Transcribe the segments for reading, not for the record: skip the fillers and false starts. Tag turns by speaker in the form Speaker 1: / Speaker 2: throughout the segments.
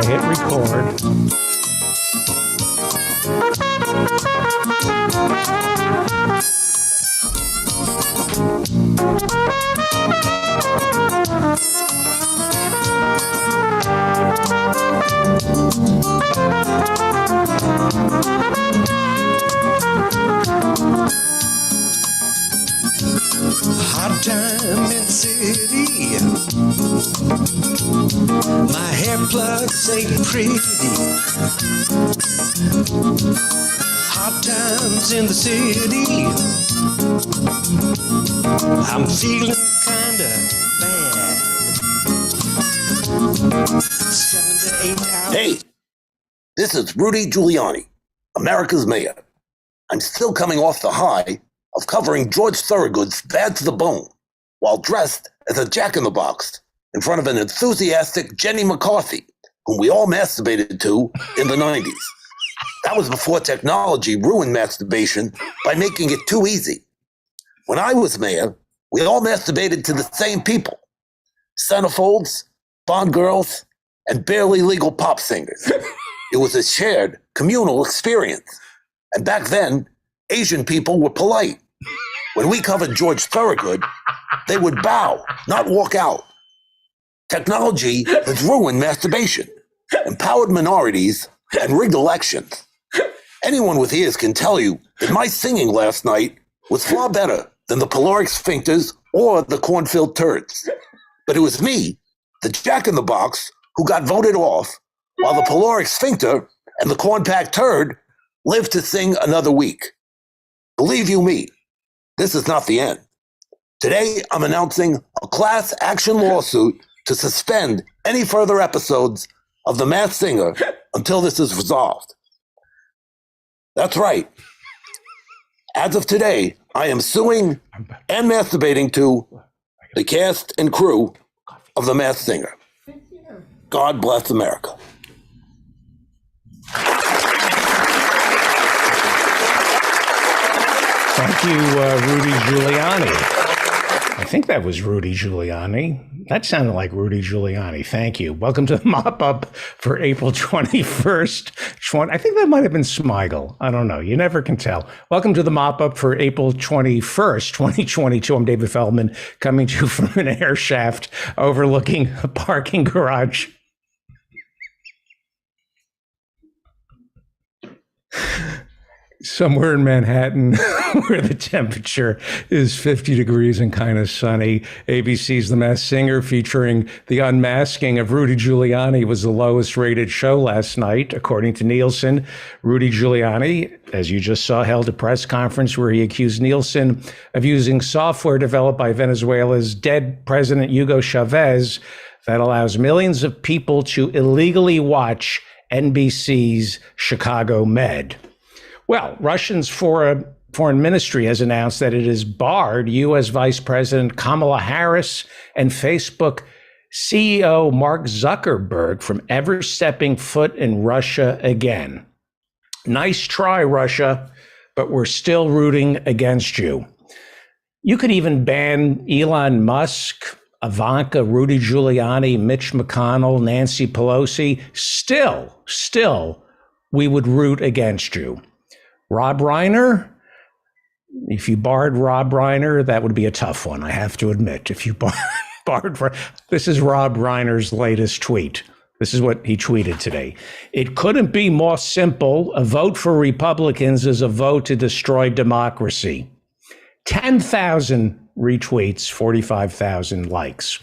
Speaker 1: I hit record.
Speaker 2: Hot time in the city. My hair plugs ain't pretty. Hot times in the city. I'm feeling kinda bad. 7 to 8 hours.
Speaker 3: Hey, this is Rudy Giuliani, America's mayor. I'm still coming off the high of covering George Thorogood's Bad to the Bone while dressed as a jack-in-the-box in front of an enthusiastic Jenny McCarthy, whom we all masturbated to in the 90s. That was before technology ruined masturbation by making it too easy. When I was mayor, we all masturbated to the same people: centerfolds, Bond girls, and barely legal pop singers. It was a shared, communal experience. And back then, Asian people were polite. When we covered George Thorogood, they would bow, not walk out. Technology has ruined masturbation, empowered minorities, and rigged elections. Anyone with ears can tell you that my singing last night was far better than the caloric sphincters or the corn-filled turds. But it was me, the jack-in-the-box, who got voted off, while the caloric sphincter and the corn-packed turd lived to sing another week. Believe you me, this is not the end. Today, I'm announcing a class action lawsuit to suspend any further episodes of The Masked Singer until this is resolved. That's right. As of today, I am suing and masturbating to the cast and crew of The Masked Singer. God bless America.
Speaker 1: Thank you, Rudy Giuliani. I think that was Rudy Giuliani. That sounded like Rudy Giuliani. Thank you. Welcome to the mop-up for April 21st. I think that might have been Smigel. I don't know. You never can tell. Welcome to the mop-up for April 21st, 2022. I'm David Feldman, coming to you from an air shaft overlooking a parking garage. Somewhere in Manhattan, where the temperature is 50 degrees and kind of sunny. ABC's The Masked Singer, featuring the unmasking of Rudy Giuliani, was the lowest rated show last night, according to Nielsen. Rudy Giuliani, as you just saw, held a press conference where he accused Nielsen of using software developed by Venezuela's dead President Hugo Chavez that allows millions of people to illegally watch NBC's Chicago Med. Well, Russia's foreign ministry has announced that it has barred U.S. Vice President Kamala Harris and Facebook CEO Mark Zuckerberg from ever stepping foot in Russia again. Nice try, Russia, but we're still rooting against you. You could even ban Elon Musk, Ivanka, Rudy Giuliani, Mitch McConnell, Nancy Pelosi. Still, we would root against you. Rob Reiner, if you barred Rob Reiner, that would be a tough one, I have to admit. If you barred, this is Rob Reiner's latest tweet. This is what he tweeted today. It couldn't be more simple. A vote for Republicans is a vote to destroy democracy. 10,000 retweets, 45,000 likes.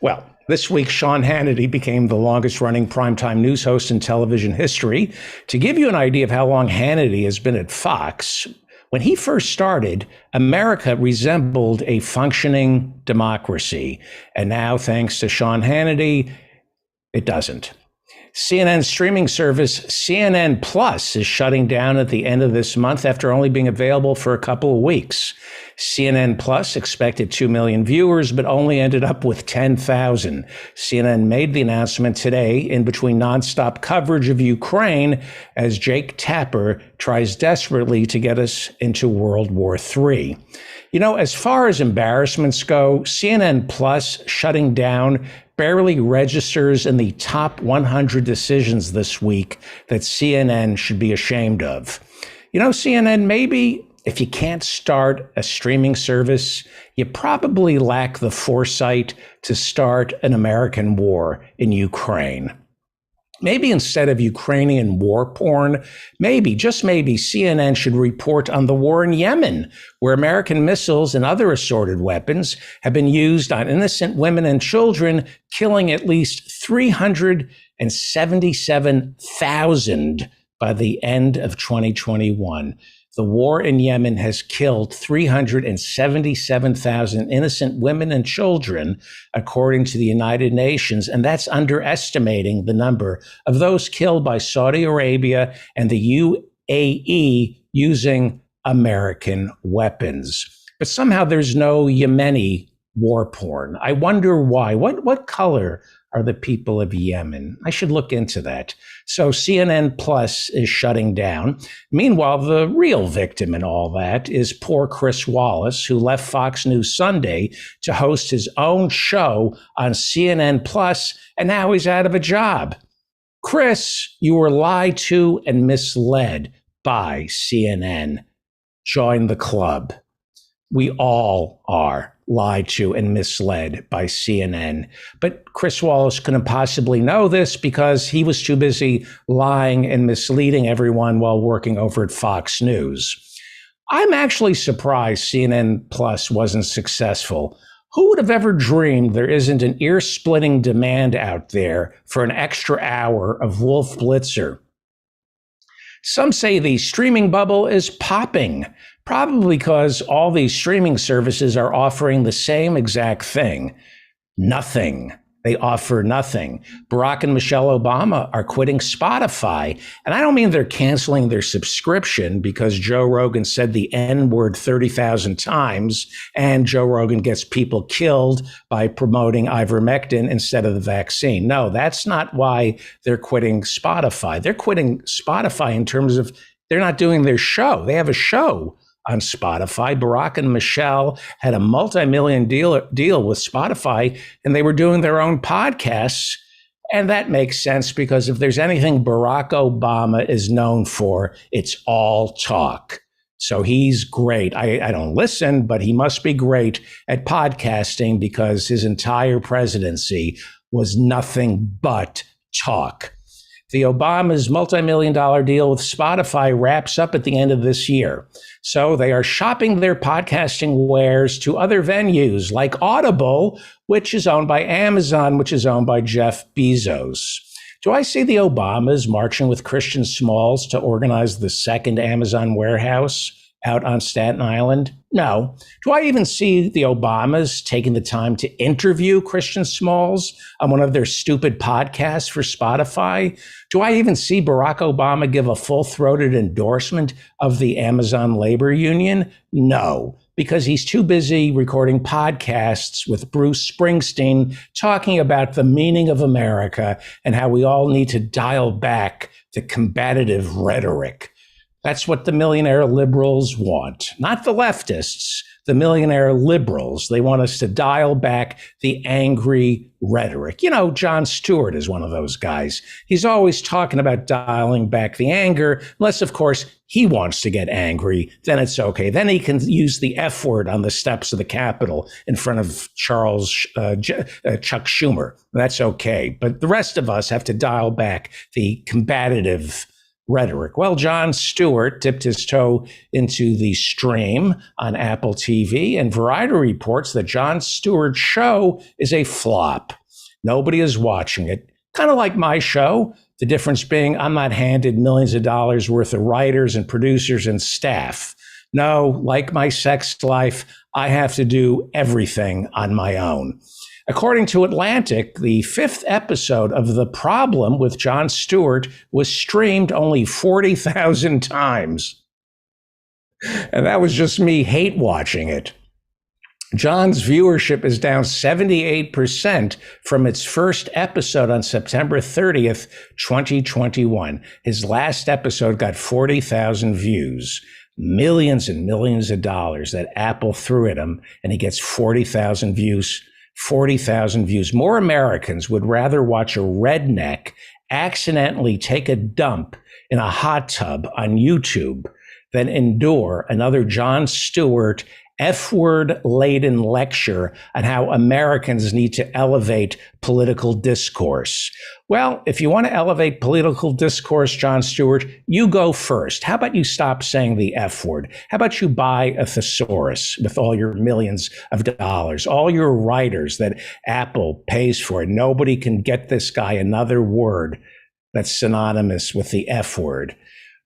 Speaker 1: Well, this week, Sean Hannity became the longest-running primetime news host in television history. To give you an idea of how long Hannity has been at Fox, when he first started, America resembled a functioning democracy. And now, thanks to Sean Hannity, it doesn't. CNN streaming service CNN Plus is shutting down at the end of this month after only being available for a couple of weeks. CNN Plus expected 2 million viewers, but only ended up with 10,000. CNN made the announcement today in between nonstop coverage of Ukraine as Jake Tapper tries desperately to get us into World War III. You know, as far as embarrassments go, CNN Plus shutting down barely registers in the top 100 decisions this week that CNN should be ashamed of. You know, CNN, maybe if you can't start a streaming service, you probably lack the foresight to start an American war in Ukraine. Maybe instead of Ukrainian war porn, maybe, just maybe, CNN should report on the war in Yemen, where American missiles and other assorted weapons have been used on innocent women and children, killing at least 377,000 by the end of 2021. The war in Yemen has killed 377,000 innocent women and children, according to the United Nations, and that's underestimating the number of those killed by Saudi Arabia and the UAE using American weapons. But somehow there's no Yemeni war porn. I wonder why. What color are the people of Yemen? I should look into that. So CNN Plus is shutting down. Meanwhile, the real victim in all that is poor Chris Wallace, who left Fox News Sunday to host his own show on CNN Plus, and now he's out of a job. Chris, you were lied to and misled by CNN. Join the club. We all are lied to and misled by CNN. But Chris Wallace couldn't possibly know this because he was too busy lying and misleading everyone while working over at Fox News. I'm actually surprised CNN Plus wasn't successful. Who would have ever dreamed there isn't an ear-splitting demand out there for an extra hour of Wolf Blitzer? Some say the streaming bubble is popping, probably because all these streaming services are offering the same exact thing. Nothing. They offer nothing. Barack and Michelle Obama are quitting Spotify. And I don't mean they're canceling their subscription because Joe Rogan said the N-word 30,000 times and Joe Rogan gets people killed by promoting ivermectin instead of the vaccine. No, that's not why they're quitting Spotify. They're quitting Spotify in terms of they're not doing their show. They have a show on Spotify. Barack and Michelle had a multi-million deal with Spotify, and they were doing their own podcasts. And that makes sense because if there's anything Barack Obama is known for, it's all talk. So he's great. I don't listen, but he must be great at podcasting because his entire presidency was nothing but talk. The Obama's multi-million-dollar deal with Spotify wraps up at the end of this year. So they are shopping their podcasting wares to other venues like Audible, which is owned by Amazon, which is owned by Jeff Bezos. Do I see the Obamas marching with Christian Smalls to organize the second Amazon warehouse out on Staten Island? No. Do I even see the Obamas taking the time to interview Christian Smalls on one of their stupid podcasts for Spotify? Do I even see Barack Obama give a full-throated endorsement of the Amazon labor union? No, because he's too busy recording podcasts with Bruce Springsteen talking about the meaning of America and how we all need to dial back the combative rhetoric. That's what the millionaire liberals want, not the leftists, the millionaire liberals. They want us to dial back the angry rhetoric. You know, Jon Stewart is one of those guys. He's always talking about dialing back the anger, unless, of course, he wants to get angry. Then it's okay. Then he can use the F word on the steps of the Capitol in front of Chuck Schumer. That's okay. But the rest of us have to dial back the combative rhetoric. Well, Jon Stewart dipped his toe into the stream on Apple TV, and Variety reports that Jon Stewart's show is a flop. Nobody is watching it. Kind of like my show. The difference being I'm not handed millions of dollars worth of writers and producers and staff. No, like my sex life, I have to do everything on my own. According to Atlantic, the 5th episode of The Problem with Jon Stewart was streamed only 40,000 times. And that was just me hate watching it. John's viewership is down 78% from its first episode on September 30th, 2021. His last episode got 40,000 views, millions and millions of dollars that Apple threw at him, and he gets 40,000 views. 40,000 views. More Americans would rather watch a redneck accidentally take a dump in a hot tub on YouTube than endure another Jon Stewart F-word laden lecture on how Americans need to elevate political discourse. Well, if you want to elevate political discourse, Jon Stewart, you go first. How about you stop saying the F-word? How about you buy a thesaurus with all your millions of dollars, all your writers that Apple pays for? Nobody can get this guy another word that's synonymous with the F-word.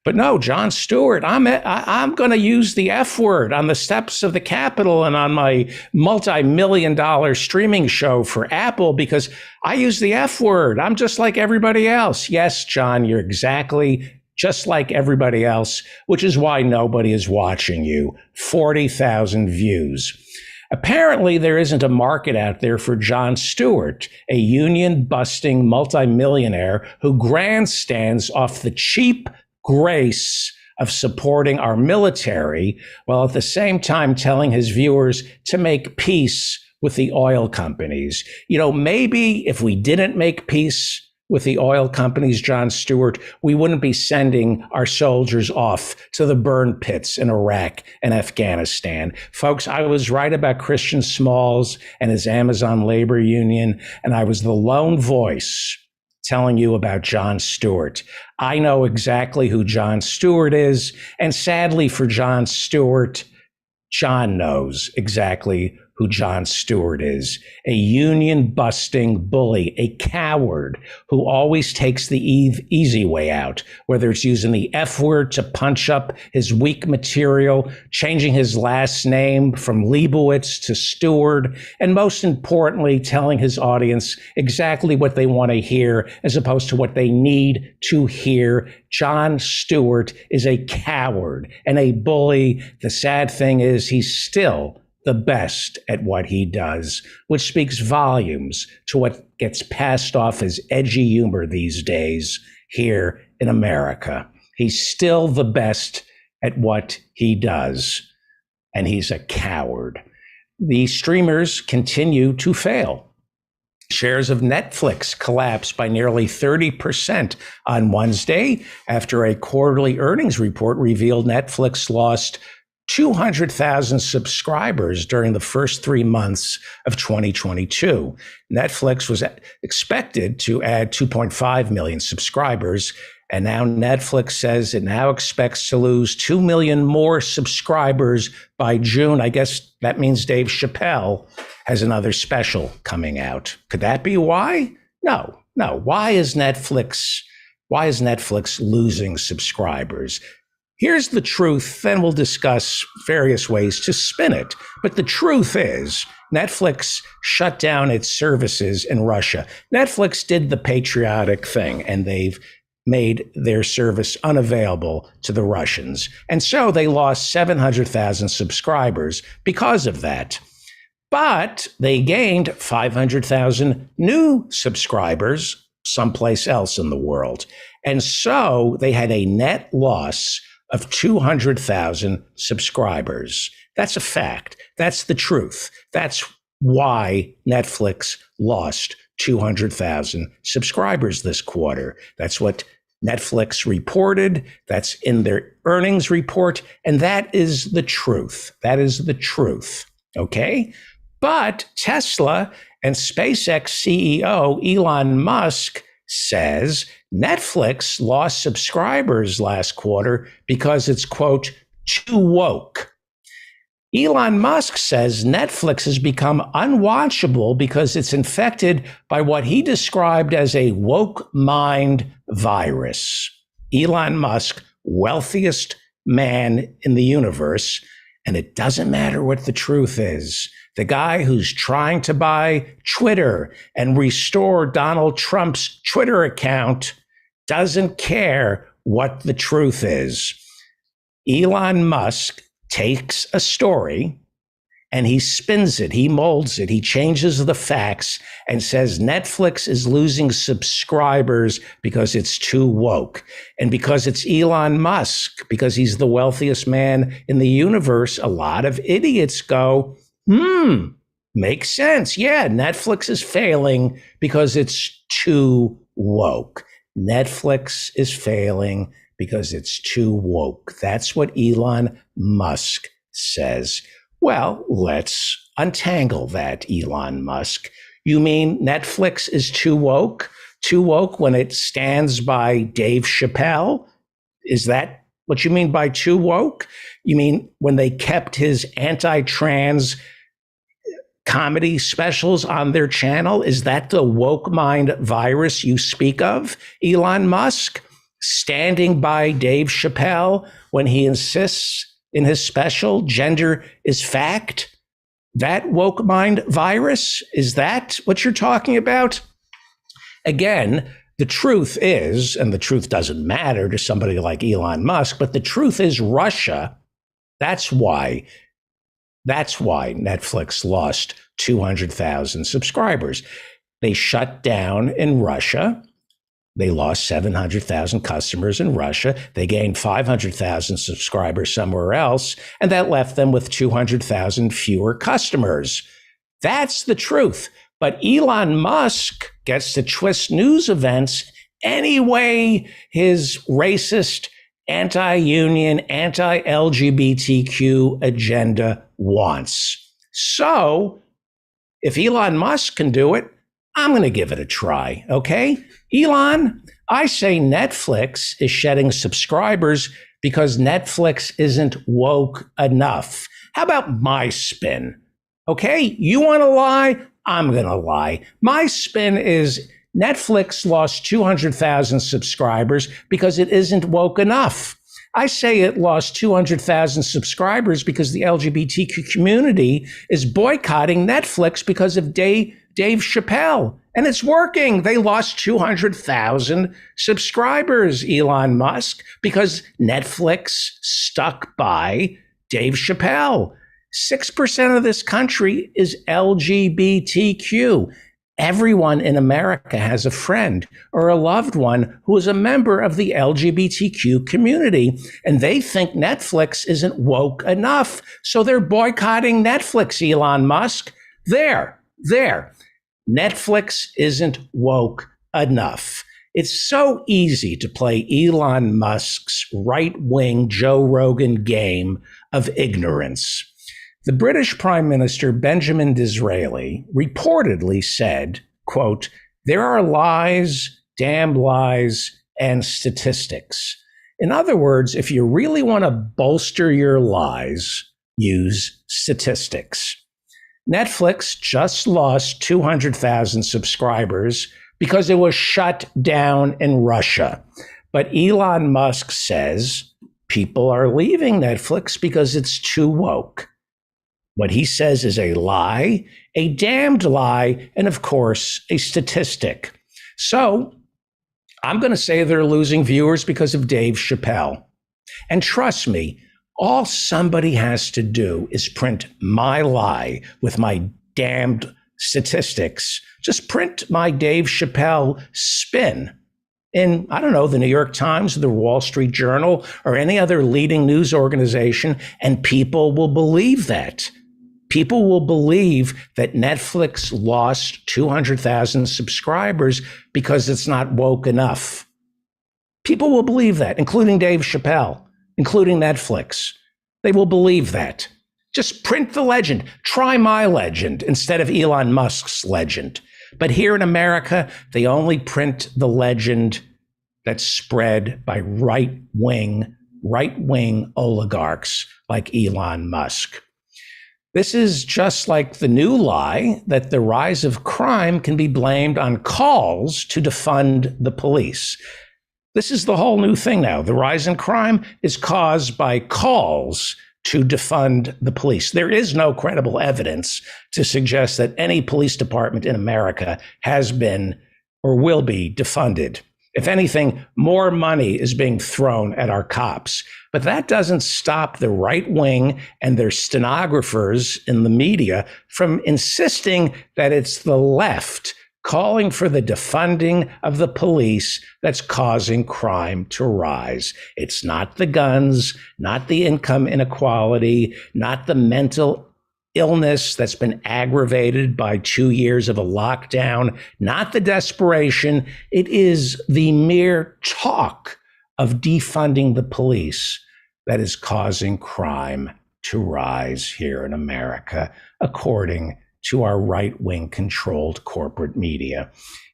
Speaker 1: But no, Jon Stewart, I'm going to use the F word on the steps of the Capitol and on my multi-million-dollar streaming show for Apple because I use the F word. I'm just like everybody else. Yes, John, you're exactly just like everybody else, which is why nobody is watching you. 40,000 views. Apparently, there isn't a market out there for Jon Stewart, a union-busting multimillionaire who grandstands off the cheap grace of supporting our military while at the same time telling his viewers to make peace with the oil companies. You know, maybe if we didn't make peace with the oil companies, Jon Stewart, we wouldn't be sending our soldiers off to the burn pits in Iraq and Afghanistan. Folks, I was right about Christian Smalls and his Amazon labor union, and I was the lone voice telling you about Jon Stewart. I know exactly who Jon Stewart is, and sadly for Jon Stewart, John knows exactly who Jon Stewart is, a union-busting bully, a coward who always takes the easy way out, whether it's using the F word to punch up his weak material, changing his last name from Leibowitz to Stewart, and most importantly, telling his audience exactly what they want to hear as opposed to what they need to hear. Jon Stewart is a coward and a bully. The sad thing is he's still the best at what he does, which speaks volumes to what gets passed off as edgy humor these days here in America. He's still the best at what he does, and he's a coward. The streamers continue to fail. Shares of Netflix collapsed by nearly 30% on Wednesday after a quarterly earnings report revealed Netflix lost 200,000 subscribers during the first 3 months of 2022. Netflix was expected to add 2.5 million subscribers, and now Netflix says it now expects to lose 2 million more subscribers by June. I guess that means Dave Chappelle has another special coming out. Could that be why? No. Why is Netflix losing subscribers? Here's the truth, then we'll discuss various ways to spin it. But the truth is, Netflix shut down its services in Russia. Netflix did the patriotic thing, and they've made their service unavailable to the Russians. And so they lost 700,000 subscribers because of that. But they gained 500,000 new subscribers someplace else in the world. And so they had a net loss of 200,000 subscribers. That's a fact. That's the truth. That's why Netflix lost 200,000 subscribers this quarter. That's what Netflix reported. That's in their earnings report. And that is the truth. That is the truth. Okay? But Tesla and SpaceX CEO Elon Musk says Netflix lost subscribers last quarter because it's, quote, too woke. Elon Musk says Netflix has become unwatchable because it's infected by what he described as a woke mind virus. Elon Musk, wealthiest man in the universe, and it doesn't matter what the truth is. The guy who's trying to buy Twitter and restore Donald Trump's Twitter account doesn't care what the truth is. Elon Musk takes a story and he spins it, he molds it, he changes the facts and says Netflix is losing subscribers because it's too woke. And because it's Elon Musk, because he's the wealthiest man in the universe, a lot of idiots go, makes sense. Yeah, Netflix is failing because it's too woke. Netflix is failing because it's too woke. That's what Elon Musk says. Well, let's untangle that, Elon Musk. You mean Netflix is too woke? Too woke when it stands by Dave Chappelle? Is that what you mean by too woke? You mean when they kept his anti-trans comedy specials on their channel? Is that the woke mind virus you speak of, Elon Musk? Standing by Dave Chappelle when he insists in his special, gender is fact? That woke mind virus? Is that what you're talking about? Again, the truth is, and the truth doesn't matter to somebody like Elon Musk, but the truth is Russia. That's why Netflix lost 200,000 subscribers. They shut down in Russia. They lost 700,000 customers in Russia. They gained 500,000 subscribers somewhere else, and that left them with 200,000 fewer customers. That's the truth. But Elon Musk gets to twist news events any way his racist, anti-union, anti-LGBTQ agenda wants. So if Elon Musk can do it, I'm going to give it a try, okay? Elon, I say Netflix is shedding subscribers because Netflix isn't woke enough. How about my spin? Okay, you want to lie? I'm going to lie. My spin is Netflix lost 200,000 subscribers because it isn't woke enough. I say it lost 200,000 subscribers because the LGBTQ community is boycotting Netflix because of Dave Chappelle. And it's working. They lost 200,000 subscribers, Elon Musk, because Netflix stuck by Dave Chappelle. 6% of this country is LGBTQ. Everyone in America has a friend or a loved one who is a member of the LGBTQ community, and they think Netflix isn't woke enough. So they're boycotting Netflix, Elon Musk. There. Netflix isn't woke enough. It's so easy to play Elon Musk's right-wing Joe Rogan game of ignorance. The British Prime Minister Benjamin Disraeli reportedly said, quote, "There are lies, damned lies, and statistics." In other words, if you really want to bolster your lies, use statistics. Netflix just lost 200,000 subscribers because it was shut down in Russia. But Elon Musk says people are leaving Netflix because it's too woke. What he says is a lie, a damned lie, and of course, a statistic. So I'm going to say they're losing viewers because of Dave Chappelle. And trust me, all somebody has to do is print my lie with my damned statistics. Just print my Dave Chappelle spin in, I don't know, the New York Times, the Wall Street Journal, or any other leading news organization, and people will believe that. People will believe that Netflix lost 200,000 subscribers because it's not woke enough. People will believe that, including Dave Chappelle, including Netflix. They will believe that. Just print the legend. Try my legend instead of Elon Musk's legend. But here in America, they only print the legend that's spread by right-wing oligarchs like Elon Musk. This is just like the new lie that the rise of crime can be blamed on calls to defund the police. This is the whole new thing now. The rise in crime is caused by calls to defund the police. There is no credible evidence to suggest that any police department in America has been or will be defunded. If anything, more money is being thrown at our cops. But that doesn't stop the right wing and their stenographers in the media from insisting that it's the left calling for the defunding of the police that's causing crime to rise. It's not the guns, not the income inequality, not the mental illness that's been aggravated by 2 years of a lockdown, not the desperation. It is the mere talk of defunding the police that is causing crime to rise here in America, according to our right-wing controlled corporate media.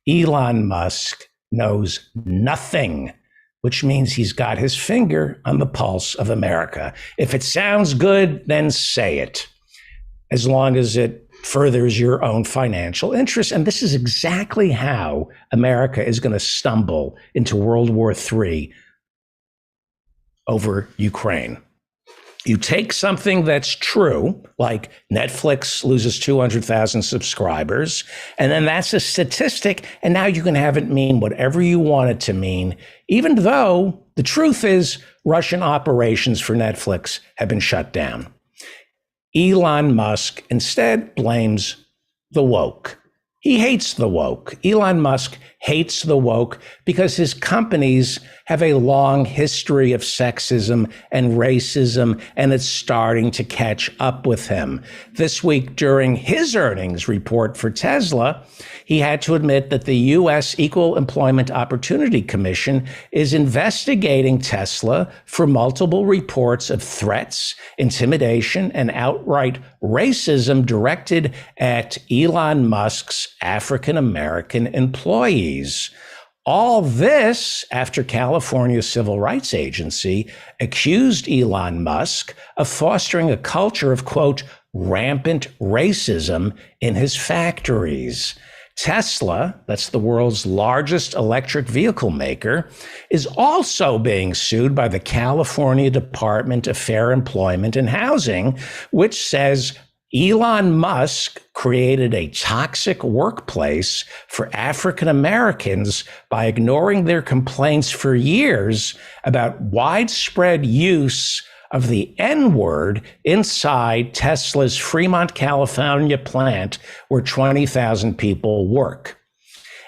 Speaker 1: Elon Musk knows nothing, which means he's got his finger on the pulse of America. If it sounds good, then say it, as long as it furthers your own financial interests. And this is exactly how America is going to stumble into World War III over Ukraine. You take something that's true, like Netflix loses 200,000 subscribers, and then that's a statistic, and now you can have it mean whatever you want it to mean, even though the truth is Russian operations for Netflix have been shut down. Elon Musk instead blames the woke. He hates the woke. Elon Musk hates the woke because his companies have a long history of sexism and racism, and it's starting to catch up with him. This week, during his earnings report for Tesla, he had to admit that the U.S. Equal Employment Opportunity Commission is investigating Tesla for multiple reports of threats, intimidation, and outright racism directed at Elon Musk's African-American employees. All this after California's Civil Rights Agency accused Elon Musk of fostering a culture of, quote, rampant racism in his factories. Tesla, that's the world's largest electric vehicle maker, is also being sued by the California Department of Fair Employment and Housing, which says Elon Musk created a toxic workplace for African Americans by ignoring their complaints for years about widespread use of the N-word inside Tesla's Fremont, California plant where 20,000 people work.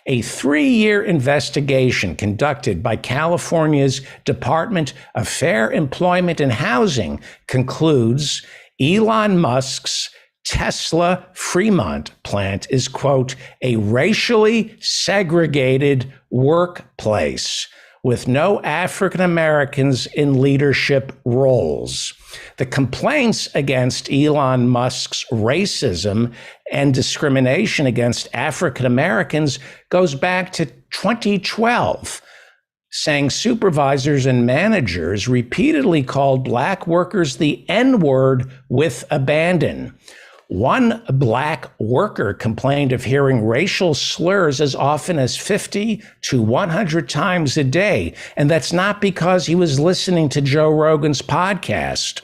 Speaker 1: A 3-year investigation conducted by California's Department of Fair Employment and Housing concludes Elon Musk's Tesla Fremont plant is, quote, a racially segregated workplace with no African Americans in leadership roles. The complaints against Elon Musk's racism and discrimination against African Americans goes back to 2012. Saying supervisors and managers repeatedly called Black workers the N-word with abandon. One Black worker complained of hearing racial slurs as often as 50 to 100 times a day, and that's not because he was listening to Joe Rogan's podcast.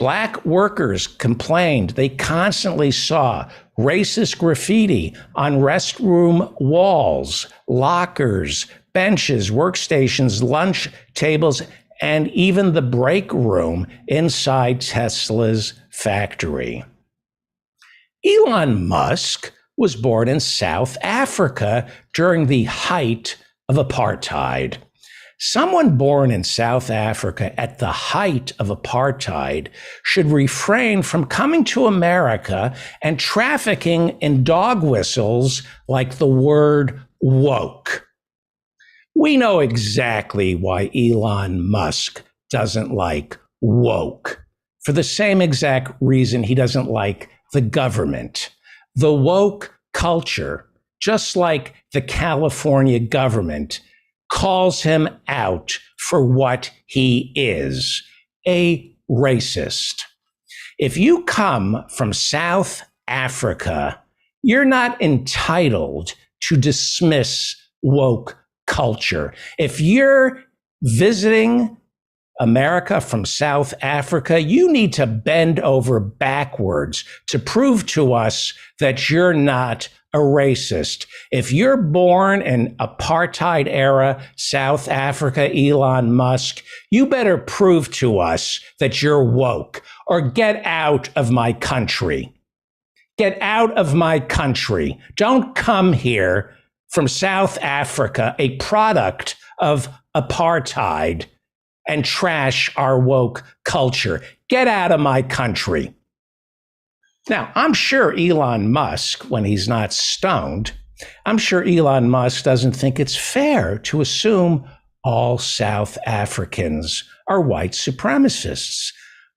Speaker 1: Black workers complained they constantly saw racist graffiti on restroom walls, lockers, benches, workstations, lunch tables, and even the break room inside Tesla's factory. Elon Musk was born in South Africa during the height of apartheid. Someone born in South Africa at the height of apartheid should refrain from coming to America and trafficking in dog whistles like the word woke. We know exactly why Elon Musk doesn't like woke, for the same exact reason he doesn't like the government. The woke culture, just like the California government, calls him out for what he is, a racist. If you come from South Africa, you're not entitled to dismiss woke culture. If you're visiting America from South Africa, you need to bend over backwards to prove to us that you're not a racist. If you're born in apartheid era South Africa, Elon Musk, you better prove to us that you're woke or get out of my country. Get out of my country. Don't come here from South Africa, a product of apartheid, and trash our woke culture. Get out of my country. Now, I'm sure Elon Musk, when he's not stoned, I'm sure Elon Musk doesn't think it's fair to assume all South Africans are white supremacists.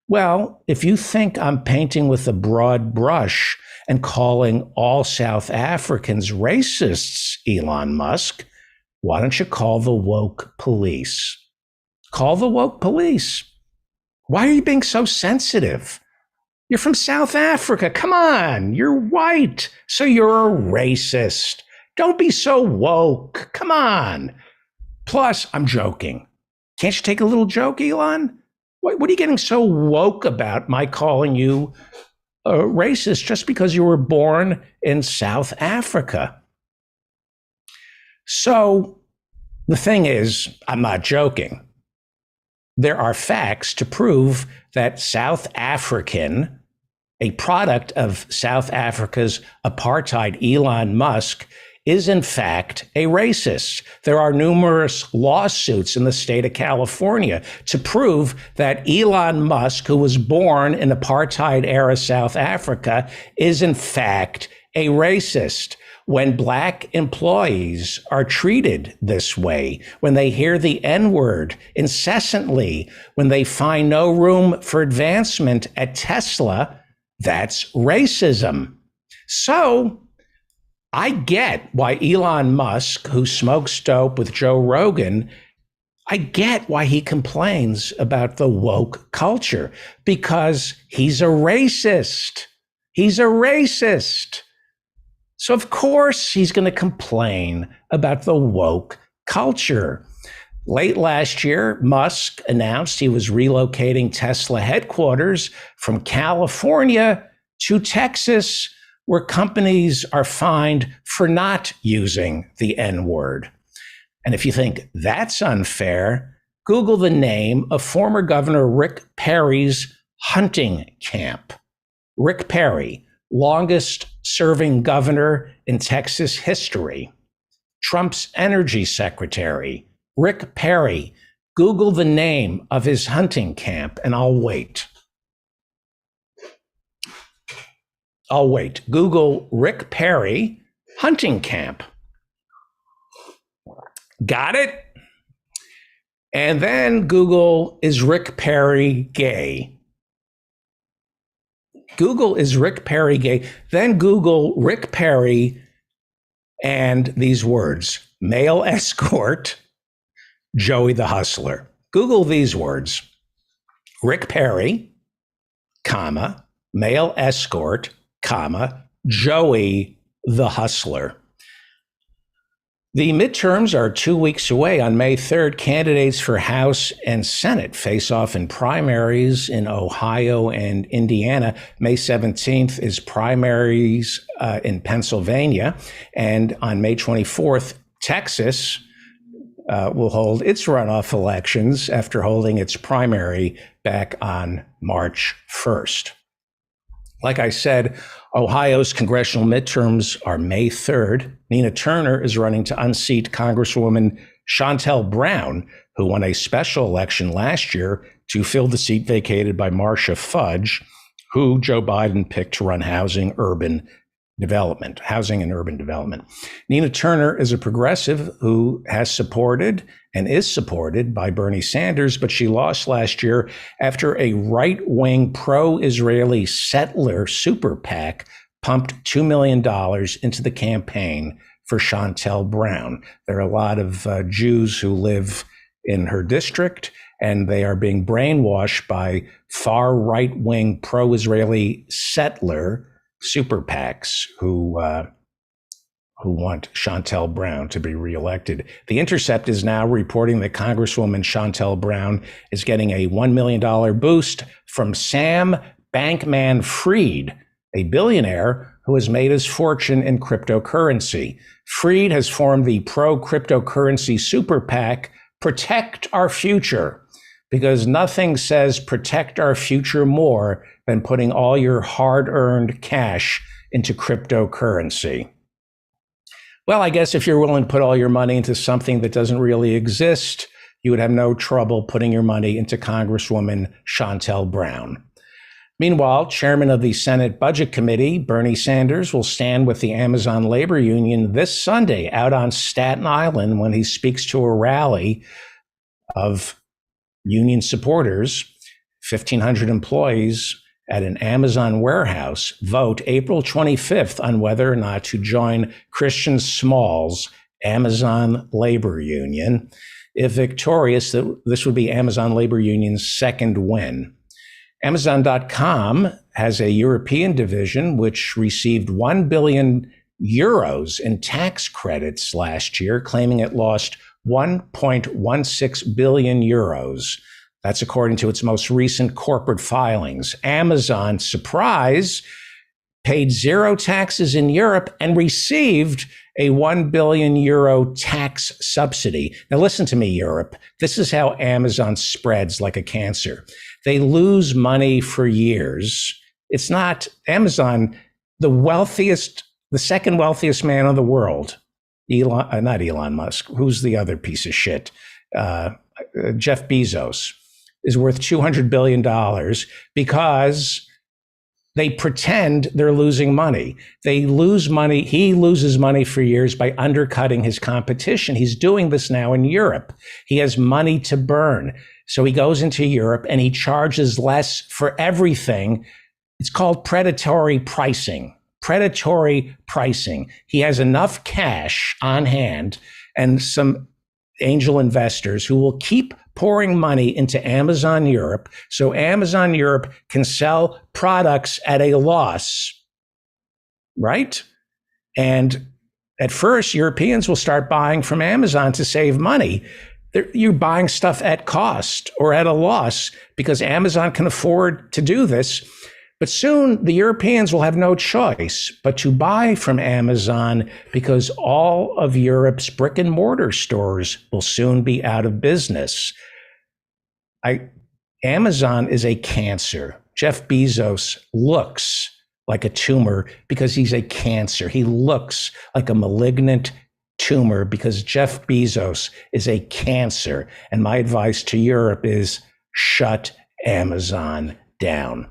Speaker 1: Well, if you think I'm painting with a broad brush and calling all South Africans racists, Elon Musk, why don't you call the woke police? Call the woke police. Why are you being so sensitive? You're from South Africa. Come on, you're white, so you're a racist. Don't be so woke. Come on. Plus, I'm joking. Can't you take a little joke, Elon? What are you getting so woke about my calling you a racist just because you were born in South Africa? So the thing is, I'm not joking. There are facts to prove that South African, a product of South Africa's apartheid, Elon Musk, is in fact a racist. There are numerous lawsuits in the state of California to prove that Elon Musk, who was born in apartheid era South Africa, is in fact a racist. When black employees are treated this way, when they hear the N-word incessantly, when they find no room for advancement at Tesla, that's racism. So I get why Elon Musk, who smokes dope with Joe Rogan, I get why he complains about the woke culture, because he's a racist. He's a racist. So of course he's going to complain about the woke culture. Late last year, Musk announced he was relocating Tesla headquarters from California to Texas, where companies are fined for not using the N-word. And if you think that's unfair, Google the name of former Governor Rick Perry's hunting camp. Rick Perry, longest serving governor in Texas history. Trump's energy secretary, Rick Perry. Google the name of his hunting camp and I'll wait. I'll wait. Google Rick Perry hunting camp. Got it? And then Google, is Rick Perry gay? Google, is Rick Perry gay? Then Google Rick Perry and these words, male escort, Joey the Hustler. Google these words, Rick Perry, comma, male escort, comma, Joey the Hustler. The midterms are 2 weeks away. On May 3rd, candidates for House and Senate face off in primaries in Ohio and Indiana. May 17th is primaries in Pennsylvania. And on May 24th, Texas will hold its runoff elections after holding its primary back on March 1st. Like I said, Ohio's congressional midterms are May 3rd. Nina Turner is running to unseat Congresswoman Shontel Brown, who won a special election last year to fill the seat vacated by Marcia Fudge, who Joe Biden picked to run housing and urban development. Nina Turner is a progressive who has supported and is supported by Bernie Sanders, but she lost last year after a right-wing pro-Israeli settler super PAC pumped $2 million into the campaign for Shontel Brown. There are a lot of Jews who live in her district, and they are being brainwashed by far right-wing pro-Israeli settler super PACs who who want Shontel Brown to be reelected. The Intercept is now reporting that Congresswoman Shontel Brown is getting a $1 million boost from Sam Bankman-Fried, a billionaire who has made his fortune in cryptocurrency. Fried has formed the pro-cryptocurrency super PAC, Protect Our Future, because nothing says protect our future more than putting all your hard-earned cash into cryptocurrency. Well, I guess if you're willing to put all your money into something that doesn't really exist, you would have no trouble putting your money into Congresswoman Shontel Brown. Meanwhile, Chairman of the Senate Budget Committee, Bernie Sanders, will stand with the Amazon Labor Union this Sunday out on Staten Island when he speaks to a rally of union supporters. 1,500 employees at an Amazon warehouse vote April 25th on whether or not to join Christian Small's Amazon Labor Union. If victorious, this would be Amazon Labor Union's second win. Amazon.com has a European division which received 1 billion euros in tax credits last year, claiming it lost 1.16 billion euros. That's according to its most recent corporate filings. Amazon, surprise, paid zero taxes in Europe and received a 1 billion euro tax subsidy. Now listen to me, Europe. This is how Amazon spreads like a cancer. They lose money for years. It's not Amazon, the second wealthiest man in the world, not Elon Musk, who's the other piece of shit, Jeff Bezos, is worth $200 billion because they pretend they're losing money. They lose money. He loses money for years by undercutting his competition. He's doing this now in Europe. He has money to burn. So he goes into Europe and he charges less for everything. It's called predatory pricing. Predatory pricing. He has enough cash on hand and some angel investors who will keep pouring money into Amazon Europe so Amazon Europe can sell products at a loss, right? And at first, Europeans will start buying from Amazon to save money. You're buying stuff at cost or at a loss because Amazon can afford to do this. But soon the Europeans will have no choice but to buy from Amazon because all of Europe's brick and mortar stores will soon be out of business. Amazon is a cancer. Jeff Bezos looks like a tumor because he's a cancer. He looks like a malignant tumor because Jeff Bezos is a cancer. And my advice to Europe is shut Amazon down.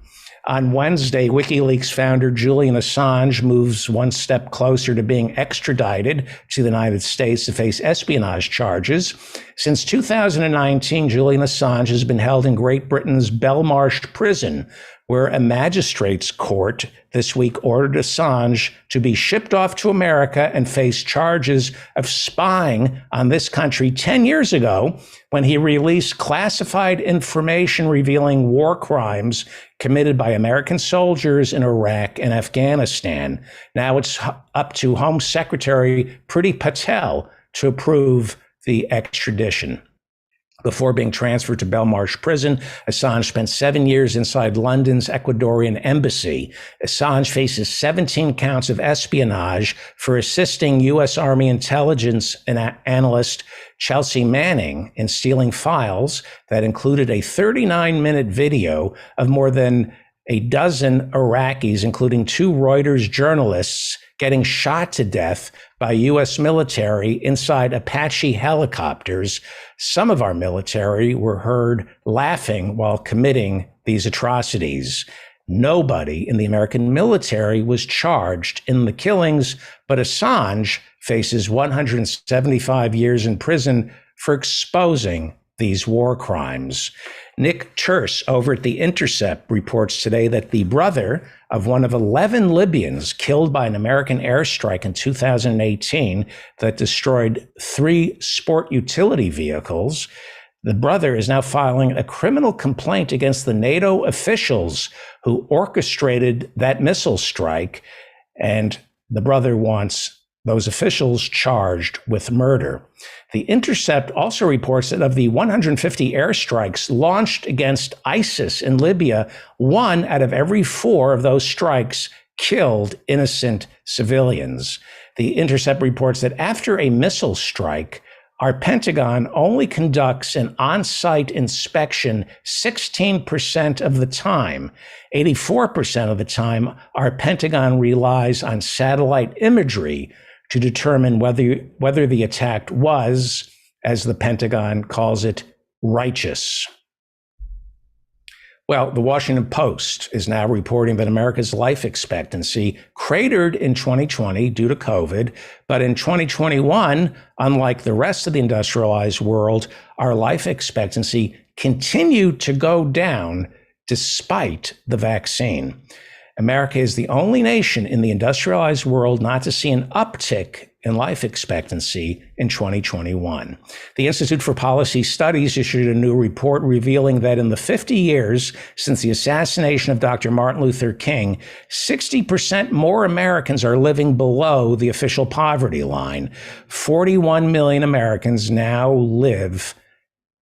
Speaker 1: On Wednesday, WikiLeaks founder Julian Assange moves one step closer to being extradited to the United States to face espionage charges. Since 2019, Julian Assange has been held in Great Britain's Belmarsh prison, where a magistrate's court this week ordered Assange to be shipped off to America and face charges of spying on this country 10 years ago when he released classified information revealing war crimes committed by American soldiers in Iraq and Afghanistan. Now it's up to Home Secretary Priti Patel to approve the extradition. Before being transferred to Belmarsh prison, Assange spent 7 years inside London's Ecuadorian embassy. Assange faces 17 counts of espionage for assisting U.S. Army intelligence analyst Chelsea Manning in stealing files that included a 39-minute video of more than a dozen Iraqis, including 2 Reuters journalists, getting shot to death by U.S. military inside Apache helicopters. Some of our military were heard laughing while committing these atrocities. Nobody in the American military was charged in the killings, but Assange faces 175 years in prison for exposing these war crimes. Nick Church over at The Intercept reports today that the brother of one of 11 Libyans killed by an American airstrike in 2018 that destroyed 3 sport utility vehicles, the brother is now filing a criminal complaint against the NATO officials who orchestrated that missile strike. And the brother wants those officials charged with murder. The Intercept also reports that of the 150 airstrikes launched against ISIS in Libya, 1 out of every 4 of those strikes killed innocent civilians. The Intercept reports that after a missile strike, our Pentagon only conducts an on-site inspection 16% of the time. 84% of the time, our Pentagon relies on satellite imagery to determine whether the attack was, as the Pentagon calls it, righteous. Well, the Washington Post is now reporting that America's life expectancy cratered in 2020 due to COVID, but in 2021, unlike the rest of the industrialized world, our life expectancy continued to go down despite the vaccine. America is the only nation in the industrialized world not to see an uptick in life expectancy in 2021. The Institute for Policy Studies issued a new report revealing that in the 50 years since the assassination of Dr. Martin Luther King, 60% more Americans are living below the official poverty line. 41 million Americans now live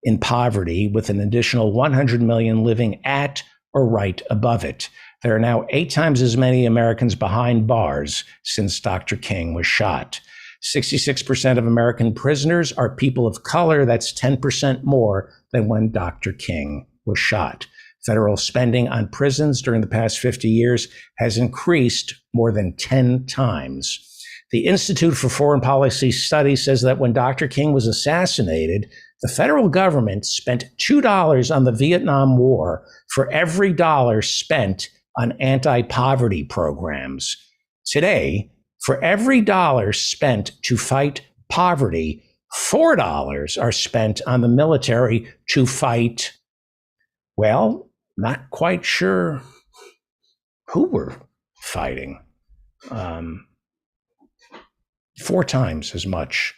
Speaker 1: in poverty, with an additional 100 million living at or right above it. There are now 8 times as many Americans behind bars since Dr. King was shot. 66% of American prisoners are people of color. That's 10% more than when Dr. King was shot. Federal spending on prisons during the past 50 years has increased more than 10 times. The Institute for Foreign Policy Studies says that when Dr. King was assassinated, the federal government spent $2 on the Vietnam War for every dollar spent on anti-poverty programs. Today, for every dollar spent to fight poverty, $4 are spent on the military to fight, well, not quite sure who we're fighting. 4 times as much.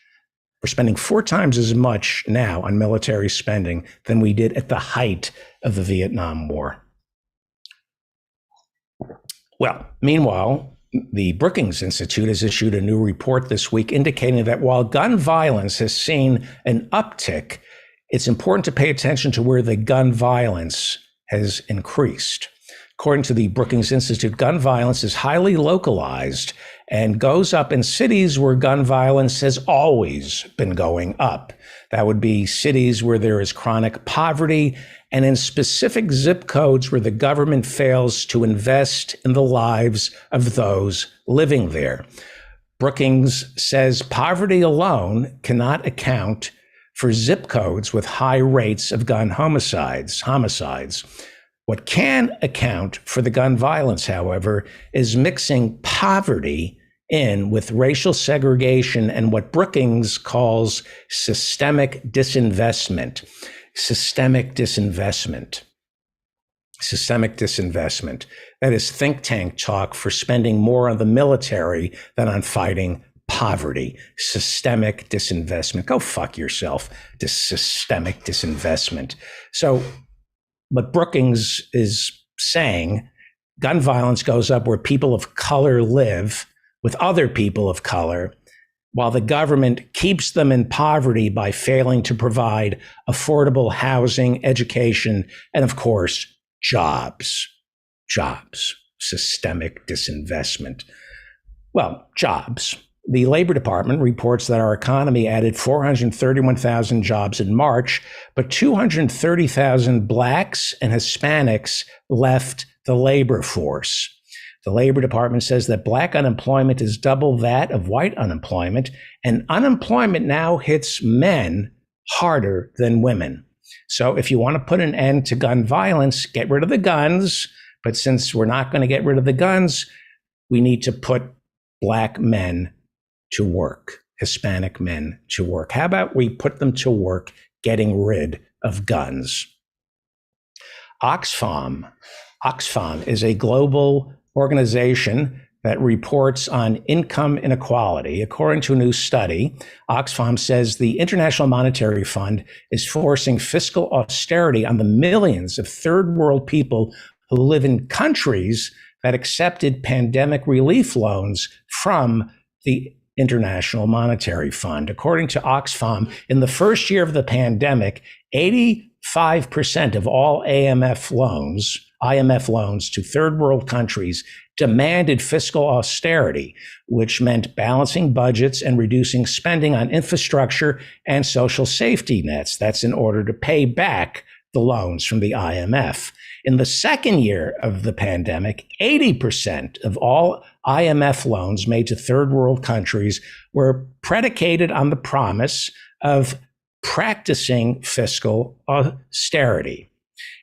Speaker 1: We're spending 4 times as much now on military spending than we did at the height of the Vietnam War. Well, meanwhile, the Brookings Institute has issued a new report this week indicating that while gun violence has seen an uptick, it's important to pay attention to where the gun violence has increased. According to the Brookings Institute, gun violence is highly localized and goes up in cities where gun violence has always been going up. That would be cities where there is chronic poverty and in specific zip codes where the government fails to invest in the lives of those living there. Brookings says poverty alone cannot account for zip codes with high rates of gun homicides. What can account for the gun violence, however, is mixing poverty in with racial segregation and what Brookings calls systemic disinvestment. Systemic disinvestment. That is think tank talk for spending more on the military than on fighting poverty. Systemic disinvestment. Go fuck yourself. Systemic disinvestment. So what Brookings is saying, gun violence goes up where people of color live with other people of color, while the government keeps them in poverty by failing to provide affordable housing, education, and of course, jobs. Systemic disinvestment. Well, jobs. The Labor Department reports that our economy added 431,000 jobs in March, but 230,000 Blacks and Hispanics left the labor force. The Labor Department says that Black unemployment is double that of white unemployment, and unemployment now hits men harder than women. So if you want to put an end to gun violence, get rid of the guns. But since we're not going to get rid of the guns, we need to put Black men to work, Hispanic men to work. How about we put them to work getting rid of guns? Oxfam is a global organization that reports on income inequality. According to a new study, Oxfam says the International Monetary Fund is forcing fiscal austerity on the millions of third world people who live in countries that accepted pandemic relief loans from the International Monetary Fund. According to Oxfam, in the first year of the pandemic, 85% of all IMF loans to third world countries demanded fiscal austerity, which meant balancing budgets and reducing spending on infrastructure and social safety nets. That's in order to pay back the loans from the IMF. In the second year of the pandemic, 80% of all IMF loans made to third world countries were predicated on the promise of practicing fiscal austerity.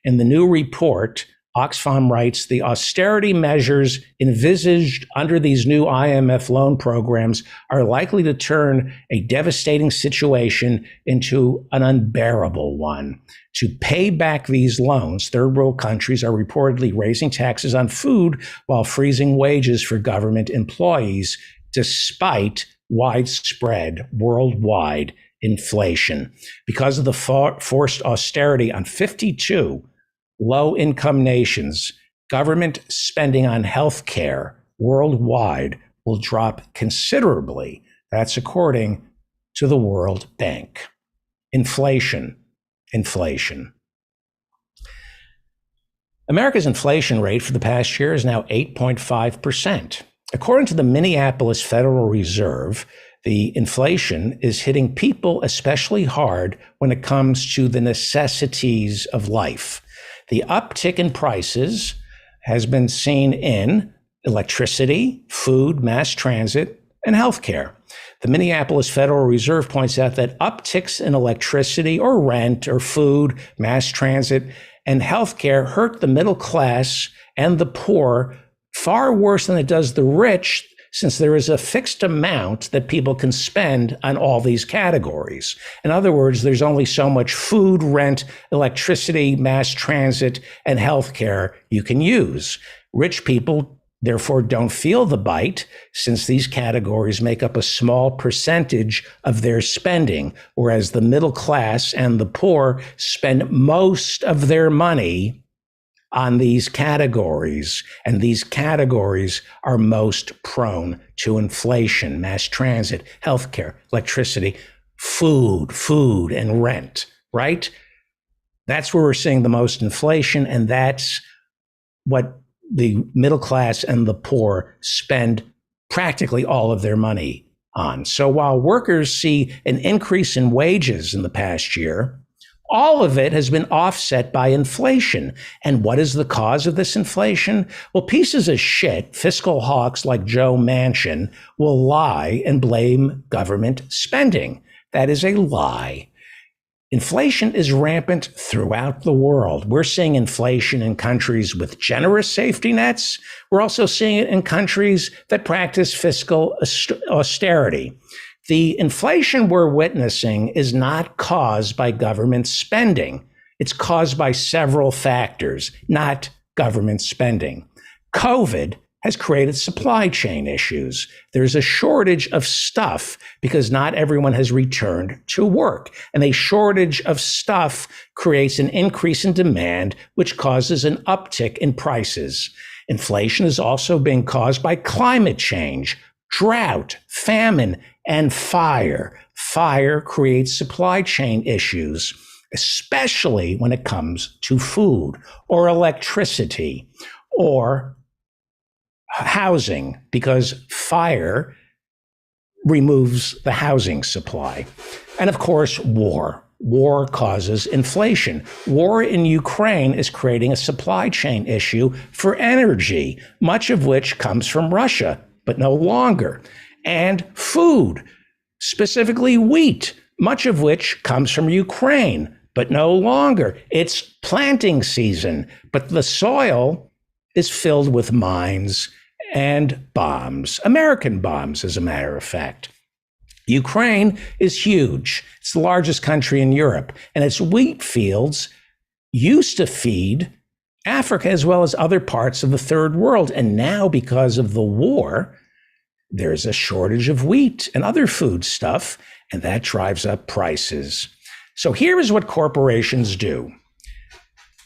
Speaker 1: In the new report, Oxfam writes, the austerity measures envisaged under these new IMF loan programs are likely to turn a devastating situation into an unbearable one. To pay back these loans, third world countries are reportedly raising taxes on food while freezing wages for government employees, despite widespread worldwide inflation. Because of the forced austerity on 52 low-income nations, government spending on health care worldwide will drop considerably. That's according to the World Bank. Inflation. America's inflation rate for the past year is now 8.5%. According to the Minneapolis Federal Reserve, the inflation is hitting people especially hard when it comes to the necessities of life. The uptick in prices has been seen in electricity, food, mass transit, and healthcare. The Minneapolis Federal Reserve points out that upticks in electricity or rent or food, mass transit, and healthcare hurt the middle class and the poor far worse than it does the rich, since there is a fixed amount that people can spend on all these categories. In other words, there's only so much food, rent, electricity, mass transit, and healthcare you can use. Rich people, therefore, don't feel the bite, since these categories make up a small percentage of their spending, whereas the middle class and the poor spend most of their money on these categories, and these categories are most prone to inflation: mass transit, healthcare, electricity, food, and rent, right? That's where we're seeing the most inflation, and that's what the middle class and the poor spend practically all of their money on. So while workers see an increase in wages in the past year, all of it has been offset by inflation. And what is the cause of this inflation? Well, pieces of shit, fiscal hawks like Joe Manchin, will lie and blame government spending. That is a lie. Inflation is rampant throughout the world. We're seeing inflation in countries with generous safety nets. We're also seeing it in countries that practice fiscal austerity. The inflation we're witnessing is not caused by government spending. It's caused by several factors, not government spending. COVID has created supply chain issues. There's a shortage of stuff because not everyone has returned to work. And a shortage of stuff creates an increase in demand, which causes an uptick in prices. Inflation is also being caused by climate change, drought, famine, and fire. Fire creates supply chain issues, especially when it comes to food or electricity or housing, because fire removes the housing supply. And of course, war. War causes inflation. War in Ukraine is creating a supply chain issue for energy, much of which comes from Russia, but no longer. And food, specifically wheat, much of which comes from Ukraine, but no longer. It's planting season, but the soil is filled with mines and bombs, American bombs, as a matter of fact. Ukraine is huge. It's the largest country in Europe, and its wheat fields used to feed Africa as well as other parts of the third world. And now, because of the war, there's a shortage of wheat and other food stuff, and that drives up prices. So here is what corporations do.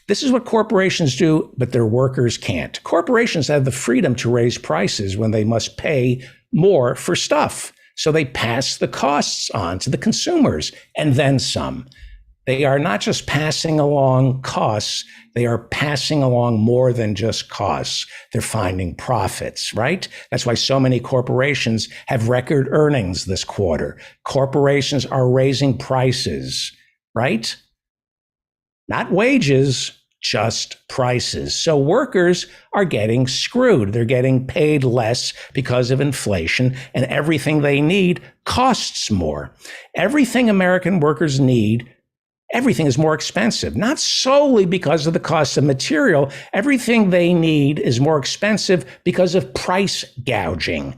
Speaker 1: This is what corporations do, but their workers can't. Corporations have the freedom to raise prices when they must pay more for stuff. So they pass the costs on to the consumers and then some. They are not just passing along costs, they are passing along more than just costs. They're finding profits, right? That's why so many corporations have record earnings this quarter. Corporations are raising prices, right? Not wages, just prices. So workers are getting screwed. They're getting paid less because of inflation, and everything they need costs more. Everything American workers need, everything is more expensive, not solely because of the cost of material. Everything they need is more expensive because of price gouging.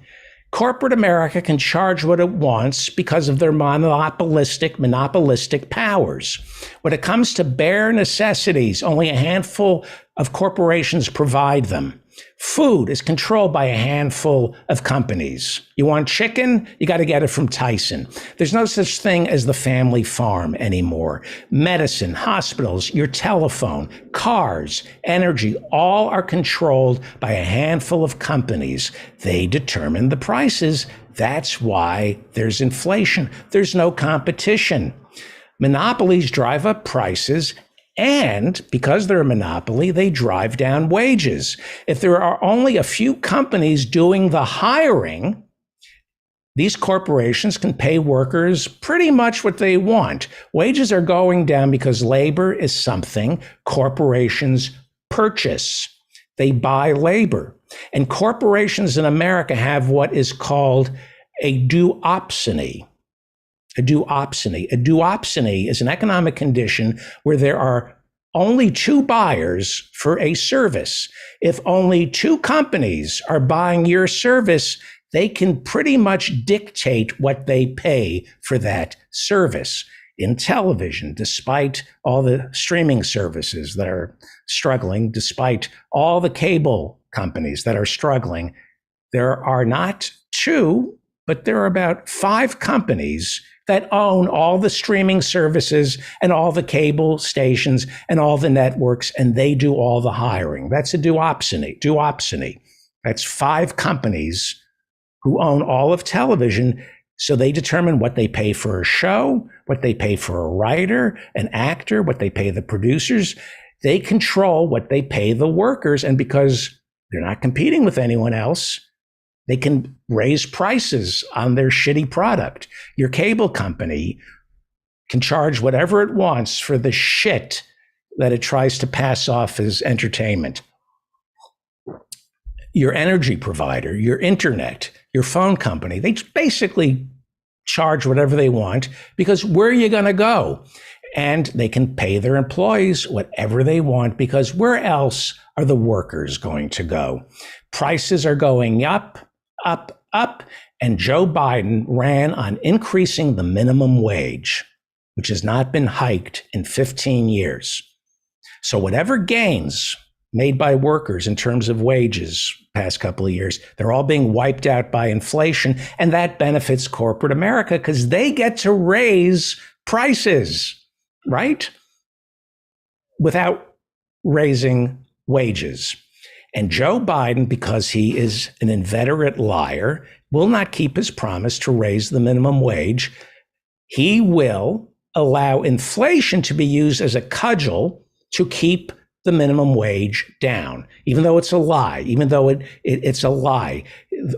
Speaker 1: Corporate America can charge what it wants because of their monopolistic powers. When it comes to bare necessities, only a handful of corporations provide them. Food is controlled by a handful of companies. You want chicken? You got to get it from Tyson. There's no such thing as the family farm anymore. Medicine, hospitals, your telephone, cars, energy, all are controlled by a handful of companies. They determine the prices. That's why there's inflation. There's no competition. Monopolies drive up prices. And because they're a monopoly, they drive down wages. If there are only a few companies doing the hiring, these corporations can pay workers pretty much what they want. Wages are going down because labor is something corporations purchase. They buy labor. And corporations in America have what is called a duopsony. A duopsony. A duopsony is an economic condition where there are only two buyers for a service. If only two companies are buying your service, they can pretty much dictate what they pay for that service. In television, despite all the streaming services that are struggling, despite all the cable companies that are struggling, there are not two, but there are about 5 companies that own all the streaming services and all the cable stations and all the networks, and they do all the hiring. That's a duopsony. Duopsony. That's 5 companies who own all of television. So they determine what they pay for a show, what they pay for a writer, an actor, what they pay the producers. They control what they pay the workers. And because they're not competing with anyone else, they can raise prices on their shitty product. Your cable company can charge whatever it wants for the shit that it tries to pass off as entertainment. Your energy provider, your internet, your phone company, they basically charge whatever they want because where are you going to go? And they can pay their employees whatever they want because where else are the workers going to go? Prices are going up, up, up. And Joe Biden ran on increasing the minimum wage, which has not been hiked in 15 years. So whatever gains made by workers in terms of wages past couple of years, they're all being wiped out by inflation. And that benefits corporate America because they get to raise prices, right? Without raising wages. And Joe Biden, because he is an inveterate liar, will not keep his promise to raise the minimum wage. He will allow inflation to be used as a cudgel to keep the minimum wage down, even though it's a lie, even though it's a lie.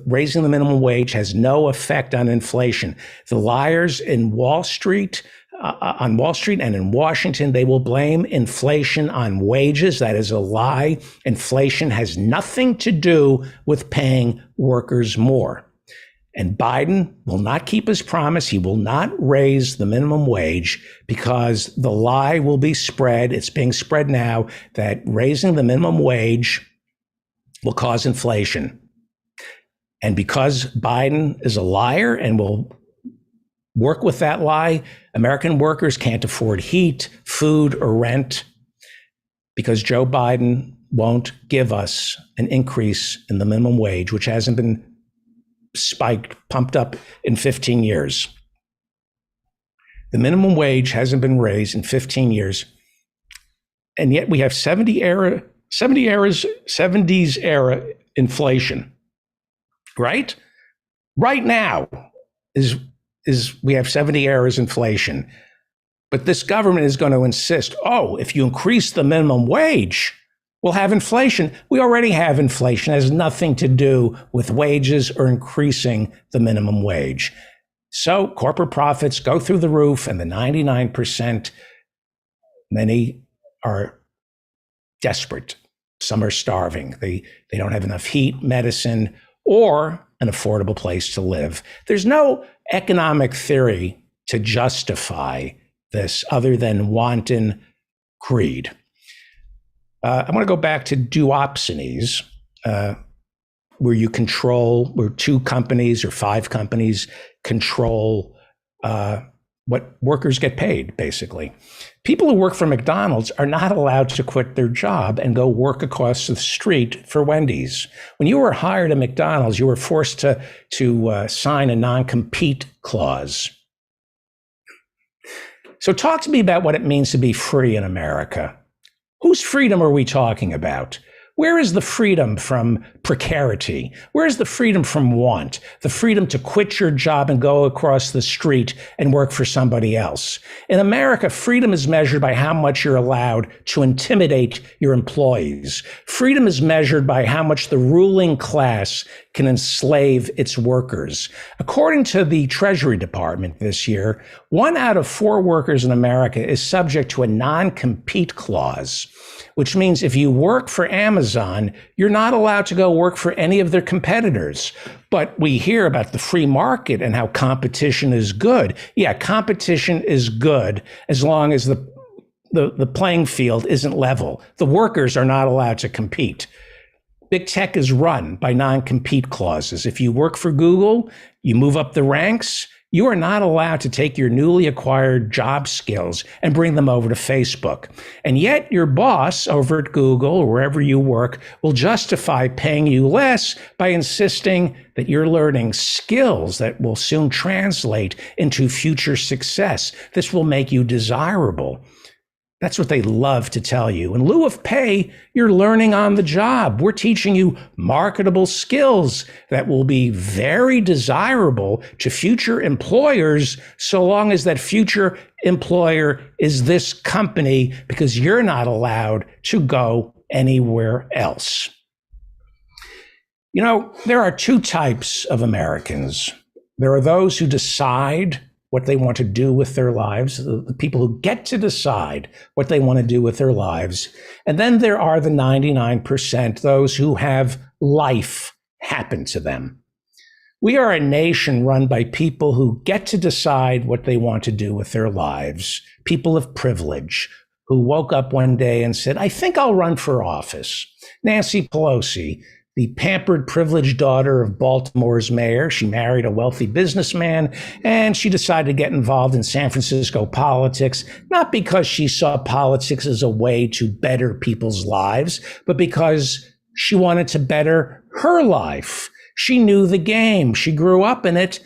Speaker 1: Raising the minimum wage has no effect on inflation. The liars in Wall Street, on Wall Street and in Washington, they will blame inflation on wages. That is a lie. Inflation has nothing to do with paying workers more. And Biden will not keep his promise. He will not raise the minimum wage because the lie will be spread. It's being spread now that raising the minimum wage will cause inflation. And because Biden is a liar and will work with that lie, American workers can't afford heat, food, or rent because Joe Biden won't give us an increase in the minimum wage, which hasn't been pumped up in 15 years. The minimum wage hasn't been raised in 15 years. And yet we have 70s era inflation, right? Right now, is we have 70 errors inflation. But this government is going to insist, oh, if you increase the minimum wage, we'll have inflation. We already have inflation. It has nothing to do with wages or increasing the minimum wage. So corporate profits go through the roof, and the 99%, many are desperate. Some are starving. They don't have enough heat, medicine, or an affordable place to live. There's no economic theory to justify this other than wanton greed. I want to go back to duopolies, where two companies or five companies control what workers get paid, basically. People who work for McDonald's are not allowed to quit their job and go work across the street for Wendy's. When you were hired at McDonald's, you were forced to sign a non-compete clause. So talk to me about what it means to be free in America. Whose freedom are we talking about? Where is the freedom from precarity? Where is the freedom from want? The freedom to quit your job and go across the street and work for somebody else? In America, freedom is measured by how much you're allowed to intimidate your employees. Freedom is measured by how much the ruling class can enslave its workers. According to the Treasury Department this year, 1 out of 4 workers in America is subject to a non-compete clause, which means if you work for Amazon, you're not allowed to go work for any of their competitors. But we hear about the free market and how competition is good. Yeah, competition is good as long as the playing field isn't level. The workers are not allowed to compete. Big tech is run by non-compete clauses. If you work for Google, you move up the ranks, you are not allowed to take your newly acquired job skills and bring them over to Facebook. And yet your boss over at Google or wherever you work will justify paying you less by insisting that you're learning skills that will soon translate into future success. This will make you desirable. That's what they love to tell you. In lieu of pay, you're learning on the job. We're teaching you marketable skills that will be very desirable to future employers, so long as that future employer is this company, because you're not allowed to go anywhere else. You know, there are 2 types of Americans. There are those who decide what they want to do with their lives, the people who get to decide what they want to do with their lives. And then there are the 99%, those who have life happen to them. We are a nation run by people who get to decide what they want to do with their lives, people of privilege who woke up one day and said, I think I'll run for office. Nancy Pelosi, the pampered, privileged daughter of Baltimore's mayor. She married a wealthy businessman, and she decided to get involved in San Francisco politics, not because she saw politics as a way to better people's lives, but because she wanted to better her life. She knew the game. She grew up in it,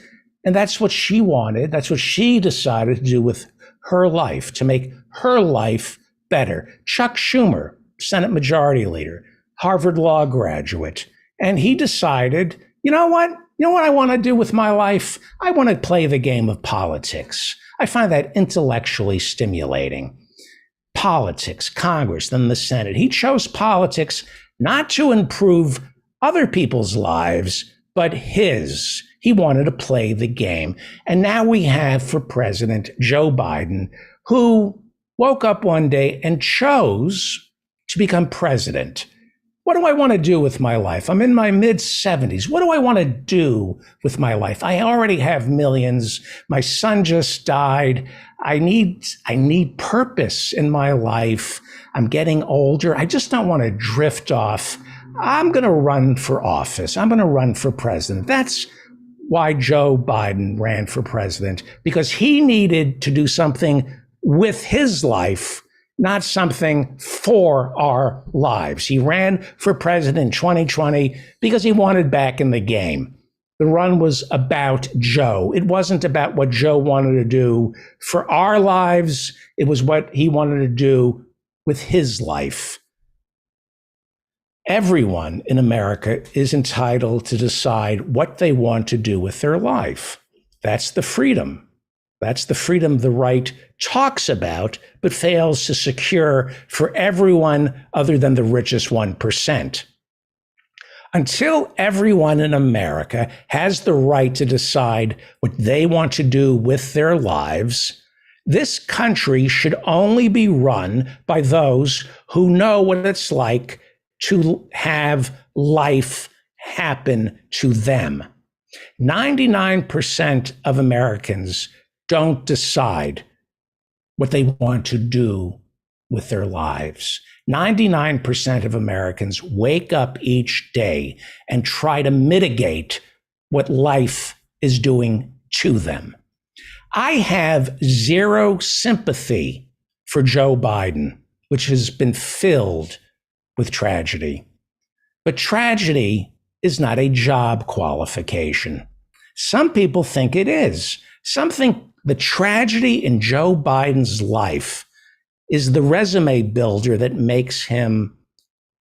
Speaker 1: and that's what she wanted. That's what she decided to do with her life, to make her life better. Chuck Schumer, Senate Majority Leader, Harvard Law graduate. And he decided, you know what I want to do with my life? I want to play the game of politics. I find that intellectually stimulating. Politics, Congress, then the Senate. He chose politics not to improve other people's lives, but his. He wanted to play the game. And now we have for president Joe Biden, who woke up one day and chose to become president. What do I want to do with my life? I'm in my mid-70s. What do I want to do with my life? I already have millions. My son just died. I need purpose in my life. I'm getting older. I just don't want to drift off. I'm going to run for office. I'm going to run for president. That's why Joe Biden ran for president, because he needed to do something with his life, not something for our lives. He ran for president in 2020 because he wanted back in the game. The run was about Joe. It wasn't about what Joe wanted to do for our lives. It was what he wanted to do with his life. Everyone in America is entitled to decide what they want to do with their life. That's the freedom. That's the freedom the right talks about, but fails to secure for everyone other than the richest 1%. Until everyone in America has the right to decide what they want to do with their lives, this country should only be run by those who know what it's like to have life happen to them. 99% of Americans don't decide what they want to do with their lives. 99% of Americans wake up each day and try to mitigate what life is doing to them. I have zero sympathy for Joe Biden, which has been filled with tragedy. But tragedy is not a job qualification. Some people think it is. Some think the tragedy in Joe Biden's life is the resume builder that makes him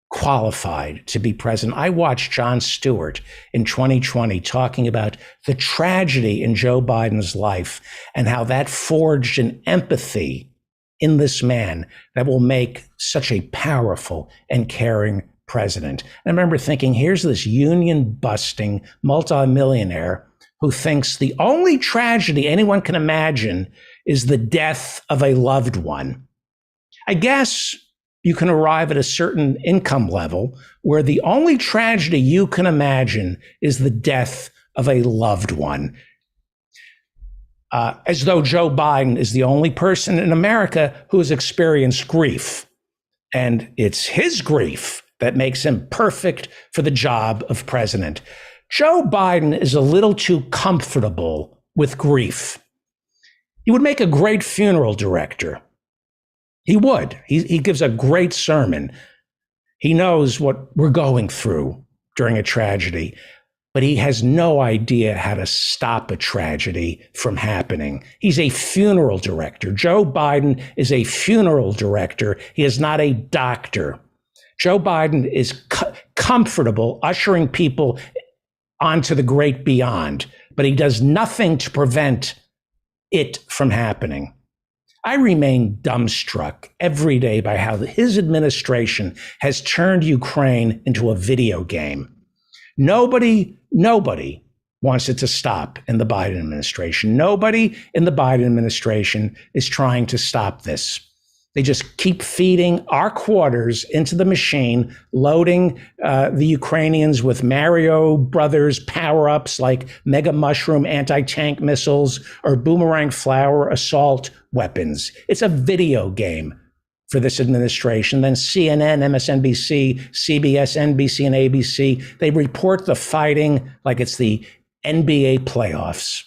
Speaker 1: qualified to be president. I watched Jon Stewart in 2020 talking about the tragedy in Joe Biden's life and how that forged an empathy in this man that will make such a powerful and caring president. And I remember thinking, here's this union-busting multimillionaire who thinks the only tragedy anyone can imagine is the death of a loved one. I guess you can arrive at a certain income level where the only tragedy you can imagine is the death of a loved one. As though Joe Biden is the only person in America who has experienced grief. And it's his grief that makes him perfect for the job of president. Joe Biden is a little too comfortable with grief. He would make a great funeral director. He would. He gives a great sermon. He knows what we're going through during a tragedy, but he has no idea how to stop a tragedy from happening. He's a funeral director. Joe Biden is a funeral director. He is not a doctor. Joe Biden is comfortable ushering people onto the great beyond, but he does nothing to prevent it from happening. I remain dumbstruck every day by how his administration has turned Ukraine into a video game. Nobody wants it to stop in the Biden administration. Nobody in the Biden administration is trying to stop this. They just keep feeding our quarters into the machine, loading the Ukrainians with Mario Brothers power-ups like Mega Mushroom anti-tank missiles or Boomerang Flower assault weapons. It's a video game for this administration. Then CNN, MSNBC, CBS, NBC, and ABC, they report the fighting like it's the NBA playoffs.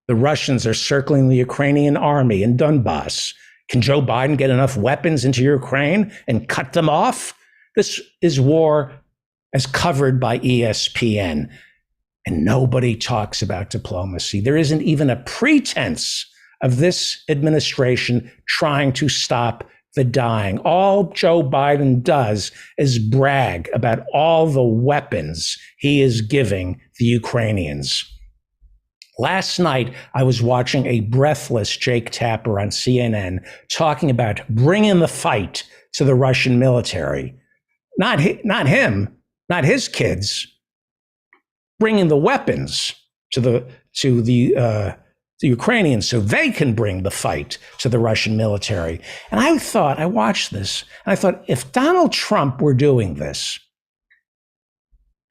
Speaker 1: The Russians are circling the Ukrainian army in Donbass. Can Joe Biden get enough weapons into Ukraine and cut them off? This is war as covered by ESPN. And nobody talks about diplomacy. There isn't even a pretense of this administration trying to stop the dying. All Joe Biden does is brag about all the weapons he is giving the Ukrainians. Last night, I was watching a breathless Jake Tapper on CNN talking about bringing the fight to the Russian military. Not him, not his kids. Bringing the weapons to the Ukrainians so they can bring the fight to the Russian military. And I watched this, and I thought, if Donald Trump were doing this,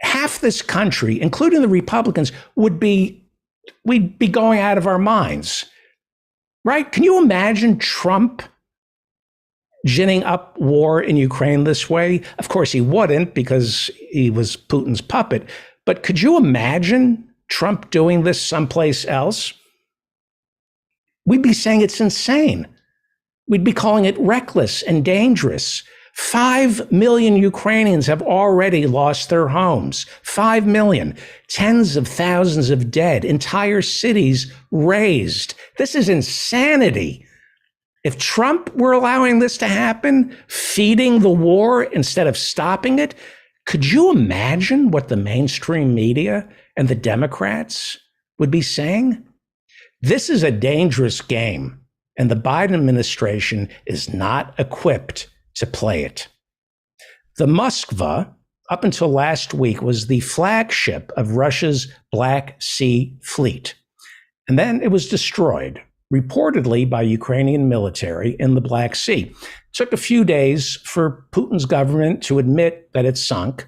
Speaker 1: half this country, including the Republicans, we'd be going out of our minds, right? Can you imagine Trump ginning up war in Ukraine this way? Of course, he wouldn't because he was Putin's puppet. But could you imagine Trump doing this someplace else? We'd be saying it's insane. We'd be calling it reckless and dangerous. 5 million Ukrainians have already lost their homes. 5 million. Tens of thousands of dead. Entire cities razed. This is insanity. If Trump were allowing this to happen, feeding the war instead of stopping it, could you imagine what the mainstream media and the Democrats would be saying? This is a dangerous game, and the Biden administration is not equipped to play it. The Moskva, up until last week, was the flagship of Russia's Black Sea Fleet. And then it was destroyed, reportedly by Ukrainian military in the Black Sea. It took a few days for Putin's government to admit that it sunk,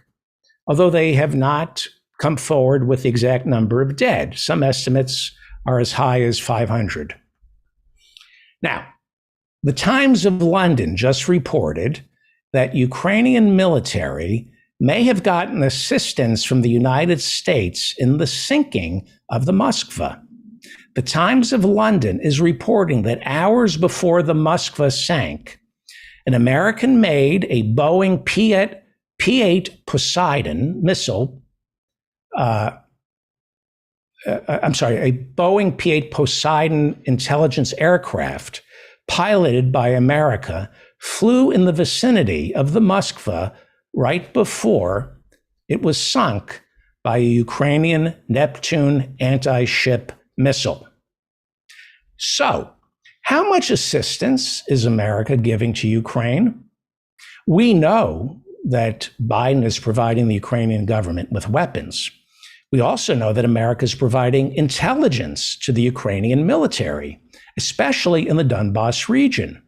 Speaker 1: although they have not come forward with the exact number of dead. Some estimates are as high as 500. Now, the Times of London just reported that Ukrainian military may have gotten assistance from the United States in the sinking of the Moskva. The Times of London is reporting that hours before the Moskva sank, an American-made, a Boeing P-8 Poseidon missile, a Boeing P-8 Poseidon intelligence aircraft piloted by America flew in the vicinity of the Moskva right before it was sunk by a Ukrainian Neptune anti-ship missile. So, how much assistance is America giving to Ukraine? We know that Biden is providing the Ukrainian government with weapons. We also know that America is providing intelligence to the Ukrainian military, especially in the Donbas region.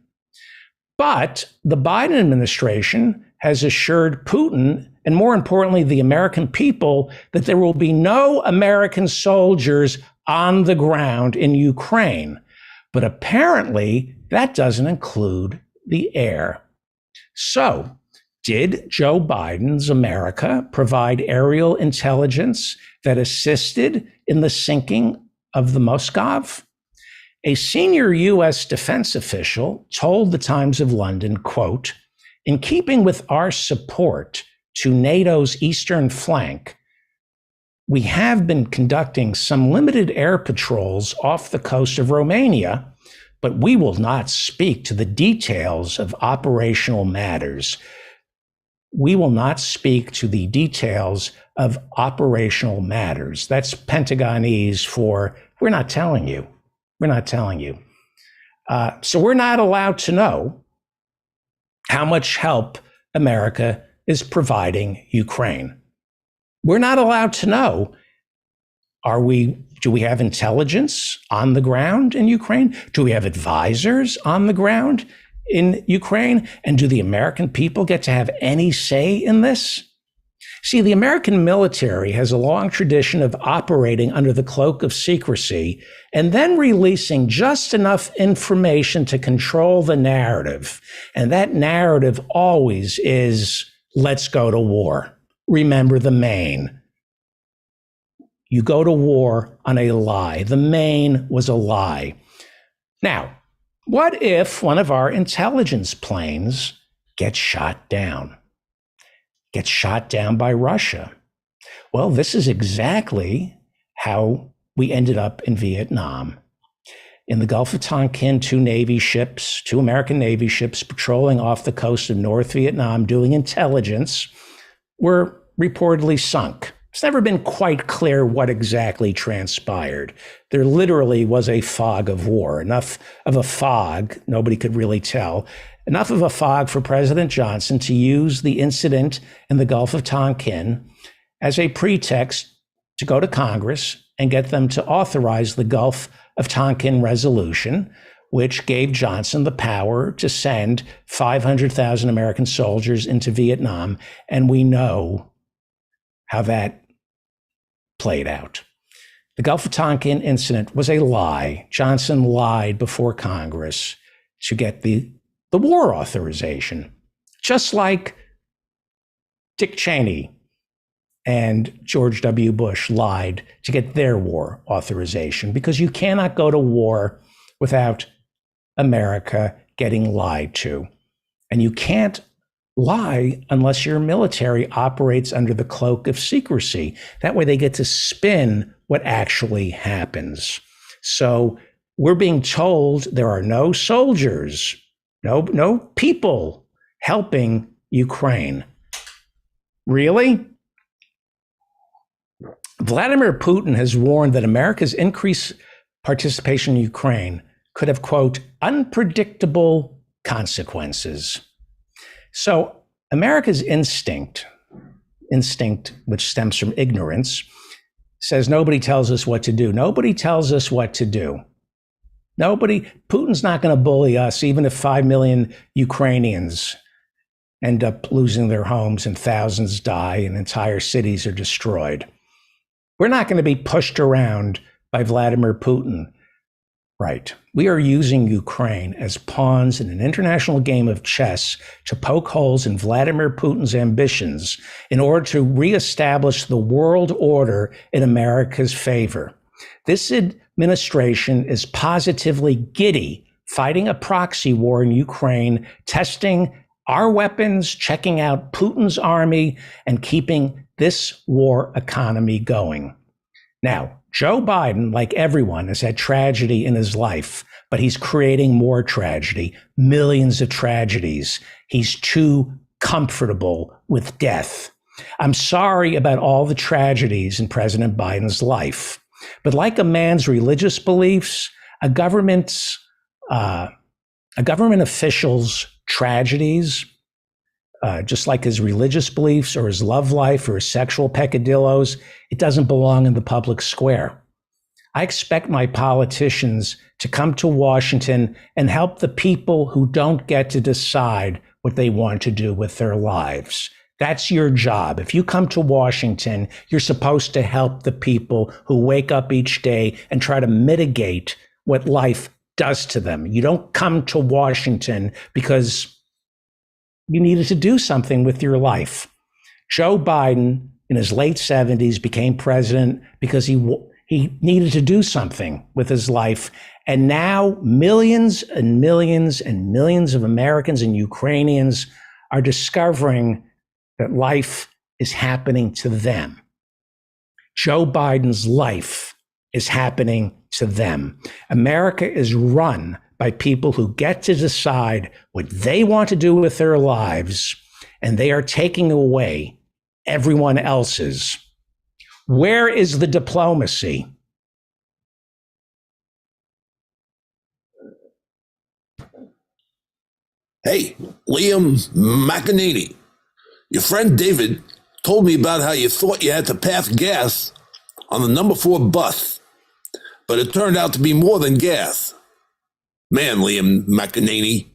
Speaker 1: But the Biden administration has assured Putin, and more importantly, the American people, that there will be no American soldiers on the ground in Ukraine. But apparently, that doesn't include the air. So, did Joe Biden's America provide aerial intelligence that assisted in the sinking of the Moskov? A senior U.S. defense official told the Times of London, quote, "In keeping with our support to NATO's eastern flank, we have been conducting some limited air patrols off the coast of Romania, but we will not speak to the details of operational matters. We will not speak to the details of operational matters." That's Pentagonese for, we're not telling you. We're not telling you. So we're not allowed to know how much help America is providing Ukraine. We're not allowed to know, do we have intelligence on the ground in Ukraine? Do we have advisors on the ground in Ukraine? And do the American people get to have any say in this? See, the American military has a long tradition of operating under the cloak of secrecy and then releasing just enough information to control the narrative. And that narrative always is, let's go to war. Remember the Maine. You go to war on a lie. The Maine was a lie. Now, what if one of our intelligence planes gets shot down? Gets shot down by Russia? Well, this is exactly how we ended up in Vietnam. In the Gulf of Tonkin, two American Navy ships patrolling off the coast of North Vietnam doing intelligence were reportedly sunk. It's never been quite clear what exactly transpired. There literally was a fog of war, enough of a fog, nobody could really tell, enough of a fog for President Johnson to use the incident in the Gulf of Tonkin as a pretext to go to Congress and get them to authorize the Gulf of Tonkin resolution, which gave Johnson the power to send 500,000 American soldiers into Vietnam. And we know how that played out. The Gulf of Tonkin incident was a lie. Johnson lied before Congress to get the war authorization, just like Dick Cheney and George W. Bush lied to get their war authorization, because you cannot go to war without America getting lied to. And you can't lie unless your military operates under the cloak of secrecy. That way they get to spin what actually happens. So we're being told there are no soldiers, no people helping Ukraine. Really? Vladimir Putin has warned that America's increased participation in Ukraine could have, quote, unpredictable consequences. So America's instinct, which stems from ignorance, says nobody tells us what to do. Nobody tells us what to do. Putin's not going to bully us, even if 5 million Ukrainians end up losing their homes and thousands die and entire cities are destroyed. We're not going to be pushed around by Vladimir Putin. Right. We are using Ukraine as pawns in an international game of chess to poke holes in Vladimir Putin's ambitions in order to reestablish the world order in America's favor. This administration is positively giddy, fighting a proxy war in Ukraine, testing our weapons, checking out Putin's army, and keeping this war economy going. Now, Joe Biden, like everyone, has had tragedy in his life, but he's creating more tragedy, millions of tragedies. He's too comfortable with death. I'm sorry about all the tragedies in President Biden's life, but like a man's religious beliefs, a government official's tragedies, just like his religious beliefs or his love life or his sexual peccadillos, it doesn't belong in the public square. I expect my politicians to come to Washington and help the people who don't get to decide what they want to do with their lives. That's your job. If you come to Washington, you're supposed to help the people who wake up each day and try to mitigate what life does to them. You don't come to Washington because you needed to do something with your life. Joe Biden, in his late 70s, became president because he needed to do something with his life. And now millions and millions and millions of Americans and Ukrainians are discovering that life is happening to them. Joe Biden's life is happening to them. America is run by people who get to decide what they want to do with their lives, and they are taking away everyone else's. Where is the diplomacy?
Speaker 3: Hey, Liam McEnany, your friend David told me about how you thought you had to pass gas on the number 4 bus, but it turned out to be more than gas. Man, Liam McEnany,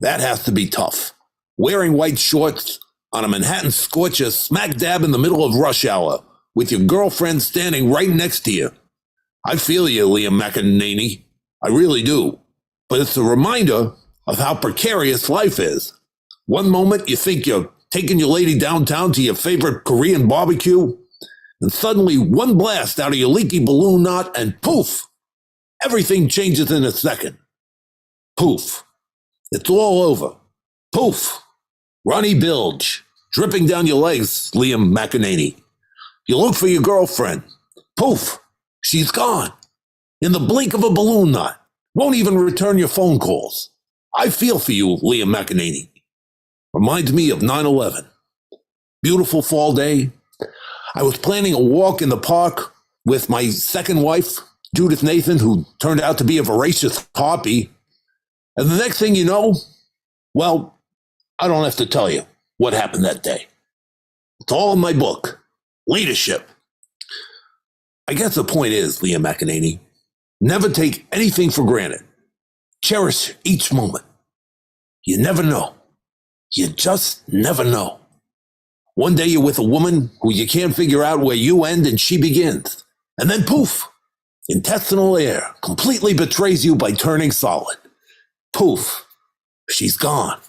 Speaker 3: that has to be tough. Wearing white shorts on a Manhattan scorcher smack dab in the middle of rush hour with your girlfriend standing right next to you. I feel you, Liam McEnany. I really do. But it's a reminder of how precarious life is. One moment you think you're taking your lady downtown to your favorite Korean barbecue, and suddenly one blast out of your leaky balloon knot and poof, everything changes in a second. Poof. It's all over. Poof. Runny bilge, dripping down your legs, Liam McEnany. You look for your girlfriend. Poof. She's gone. In the blink of a balloon knot. Won't even return your phone calls. I feel for you, Liam McEnany. Reminds me of 9/11. Beautiful fall day. I was planning a walk in the park with my second wife, Judith Nathan, who turned out to be a voracious harpy. And the next thing you know, well, I don't have to tell you what happened that day. It's all in my book, Leadership. I guess the point is, Liam McEnany, never take anything for granted. Cherish each moment. You never know. You just never know. One day you're with a woman who you can't figure out where you end and she begins. And then poof, intestinal air completely betrays you by turning solid. Poof, she's gone.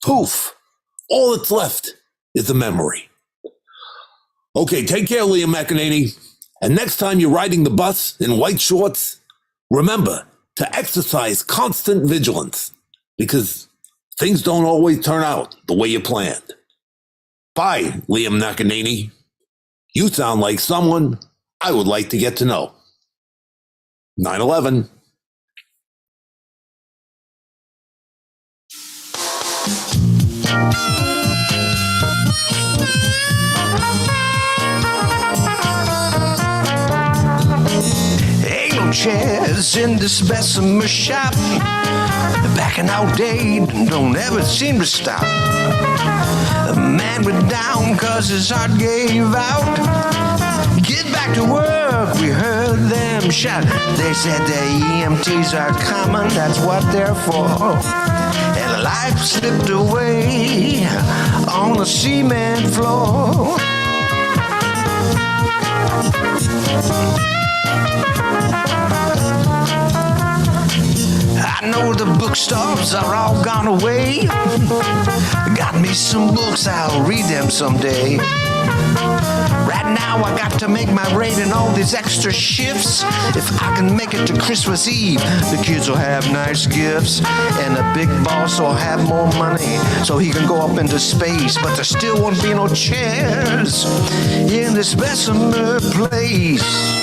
Speaker 3: Poof, all that's left is a memory. Okay, take care, Liam McEnany. And next time you're riding the bus in white shorts, remember to exercise constant vigilance because things don't always turn out the way you planned. Bye, Liam McEnany. You sound like someone I would like to get to know. 9/11.
Speaker 2: chairs in this Bessemer shop. Back in our day, don't ever seem to stop. The man went down cause his heart gave out. Get back to work, we heard them shout. They said the EMTs are coming, that's what they're for. And life slipped away on the cement floor. I know the bookstores are all gone away. Got me some books, I'll read them someday. Right now I got to make my rate in all these extra shifts. If I can make it to Christmas Eve, the kids will have nice gifts. And the big boss will have more money so he can go up into space. But there still won't be no chairs in this Bessemer place.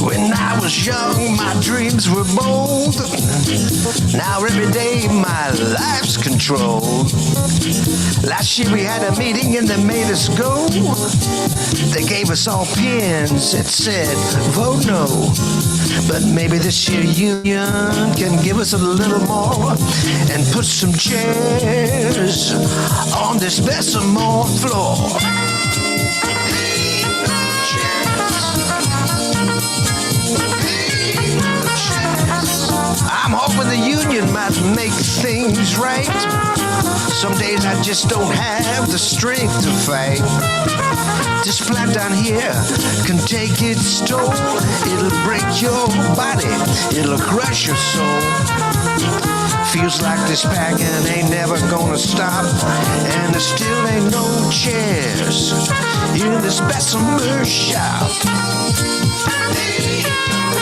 Speaker 2: When I was young, my dreams were bold. Now every day my life's controlled. Last year we had a meeting and they made us go. They gave us all pins that said, vote no. But maybe this year union can give us a little more and put some chairs on this Bessemer floor. I'm hoping the union might make things right. Some days I just don't have the strength to fight. This plant down here can take its toll. It'll break your body, it'll crush your soul. Feels like this packing ain't never gonna stop. And there still ain't no chairs in this Bessemer shop. Ain't no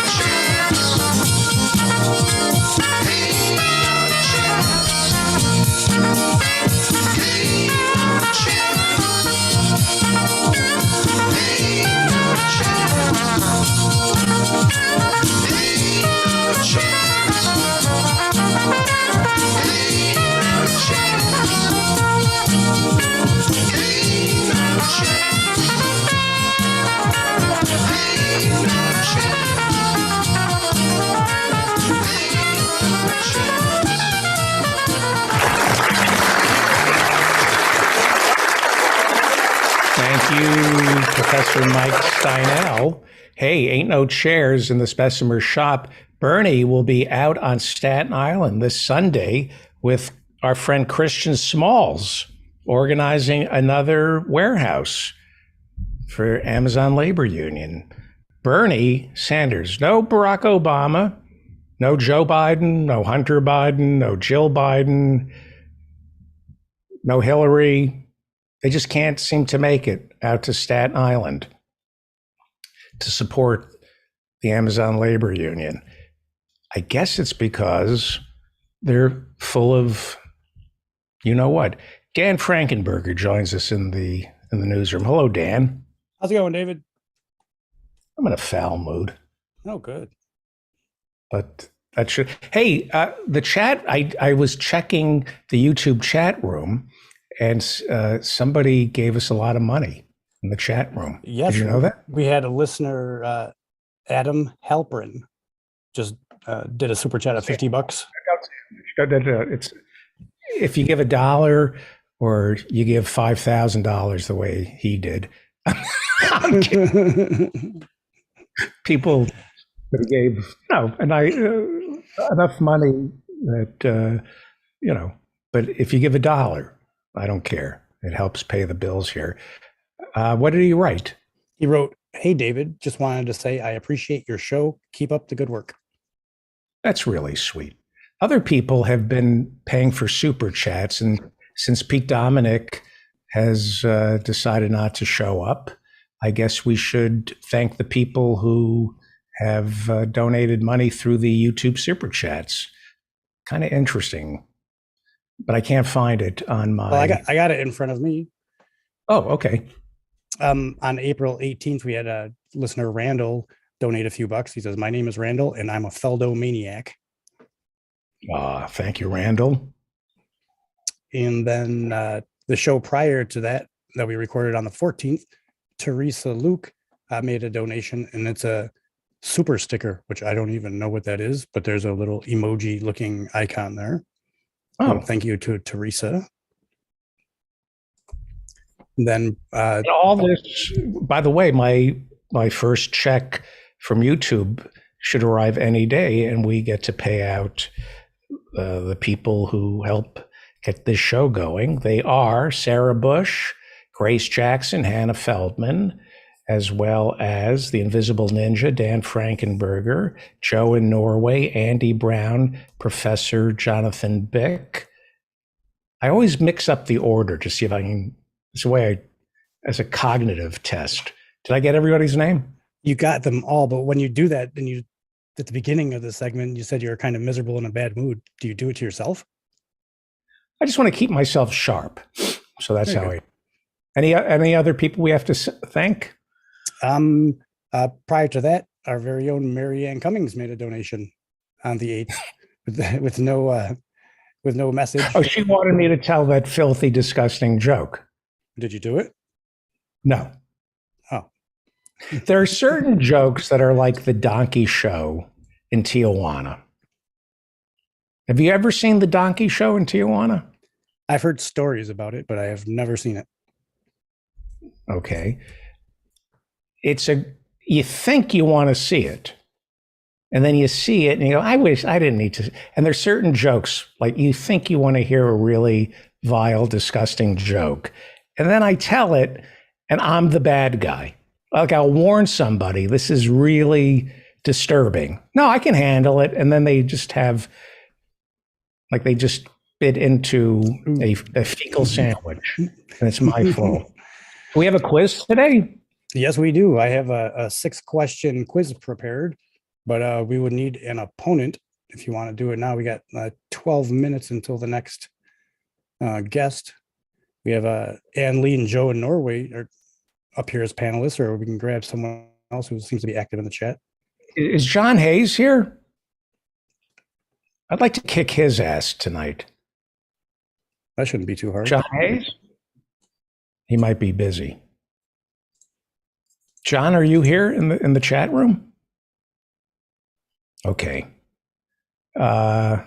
Speaker 2: chairs.
Speaker 1: Thank you, Professor Mike Steinel. Hey, ain't no chairs in the Bessemer shop. Bernie will be out on Staten Island this Sunday with our friend Christian Smalls organizing another warehouse for Amazon Labor Union. Bernie Sanders, no Barack Obama, no Joe Biden, no Hunter Biden, no Jill Biden, no Hillary. They just can't seem to make it out to Staten Island to support the Amazon Labor Union. I guess it's because they're full of, you know what. Dan Frankenberger joins us in the newsroom. Hello, Dan.
Speaker 4: How's it going, David?
Speaker 1: I'm in a foul mood.
Speaker 4: Oh, good.
Speaker 1: But that should. Hey, the chat. I was checking the YouTube chat room, and somebody gave us a lot of money in the chat room.
Speaker 4: Yes,
Speaker 1: did you know that?
Speaker 4: We had a listener, Adam Halperin, just did a super chat of $50.
Speaker 1: It's if you give $1 or you give $5,000 the way he did. I'm kidding. People gave enough money that But if you give $1, I don't care. It helps pay the bills here. What did he write?
Speaker 4: He wrote, "Hey, David, just wanted to say I appreciate your show. Keep up the good work."
Speaker 1: That's really sweet. other people have been paying for super chats. And since Pete Dominic has decided not to show up, I guess we should thank the people who have donated money through the YouTube super chats. Kind of interesting, but I can't find it on my.
Speaker 4: Well, I got it in front of me.
Speaker 1: Oh, okay.
Speaker 4: On April 18th, we had a listener, Randall, donate a few bucks. He says, "My name is Randall, and I'm a Feldo maniac."
Speaker 1: Thank you, Randall.
Speaker 4: And then the show prior to that we recorded on the 14th, Teresa Luke made a donation, and it's a super sticker, which I don't even know what that is, but there's a little emoji looking icon there.
Speaker 1: Oh,
Speaker 4: Thank you to Teresa. Then
Speaker 1: all this, by the way, my first check from YouTube should arrive any day, and we get to pay out the people who help get this show going. They are Sarah Bush, Grace Jackson, Hannah Feldman, as well as the Invisible Ninja, Dan Frankenberger, Joe in Norway, Andy Brown, Professor Jonathan Bick. I always mix up the order to see if I can. It's a way as a cognitive test. Did I get everybody's name?
Speaker 4: you got them all, but when you do that, then you at the beginning of the segment, you said you were kind of miserable in a bad mood. Do you do it to yourself?
Speaker 1: I just want to keep myself sharp. So that's how I. Any other people we have to thank?
Speaker 4: Prior to that, our very own Mary Ann Cummings made a donation on the 8th with no message.
Speaker 1: Oh, she wanted me to tell that filthy, disgusting joke.
Speaker 4: Did you do it?
Speaker 1: No.
Speaker 4: Oh.
Speaker 1: There are certain jokes that are like the Donkey Show in Tijuana. Have you ever seen the Donkey Show in Tijuana?
Speaker 4: I've heard stories about it, but I have never seen it.
Speaker 1: Okay. You think you want to see it, and then you see it and you go, I wish I didn't need to. And there's certain jokes, like you think you want to hear a really vile, disgusting joke. And then I tell it and I'm the bad guy. Like I'll warn somebody, this is really disturbing. No, I can handle it. And then they just have, like they just bit into a fecal sandwich, and it's my fault. Do we have a quiz today?
Speaker 4: Yes, we do. I have a 6-question quiz prepared, but we would need an opponent if you want to do it now. We got 12 minutes until the next guest. We have Ann Lee and Joe in Norway are up here as panelists, or we can grab someone else who seems to be active in the chat.
Speaker 1: Is John Hayes here? I'd like to kick his ass tonight.
Speaker 4: That shouldn't be too hard.
Speaker 1: John Hayes? He might be busy. John, are you here in the chat room? Okay. Well,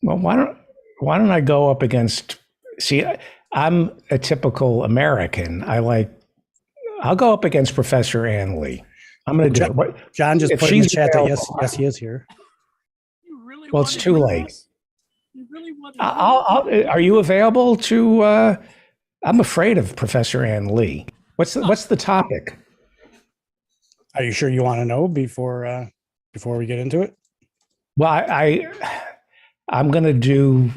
Speaker 1: why don't I go up against? See, I'm a typical American. I'll go up against Professor Ann Lee. I'm going to do it.
Speaker 4: John just
Speaker 1: If
Speaker 4: put in the
Speaker 1: she's
Speaker 4: chat that
Speaker 1: available,
Speaker 4: yes, he is here.
Speaker 1: Well, it's too late. Are you available to? I'm afraid of Professor Ann Lee. What's the topic?
Speaker 4: Are you sure you want to know before we get into it?
Speaker 1: Well, I'm going to do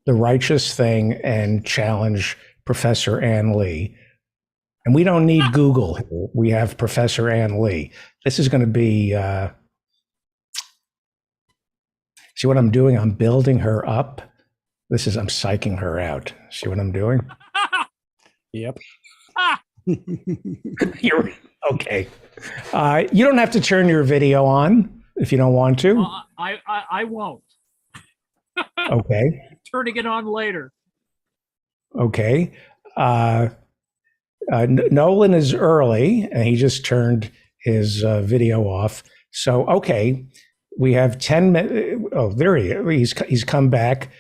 Speaker 1: the righteous thing and challenge Professor Ann Lee. And we don't need Google here. We have Professor Ann Lee. This is going to be, see what I'm doing? I'm building her up. I'm psyching her out. See what I'm doing?
Speaker 4: Yep.
Speaker 1: You're okay. You don't have to turn your video on if you don't want to.
Speaker 5: I won't.
Speaker 1: Okay.
Speaker 5: Turning it on later.
Speaker 1: Okay. Nolan is early, and he just turned his video off. So, okay, we have 10 minutes. Oh, there he is. He's come back.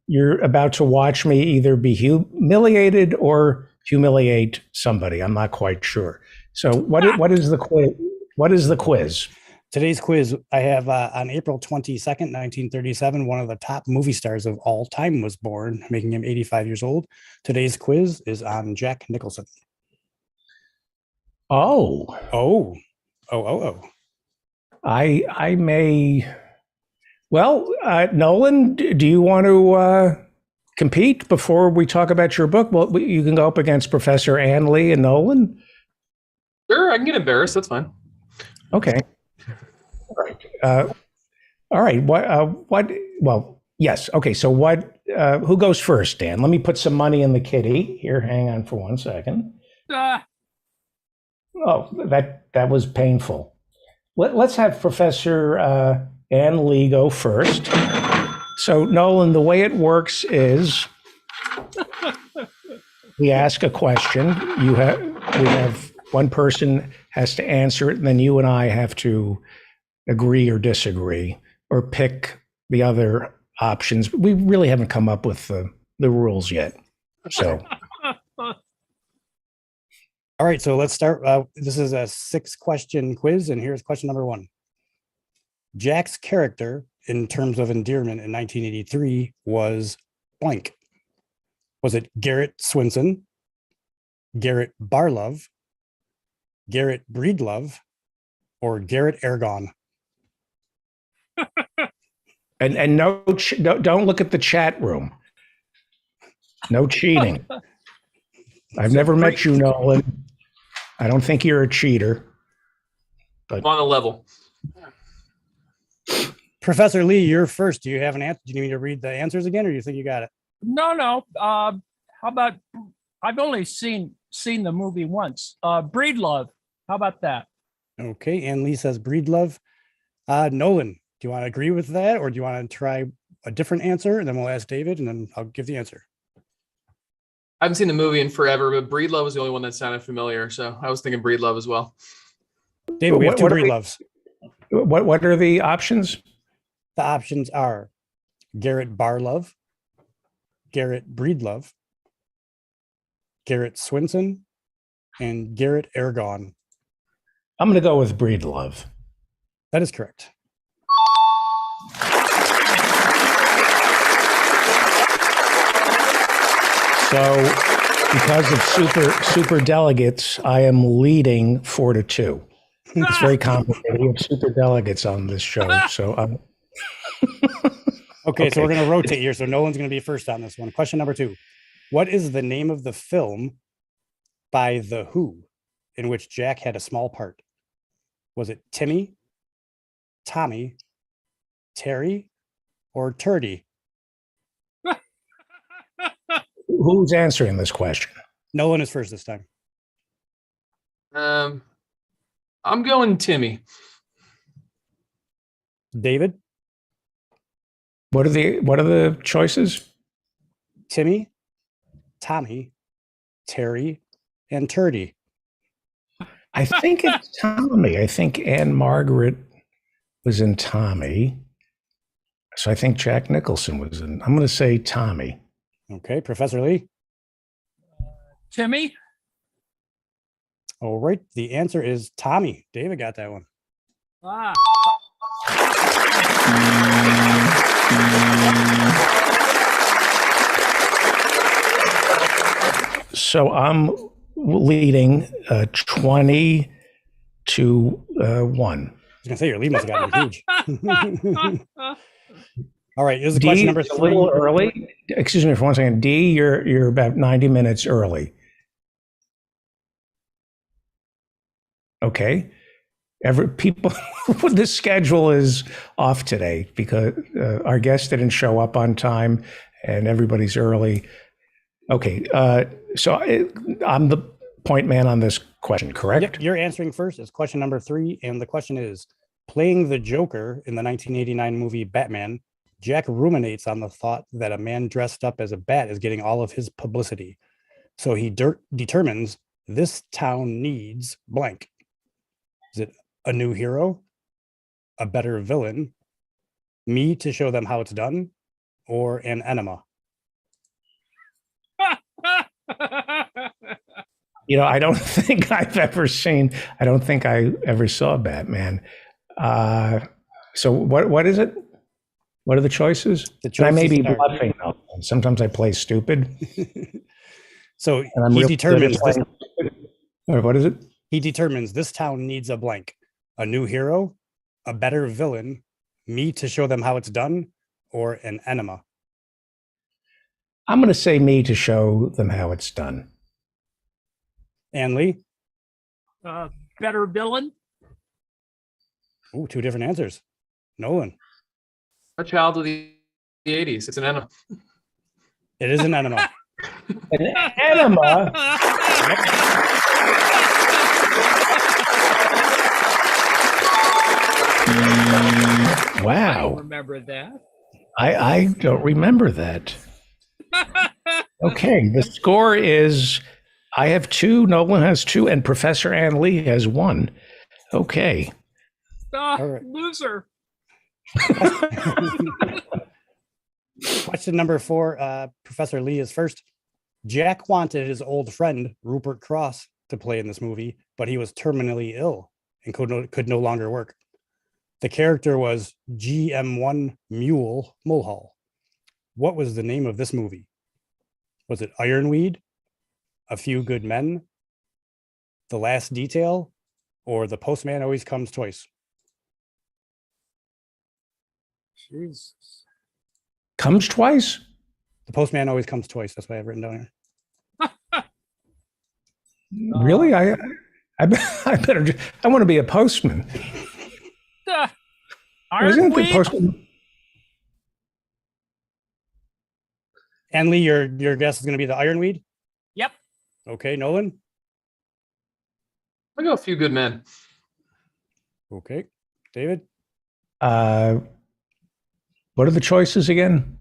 Speaker 1: You're about to watch me either be humiliated or humiliate somebody. I'm not quite sure. So, what is the quiz? What is the quiz?
Speaker 4: Today's quiz, I have on April 22nd, 1937, one of the top movie stars of all time was born, making him 85 years old. Today's quiz is on Jack Nicholson.
Speaker 1: Oh.
Speaker 4: Oh.
Speaker 1: I may Well, Nolan, do you want to compete before we talk about your book? Well, you can go up against Professor Ann Lee and Nolan.
Speaker 6: Sure, I can get embarrassed. That's fine.
Speaker 1: Okay. All right. All right. What? Well, yes. Okay. So what? Who goes first, Dan? Let me put some money in the kitty. Here, hang on for 1 second. Oh, that was painful. Let's have Professor Ann Lee go first. So, Nolan, the way it works is we ask a question. We have one person has to answer it, and then you and I have to agree or disagree or pick the other options. We really haven't come up with the rules yet. So,
Speaker 4: All right, so let's start. This is a 6-question quiz, and here's question number 1. Jack's character, in terms of endearment in 1983, was blank. Was it Garrett Swinson, Garrett Barlove, Garrett Breedlove, or Garrett Ergon?
Speaker 1: and no, don't look at the chat room. No cheating. I've never met you, Nolan. I don't think you're a cheater.
Speaker 6: I'm on the level.
Speaker 4: Professor Lee, you're first. Do you have an answer? Do you need me to read the answers again, or do you think you got it?
Speaker 5: No. How about, I've only seen the movie once. Breedlove. How about that?
Speaker 4: Okay, and Lee says Breedlove. Nolan, do you want to agree with that, or do you want to try a different answer? And then we'll ask David, and then I'll give the answer.
Speaker 6: I haven't seen the movie in forever, but Breedlove was the only one that sounded familiar. So I was thinking Breedlove as well.
Speaker 4: David, we have 2
Speaker 1: What are
Speaker 4: Breedloves.
Speaker 1: What are the options?
Speaker 4: The options are Garrett Barlove, Garrett Breedlove, Garrett Swinson, and Garrett Ergon.
Speaker 1: I'm going to go with Breedlove.
Speaker 4: That is correct.
Speaker 1: So, because of super delegates, I am leading 4-2. It's very complicated. We have super delegates on this show, so
Speaker 4: Okay, so we're going to rotate here. So Nolan's going to be first on this one. Question number 2. What is the name of the film by The Who in which Jack had a small part? Was it Timmy, Tommy, Terry, or Turdy?
Speaker 1: who's answering this question?
Speaker 4: Nolan is first this time.
Speaker 6: I'm going Timmy.
Speaker 4: David,
Speaker 1: What are the choices?
Speaker 4: Timmy, Tommy, Terry, and Turdy.
Speaker 1: I think it's Tommy. I think Anne Margaret was in Tommy. So I think Jack Nicholson was in. I'm going to say Tommy.
Speaker 4: Okay, Professor Lee.
Speaker 5: Timmy?
Speaker 4: All right, the answer is Tommy. David got that one.
Speaker 5: Ah,
Speaker 1: So I'm leading 20 to 1.
Speaker 4: I was gonna say your lead must have gotten huge. All right, here's the question number
Speaker 1: D,
Speaker 4: 3.
Speaker 1: a little early. Excuse me for 1 second. D, you're about 90 minutes early. Okay. People, this schedule is off today because our guest didn't show up on time and everybody's early. Okay. So I'm the point man on this question, correct?
Speaker 4: Yep, you're answering first. It's question number 3, and the question is: playing the Joker in the 1989 movie Batman, Jack ruminates on the thought that a man dressed up as a bat is getting all of his publicity. So he determines this town needs blank. Is it a new hero, a better villain, me to show them how it's done, or an enema?
Speaker 1: You know, I don't think I ever saw Batman. So what is it? What are the choices?
Speaker 4: The
Speaker 1: And I may
Speaker 4: choices
Speaker 1: be
Speaker 4: are-
Speaker 1: bluffing. Sometimes I play stupid.
Speaker 4: So
Speaker 1: And I'm
Speaker 4: he
Speaker 1: real good at
Speaker 4: determines this,
Speaker 1: playing stupid. Or what is it?
Speaker 4: he determines this town needs a blank, a new hero, a better villain, me to show them how it's done, or an enema?
Speaker 1: I'm going to say me to show them how it's done.
Speaker 4: Ann Lee?
Speaker 5: Better villain.
Speaker 4: Ooh, two different answers. Nolan?
Speaker 6: A child of the 80s. It's an enema.
Speaker 4: It is an enema.
Speaker 1: An enema?
Speaker 5: I
Speaker 1: Wow.
Speaker 5: don't remember that.
Speaker 1: I don't remember that. Okay, the score is I have 2, Nolan has 2, and Professor Ann Lee has 1. Okay.
Speaker 4: All right.
Speaker 5: Loser.
Speaker 4: Question number 4, Professor Lee is first. Jack wanted his old friend, Rupert Cross, to play in this movie, but he was terminally ill and could no longer work. The character was GM1 Mule Mulhall. What was the name of this movie? Was it Ironweed, A Few Good Men, The Last Detail, or The Postman Always Comes Twice?
Speaker 5: Jesus.
Speaker 1: Comes twice?
Speaker 4: The Postman Always Comes Twice. That's what I have written down here.
Speaker 1: Really? I better I want to be a postman. Isn't the
Speaker 5: Ironweed?
Speaker 1: postman?
Speaker 4: Ann Lee, your guess is going to be the Ironweed?
Speaker 5: Yep.
Speaker 4: Okay, Nolan?
Speaker 6: I'll go A Few Good Men.
Speaker 4: Okay. David?
Speaker 1: What are the choices again?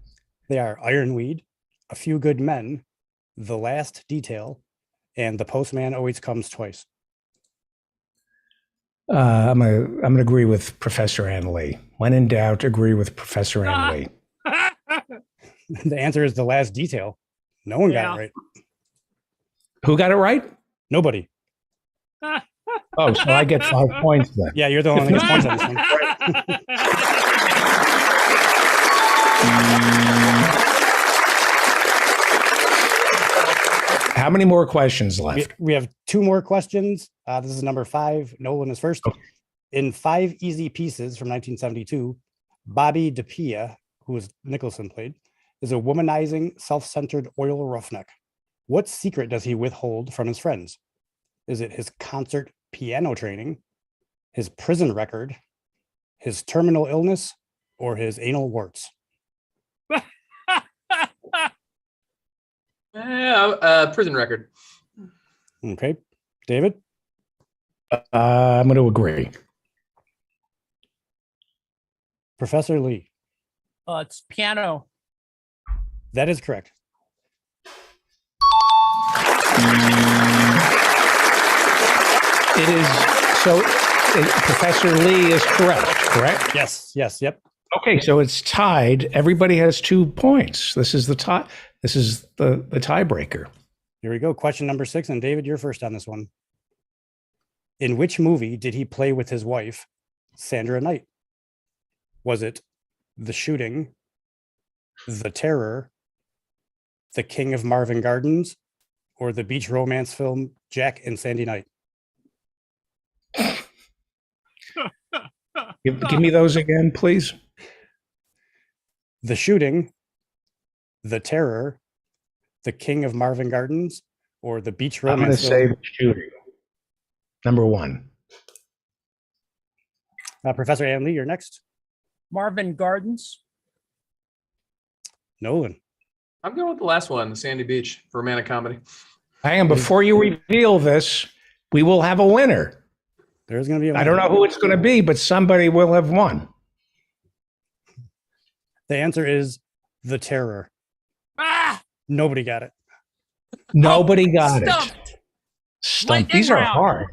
Speaker 4: They are Ironweed, A Few Good Men, The Last Detail, and The Postman Always Comes Twice.
Speaker 1: I'm gonna agree with Professor Ann Lee. When in doubt, agree with Professor Ann Lee.
Speaker 4: The answer is The Last Detail. No one got it right.
Speaker 1: Who got it right?
Speaker 4: Nobody.
Speaker 1: Oh, so I get 5 points then.
Speaker 4: Yeah, you're the one that gets points on this one.
Speaker 1: How many more questions left?
Speaker 4: We have 2 more questions. This is number 5. Nolan is first.
Speaker 1: Okay.
Speaker 4: In 5 Easy Pieces from 1972, Bobby DePia, who was Nicholson played, is a womanizing, self-centered oil roughneck. What secret does he withhold from his friends? Is it his concert piano training, his prison record, his terminal illness, or his anal warts?
Speaker 6: Prison record.
Speaker 4: Okay. David?
Speaker 1: I'm going to agree.
Speaker 4: Professor Lee?
Speaker 5: It's piano.
Speaker 4: That is correct.
Speaker 1: It is so. Professor Lee is correct.
Speaker 4: Yes. Yep.
Speaker 1: Okay, so it's tied. Everybody has 2 points. This is the tie. This is the tiebreaker.
Speaker 4: Here we go. Question number 6. And David, you're first on this one. In which movie did he play with his wife, Sandra Knight? Was it The Shooting, The Terror, The King of Marvin Gardens, or the beach romance film Jack and Sandy Knight?
Speaker 1: Give me those again, please.
Speaker 4: The Shooting, The Terror, The King of Marvin Gardens, or the beach
Speaker 1: I'm going to
Speaker 4: romance
Speaker 1: say
Speaker 4: film?
Speaker 1: The Shooting. Number 1.
Speaker 4: Professor Ann Lee, you're next.
Speaker 5: Marvin Gardens.
Speaker 4: Nolan.
Speaker 6: I'm going with the last one, the Sandy Beach, for romantic comedy.
Speaker 1: Hang on, before you reveal this, we will have a winner.
Speaker 4: There's going to be a
Speaker 1: I don't know who it's going to be, but somebody will have won.
Speaker 4: The answer is The Terror.
Speaker 5: Ah!
Speaker 4: Nobody got it.
Speaker 1: Nobody got it.
Speaker 5: Stumped.
Speaker 1: Stumped. These are
Speaker 5: Lightning round.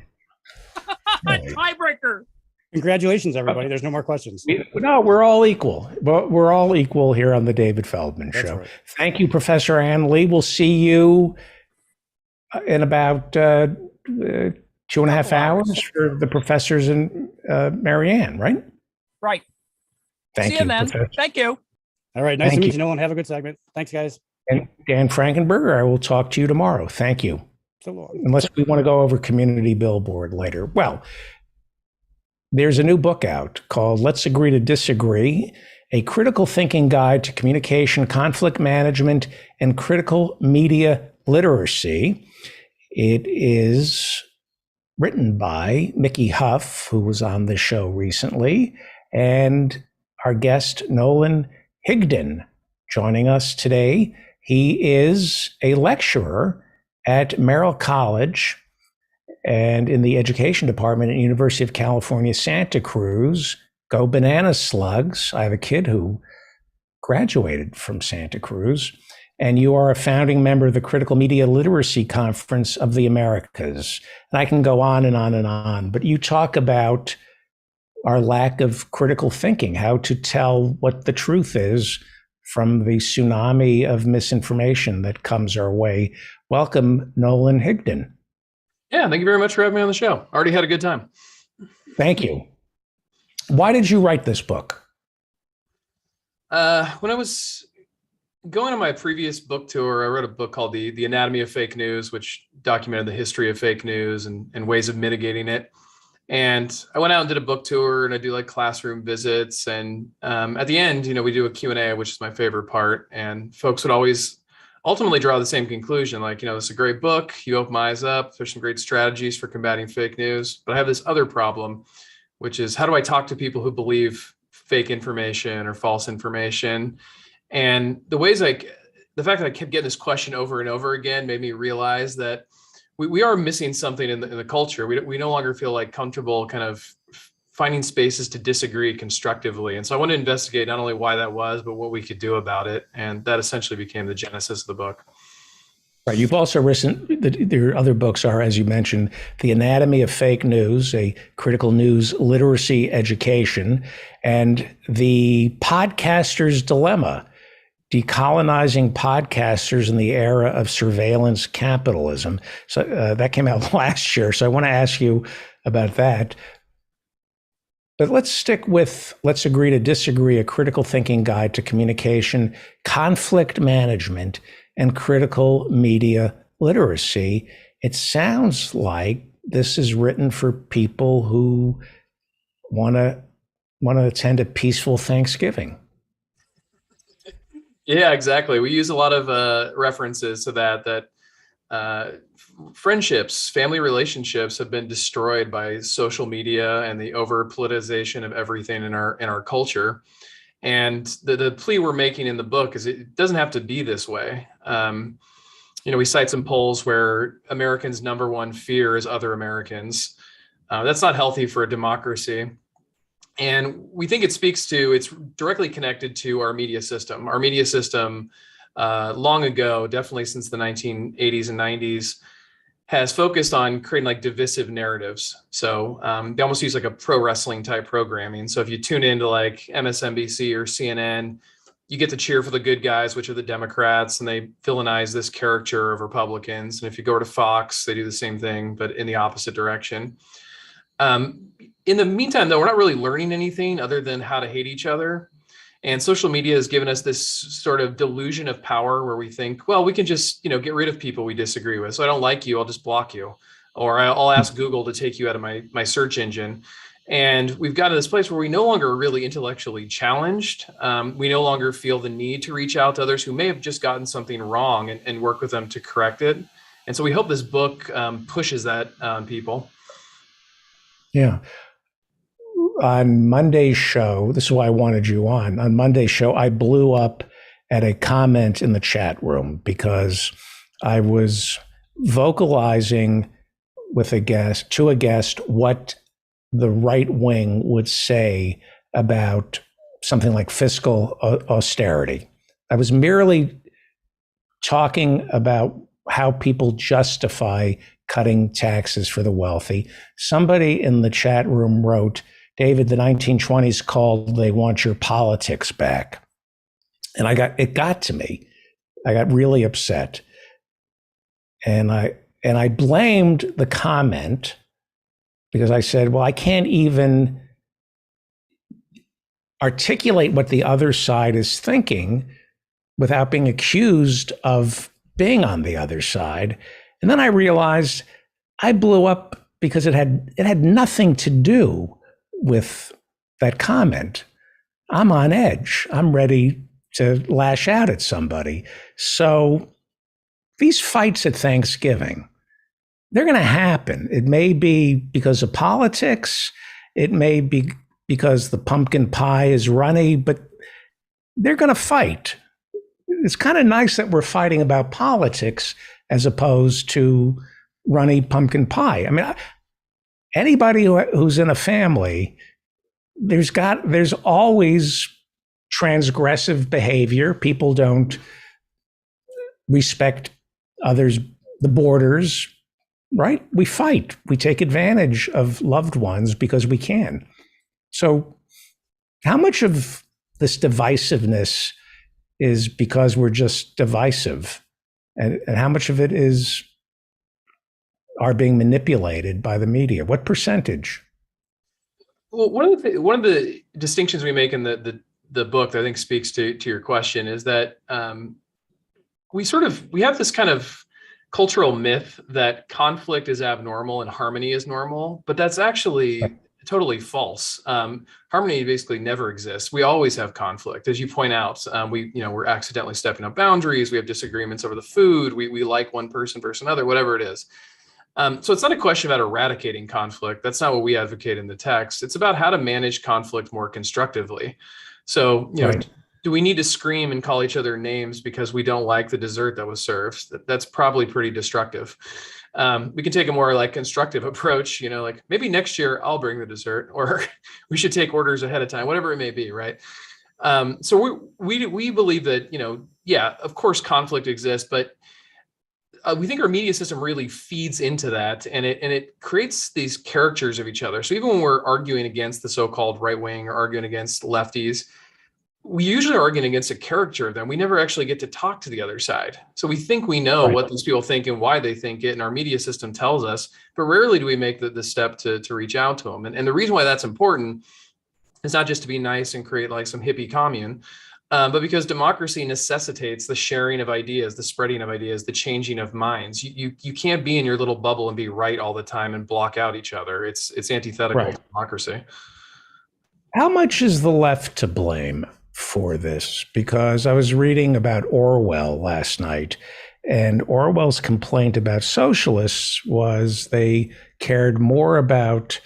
Speaker 1: hard.
Speaker 5: Tiebreaker.
Speaker 4: Congratulations, everybody. There's no more questions.
Speaker 1: No, we're all equal. We're all equal here on the David Feldman
Speaker 4: That's
Speaker 1: Show.
Speaker 4: right.
Speaker 1: Thank you, Professor Ann Lee. We'll see you in about 2.5 hours for the professors and Marianne, right?
Speaker 5: Right.
Speaker 1: Thank
Speaker 5: See
Speaker 1: you,
Speaker 5: you then.
Speaker 1: Professor.
Speaker 5: Thank you.
Speaker 4: All right. Nice
Speaker 1: Thank
Speaker 4: to meet
Speaker 1: you.
Speaker 4: you, Nolan. Have a good segment. Thanks, guys.
Speaker 1: And Dan Frankenberger, I will talk to you tomorrow. Thank you.
Speaker 4: So long.
Speaker 1: Unless we want to go over community billboard later. Well, there's a new book out called Let's Agree to Disagree, a critical thinking guide to communication, conflict management, and critical media literacy. It is written by Mickey Huff, who was on the show recently, and our guest, Nolan Higdon, joining us today. He is a lecturer at Merrill College and in the education department at University of California, Santa Cruz. Go Banana Slugs. I have a kid who graduated from Santa Cruz. And you are a founding member of the Critical Media Literacy Conference of the Americas. And I can go on and on and on, but you talk about our lack of critical thinking, how to tell what the truth is from the tsunami of misinformation that comes our way. Welcome, Nolan Higdon.
Speaker 6: Yeah, thank you very much for having me on the show. Already had a good time.
Speaker 1: Thank you. Why did you write this book?
Speaker 6: When I was going on my previous book tour, I wrote a book called The Anatomy of Fake News, which documented the history of fake news and ways of mitigating it. And I went out and did a book tour, and I do like classroom visits. And at the end, we do a Q&A, which is my favorite part. And folks would always ultimately draw the same conclusion. Like, this is a great book. You open my eyes up. There's some great strategies for combating fake news. But I have this other problem, which is how do I talk to people who believe fake information or false information? And the fact that I kept getting this question over and over again made me realize that we are missing something in the culture. We no longer feel like comfortable kind of finding spaces to disagree constructively. And so I want to investigate not only why that was, but what we could do about it. And that essentially became the genesis of the book.
Speaker 1: Right. You've also written, your other books are, as you mentioned, The Anatomy of Fake News, a critical news literacy education, and The Podcaster's Dilemma, Decolonizing Podcasters in the Era of Surveillance Capitalism. So that came out last year. So I want to ask you about that. But let's stick with Let's Agree to Disagree, a critical thinking guide to communication, conflict management, and critical media literacy. It sounds like this is written for people who want to attend a peaceful Thanksgiving.
Speaker 6: Yeah, exactly. We use a lot of references to that friendships, family relationships have been destroyed by social media and the over politicization of everything in our culture. And the plea we're making in the book is it doesn't have to be this way. We cite some polls where Americans' number one fear is other Americans. That's not healthy for a democracy. And we think it's directly connected to our media system. Our media system, long ago, definitely since the 1980s and 90s, has focused on creating like divisive narratives. So they almost use like a pro wrestling type programming. So if you tune into like MSNBC or CNN, you get to cheer for the good guys, which are the Democrats, and they villainize this caricature of Republicans. And if you go to Fox, they do the same thing, but in the opposite direction. In the meantime, though, we're not really learning anything other than how to hate each other. And social media has given us this sort of delusion of power where we think, well, we can just, get rid of people we disagree with. So I don't like you, I'll just block you. Or I'll ask Google to take you out of my search engine. And we've gotten to this place where we no longer are really intellectually challenged. We no longer feel the need to reach out to others who may have just gotten something wrong and work with them to correct it. And so we hope this book pushes that on people.
Speaker 1: Yeah. On Monday's show, this is why I wanted you on Monday's show, I blew up at a comment in the chat room because I was vocalizing to a guest what the right wing would say about something like fiscal austerity. I was merely talking about how people justify cutting taxes for the wealthy. Somebody in the chat room wrote, David, the 1920s called, they want your politics back. And it got to me. I got really upset. And I blamed the comment because I said, well, I can't even articulate what the other side is thinking without being accused of being on the other side. And then I realized I blew up because it had nothing to do with that comment. I'm on edge. I'm ready to lash out at somebody. So these fights at Thanksgiving, they're going to happen. It may be because of politics. It may be because the pumpkin pie is runny, but they're going to fight. It's kind of nice that we're fighting about politics as opposed to runny pumpkin pie. I mean, anybody who's in a family, there's always transgressive behavior. People don't respect others, the borders, right? We fight. We take advantage of loved ones because we can. So how much of this divisiveness is because we're just divisive? And how much of it are being manipulated by the media? What percentage?
Speaker 6: Well, one of the distinctions we make in the book that I think speaks to your question is that we have this kind of cultural myth that conflict is abnormal and harmony is normal, but that's actually totally false. Harmony basically never exists. We always have conflict, as you point out. We're accidentally stepping up boundaries. We have disagreements over the food. We like one person versus another, whatever it is. So it's not a question about eradicating conflict. That's not what we advocate in the text. It's about how to manage conflict more constructively. So,
Speaker 1: Right.
Speaker 6: Do we need to scream and call each other names because we don't like the dessert that was served? That's probably pretty destructive. We can take a more constructive approach, like maybe next year I'll bring the dessert, or we should take orders ahead of time, whatever it may be, right? So we believe that, yeah, of course conflict exists, but we think our media system really feeds into that, and it creates these caricatures of each other. So even when we're arguing against the so-called right wing or arguing against lefties, we usually are arguing against a caricature of them. We never actually get to talk to the other side. So we think we know
Speaker 1: Right.
Speaker 6: what these people think and why they think it, and our media system tells us, but rarely do we make the step to reach out to them. And the reason why that's important is not just to be nice and create some hippie commune, but because democracy necessitates the sharing of ideas, the spreading of ideas, the changing of minds. You can't be in your little bubble and be right all the time and block out each other. It's antithetical
Speaker 1: Right.
Speaker 6: to democracy.
Speaker 1: How much is the left to blame for this? Because I was reading about Orwell last night, and Orwell's complaint about socialists was they cared more about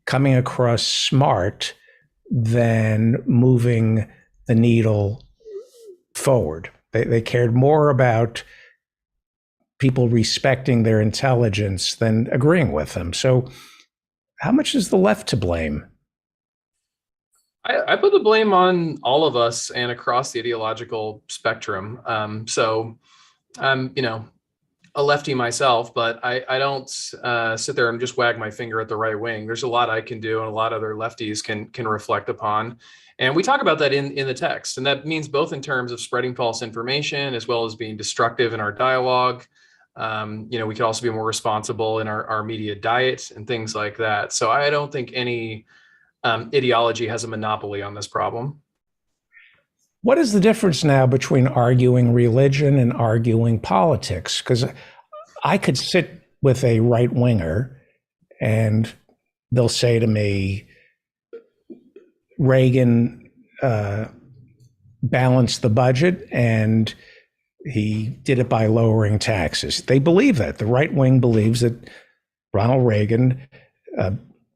Speaker 1: coming across smart than moving the needle forward. They cared more about people respecting their intelligence than agreeing with them. So how much is the left to blame?
Speaker 6: I put the blame on all of us and across the ideological spectrum. So I'm, a lefty myself, but I don't sit there and just wag my finger at the right wing. There's a lot I can do, and a lot other lefties can reflect upon. And we talk about that in the text. And that means both in terms of spreading false information as well as being destructive in our dialogue. We could also be more responsible in our media diet and things like that. So I don't think any ideology has a monopoly on this problem.
Speaker 1: What is the difference now between arguing religion and arguing politics? Because I could sit with a right winger and they'll say to me, Reagan balanced the budget and he did it by lowering taxes. They believe that. The right wing believes that Ronald Reagan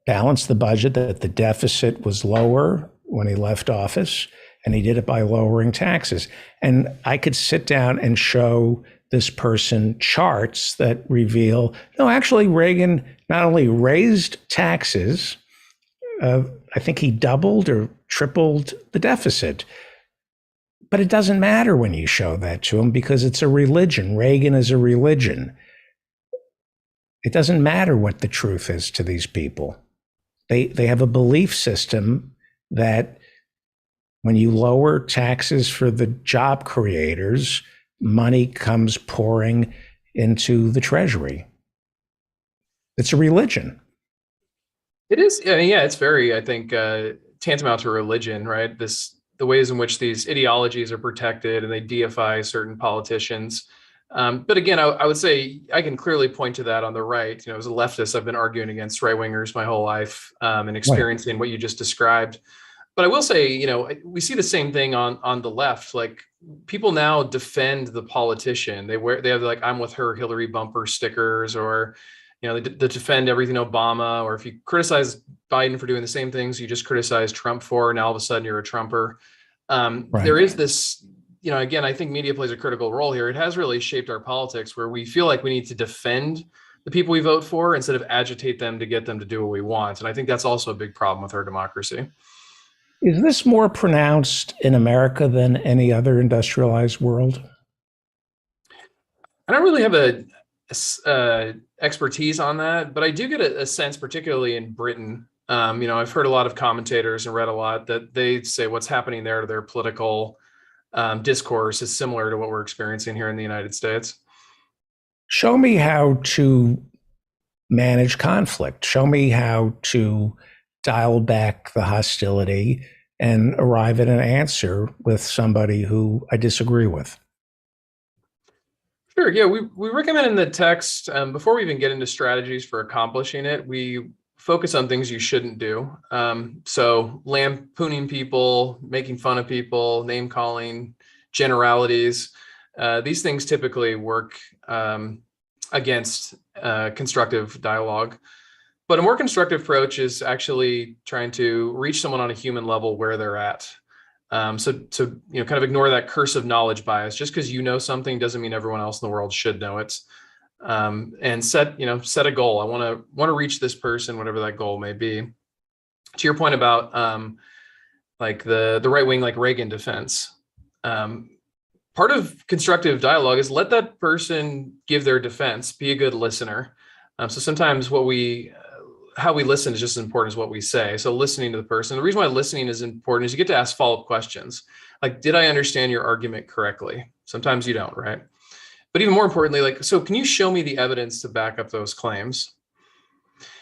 Speaker 1: balanced the budget, that the deficit was lower when he left office, and he did it by lowering taxes. And I could sit down and show this person charts that reveal, no, actually Reagan not only raised taxes, I think he doubled or tripled the deficit. But it doesn't matter when you show that to him because it's a religion. Reagan is a religion. It doesn't matter what the truth is to these people. They have a belief system that when you lower taxes for the job creators, money comes pouring into the treasury. It's a religion.
Speaker 6: It is. Yeah, it's very, I think, tantamount to religion, right? The ways in which these ideologies are protected and they deify certain politicians. But again, I would say I can clearly point to that on the right. As a leftist, I've been arguing against right wingers my whole life, and experiencing what you just described. But I will say, we see the same thing on the left. Like, people now defend the politician. They have like "I'm with her Hillary" bumper stickers, or they defend everything Obama. Or if you criticize Biden for doing the same things you just criticize Trump for, now all of a sudden you're a Trumper. There is this, again, I think media plays a critical role here. It has really shaped our politics, where we feel like we need to defend the people we vote for instead of agitate them to get them to do what we want. And I think that's also a big problem with our democracy.
Speaker 1: Is this more pronounced in America than any other industrialized world?
Speaker 6: I don't really have a expertise on that, but I do get a sense, particularly in Britain. I've heard a lot of commentators and read a lot that they say what's happening there to their political discourse is similar to what we're experiencing here in the United States.
Speaker 1: Show me how to manage conflict. Show me how to dial back the hostility and arrive at an answer with somebody who I disagree with.
Speaker 6: Sure. Yeah, we recommend in the text, before we even get into strategies for accomplishing it, we focus on things you shouldn't do. So lampooning people, making fun of people, name calling, generalities. These things typically work against constructive dialogue. But a more constructive approach is actually trying to reach someone on a human level where they're at. So kind of ignore that curse of knowledge bias. Just because you know something doesn't mean everyone else in the world should know it. And set a goal. I want to reach this person, whatever that goal may be. To your point about like the right wing, like Reagan defense. Part of constructive dialogue is let that person give their defense. Be a good listener. So sometimes how we listen is just as important as what we say. So listening to the person. The reason why listening is important is you get to ask follow-up questions. Like, did I understand your argument correctly? Sometimes you don't, right? But even more importantly, so can you show me the evidence to back up those claims?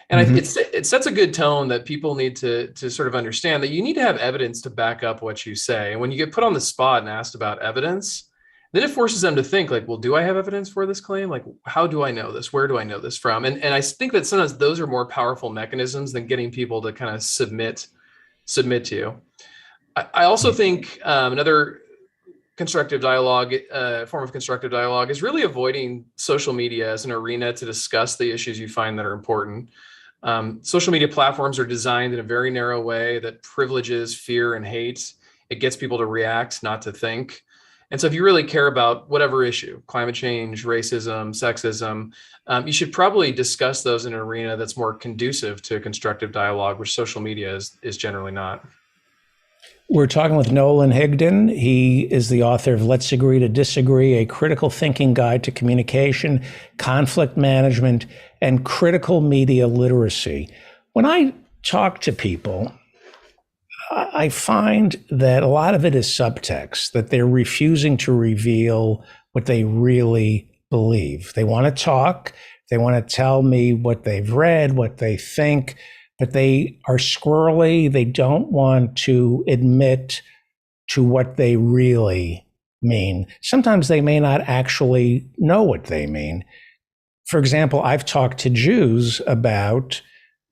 Speaker 6: And it sets a good tone that people need to sort of understand that you need to have evidence to back up what you say. And when you get put on the spot and asked about evidence, then it forces them to think like, well, do I have evidence for this claim? Like, how do I know this? Where do I know this from? And I think that sometimes those are more powerful mechanisms than getting people to kind of submit to you. I also think another constructive dialogue, form of constructive dialogue, is really avoiding social media as an arena to discuss the issues you find that are important. Social media platforms are designed in a very narrow way that privileges fear and hate. It gets people to react, not to think. And so if you really care about whatever issue, climate change, racism, sexism, you should probably discuss those in an arena that's more conducive to constructive dialogue, which social media is generally not.
Speaker 1: We're talking with Nolan Higdon. He is the author of Let's Agree to Disagree, a critical thinking guide to communication, conflict management, and critical media literacy. When I talk to people, I find that a lot of it is subtext, that they're refusing to reveal what they really believe. They want to talk, they want to tell me what they've read, what they think, but they are squirrely. They don't want to admit to what they really mean. Sometimes they may not actually know what they mean. For example, I've talked to Jews about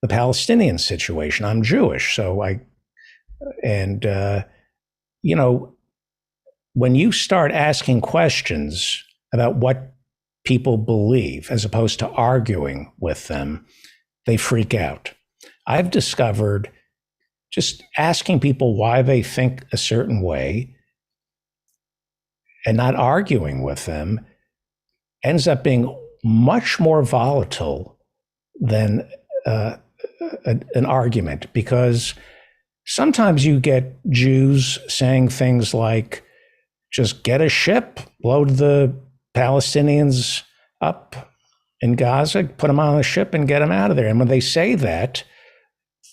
Speaker 1: the Palestinian situation. I'm Jewish, so when you start asking questions about what people believe as opposed to arguing with them, they freak out. I've discovered just asking people why they think a certain way and not arguing with them ends up being much more volatile than an argument, because sometimes you get Jews saying things like, just get a ship, load the Palestinians up in Gaza, put them on a ship and get them out of there. And when they say that,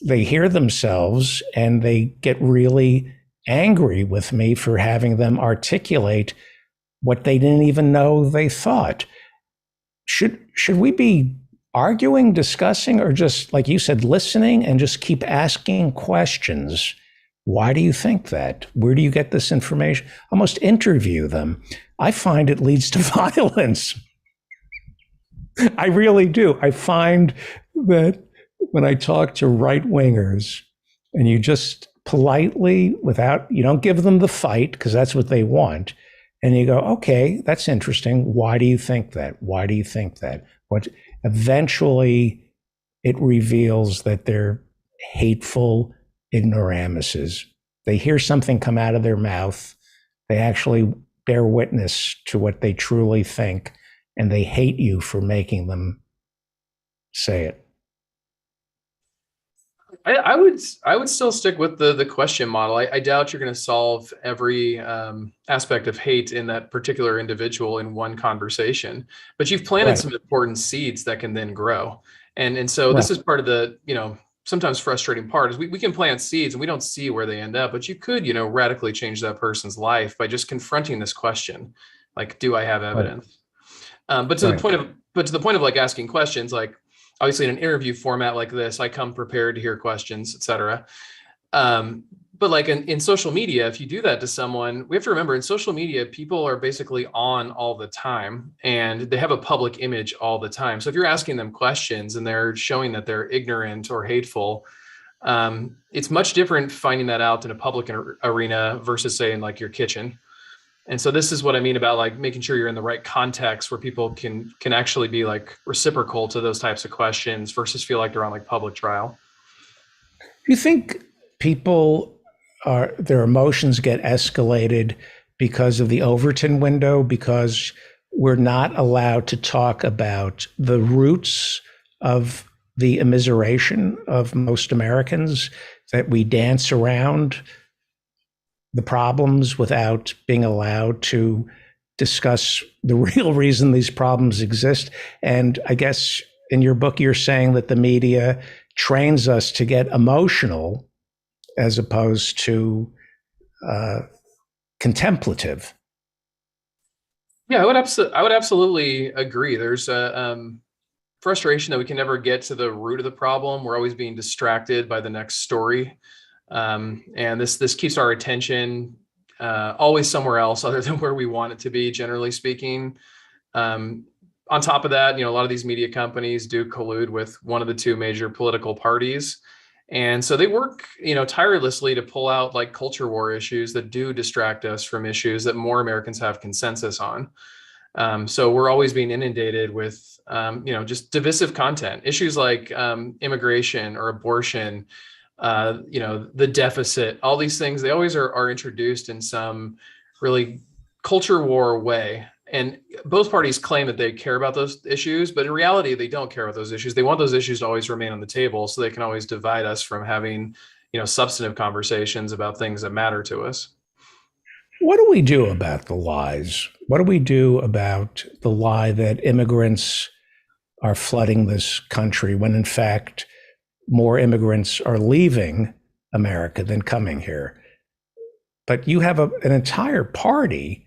Speaker 1: they hear themselves and they get really angry with me for having them articulate what they didn't even know they thought. Should we be arguing, discussing, or just, like you said, listening and just keep asking questions Why do you think that? Where do you get this information? Almost interview them. I find it leads to violence. I really do. I find that when I talk to right wingers and you just politely, you don't give them the fight because that's what they want. And you go, okay, that's interesting. Why do you think that? Why do you think that? Eventually it reveals that they're hateful ignoramuses. They hear something come out of their mouth. They actually bear witness to what they truly think, and they hate you for making them say it.
Speaker 6: I would still stick with the question model. I doubt you're going to solve every aspect of hate in that particular individual in one conversation, but you've planted some important seeds that can then grow. And so this is part of the, sometimes frustrating part is we can plant seeds and we don't see where they end up, but you could, radically change that person's life by just confronting this question. Like, do I have evidence? But to the point of like asking questions, like, obviously in an interview format like this, I come prepared to hear questions, et cetera. But like in social media, if you do that to someone, we have to remember in social media, people are basically on all the time and they have a public image all the time. So if you're asking them questions and they're showing that they're ignorant or hateful, it's much different finding that out in a public arena versus say in like your kitchen. And so this is what I mean about like making sure you're in the right context where people can actually be like reciprocal to those types of questions versus feel like they're on like public trial.
Speaker 1: Do you think their emotions get escalated because of the Overton window, because we're not allowed to talk about the roots of the immiseration of most Americans, that we dance around the problems without being allowed to discuss the real reason these problems exist? And I guess in your book, you're saying that the media trains us to get emotional as opposed to contemplative.
Speaker 6: Yeah, I would absolutely agree. There's a frustration that we can never get to the root of the problem. We're always being distracted by the next story. And this keeps our attention always somewhere else other than where we want it to be, generally speaking. On top of that, a lot of these media companies do collude with one of the two major political parties. And so they work, tirelessly to pull out like culture war issues that do distract us from issues that more Americans have consensus on. So we're always being inundated with, just divisive content, issues like immigration or abortion, the deficit, all these things, they always are introduced in some really culture war way. And both parties claim that they care about those issues, but in reality, they don't care about those issues. They want those issues to always remain on the table so they can always divide us from having, substantive conversations about things that matter to us.
Speaker 1: What do we do about the lies? What do we do about the lie that immigrants are flooding this country when in fact more immigrants are leaving America than coming here? But you have an entire party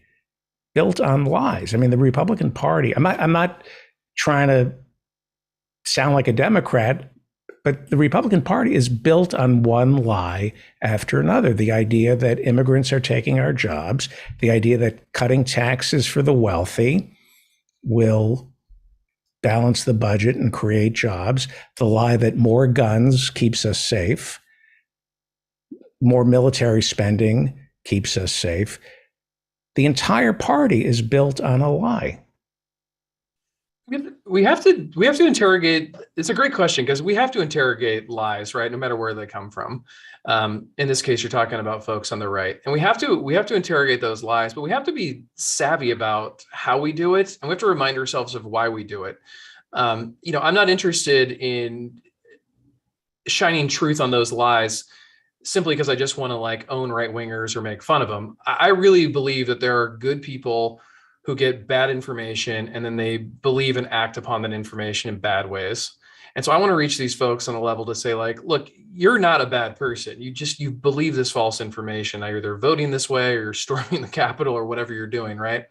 Speaker 1: built on lies. I mean, the Republican Party, I'm not trying to sound like a Democrat, but the Republican Party is built on one lie after another. The idea that immigrants are taking our jobs, the idea that cutting taxes for the wealthy will balance the budget and create jobs, the lie that more guns keeps us safe, more military spending keeps us safe. The entire party is built on a lie.
Speaker 6: We have to interrogate. It's a great question because we have to interrogate lies, right? No matter where they come from. In this case, you're talking about folks on the right, and we have to interrogate those lies, but we have to be savvy about how we do it, and we have to remind ourselves of why we do it. I'm not interested in shining truth on those lies simply because I just want to like own right wingers or make fun of them. I really believe that there are good people who get bad information and then they believe and act upon that information in bad ways. And so I want to reach these folks on a level to say like, look, you're not a bad person. You believe this false information. Now you're either voting this way or you're storming the Capitol or whatever you're doing, right?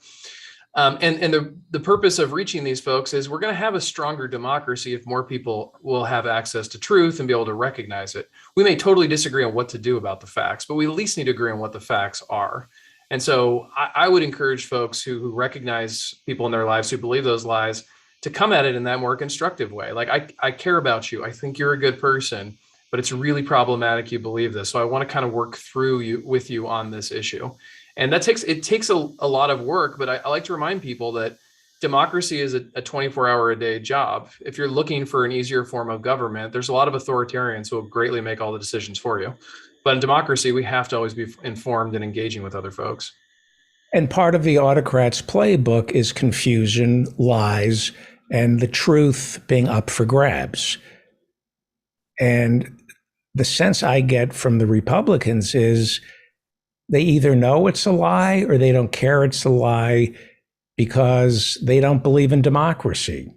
Speaker 6: And the purpose of reaching these folks is we're going to have a stronger democracy if more people will have access to truth and be able to recognize it. We may totally disagree on what to do about the facts, but we at least need to agree on what the facts are. And so I would encourage folks who recognize people in their lives who believe those lies to come at it in that more constructive way. Like, I care about you. I think you're a good person, but it's really problematic you believe this. So I want to kind of work through with you on this issue. And it takes a lot of work, but I like to remind people that democracy is a 24-hour-a-day job. If you're looking for an easier form of government, there's a lot of authoritarians who will greatly make all the decisions for you. But in democracy, we have to always be informed and engaging with other folks.
Speaker 1: And part of the autocrat's playbook is confusion, lies, and the truth being up for grabs. And the sense I get from the Republicans is they either know it's a lie or they don't care it's a lie because they don't believe in democracy.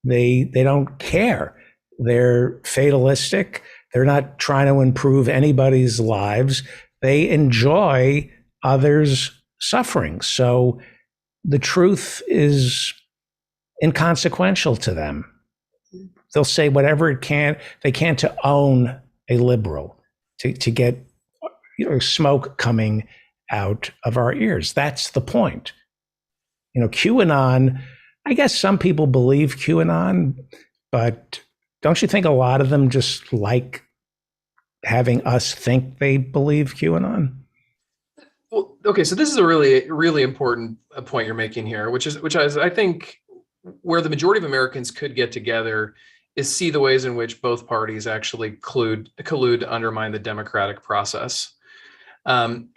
Speaker 1: They don't care. They're fatalistic. They're not trying to improve anybody's lives. They enjoy others' suffering. So the truth is inconsequential to them. They'll say whatever they can to own a liberal, to get smoke coming out of our ears. That's the point. QAnon, I guess some people believe QAnon, but don't you think a lot of them just like having us think they believe QAnon?
Speaker 6: Well, okay, so this is a really, really important point you're making here, which is I think where the majority of Americans could get together is see the ways in which both parties actually collude to undermine the democratic process. And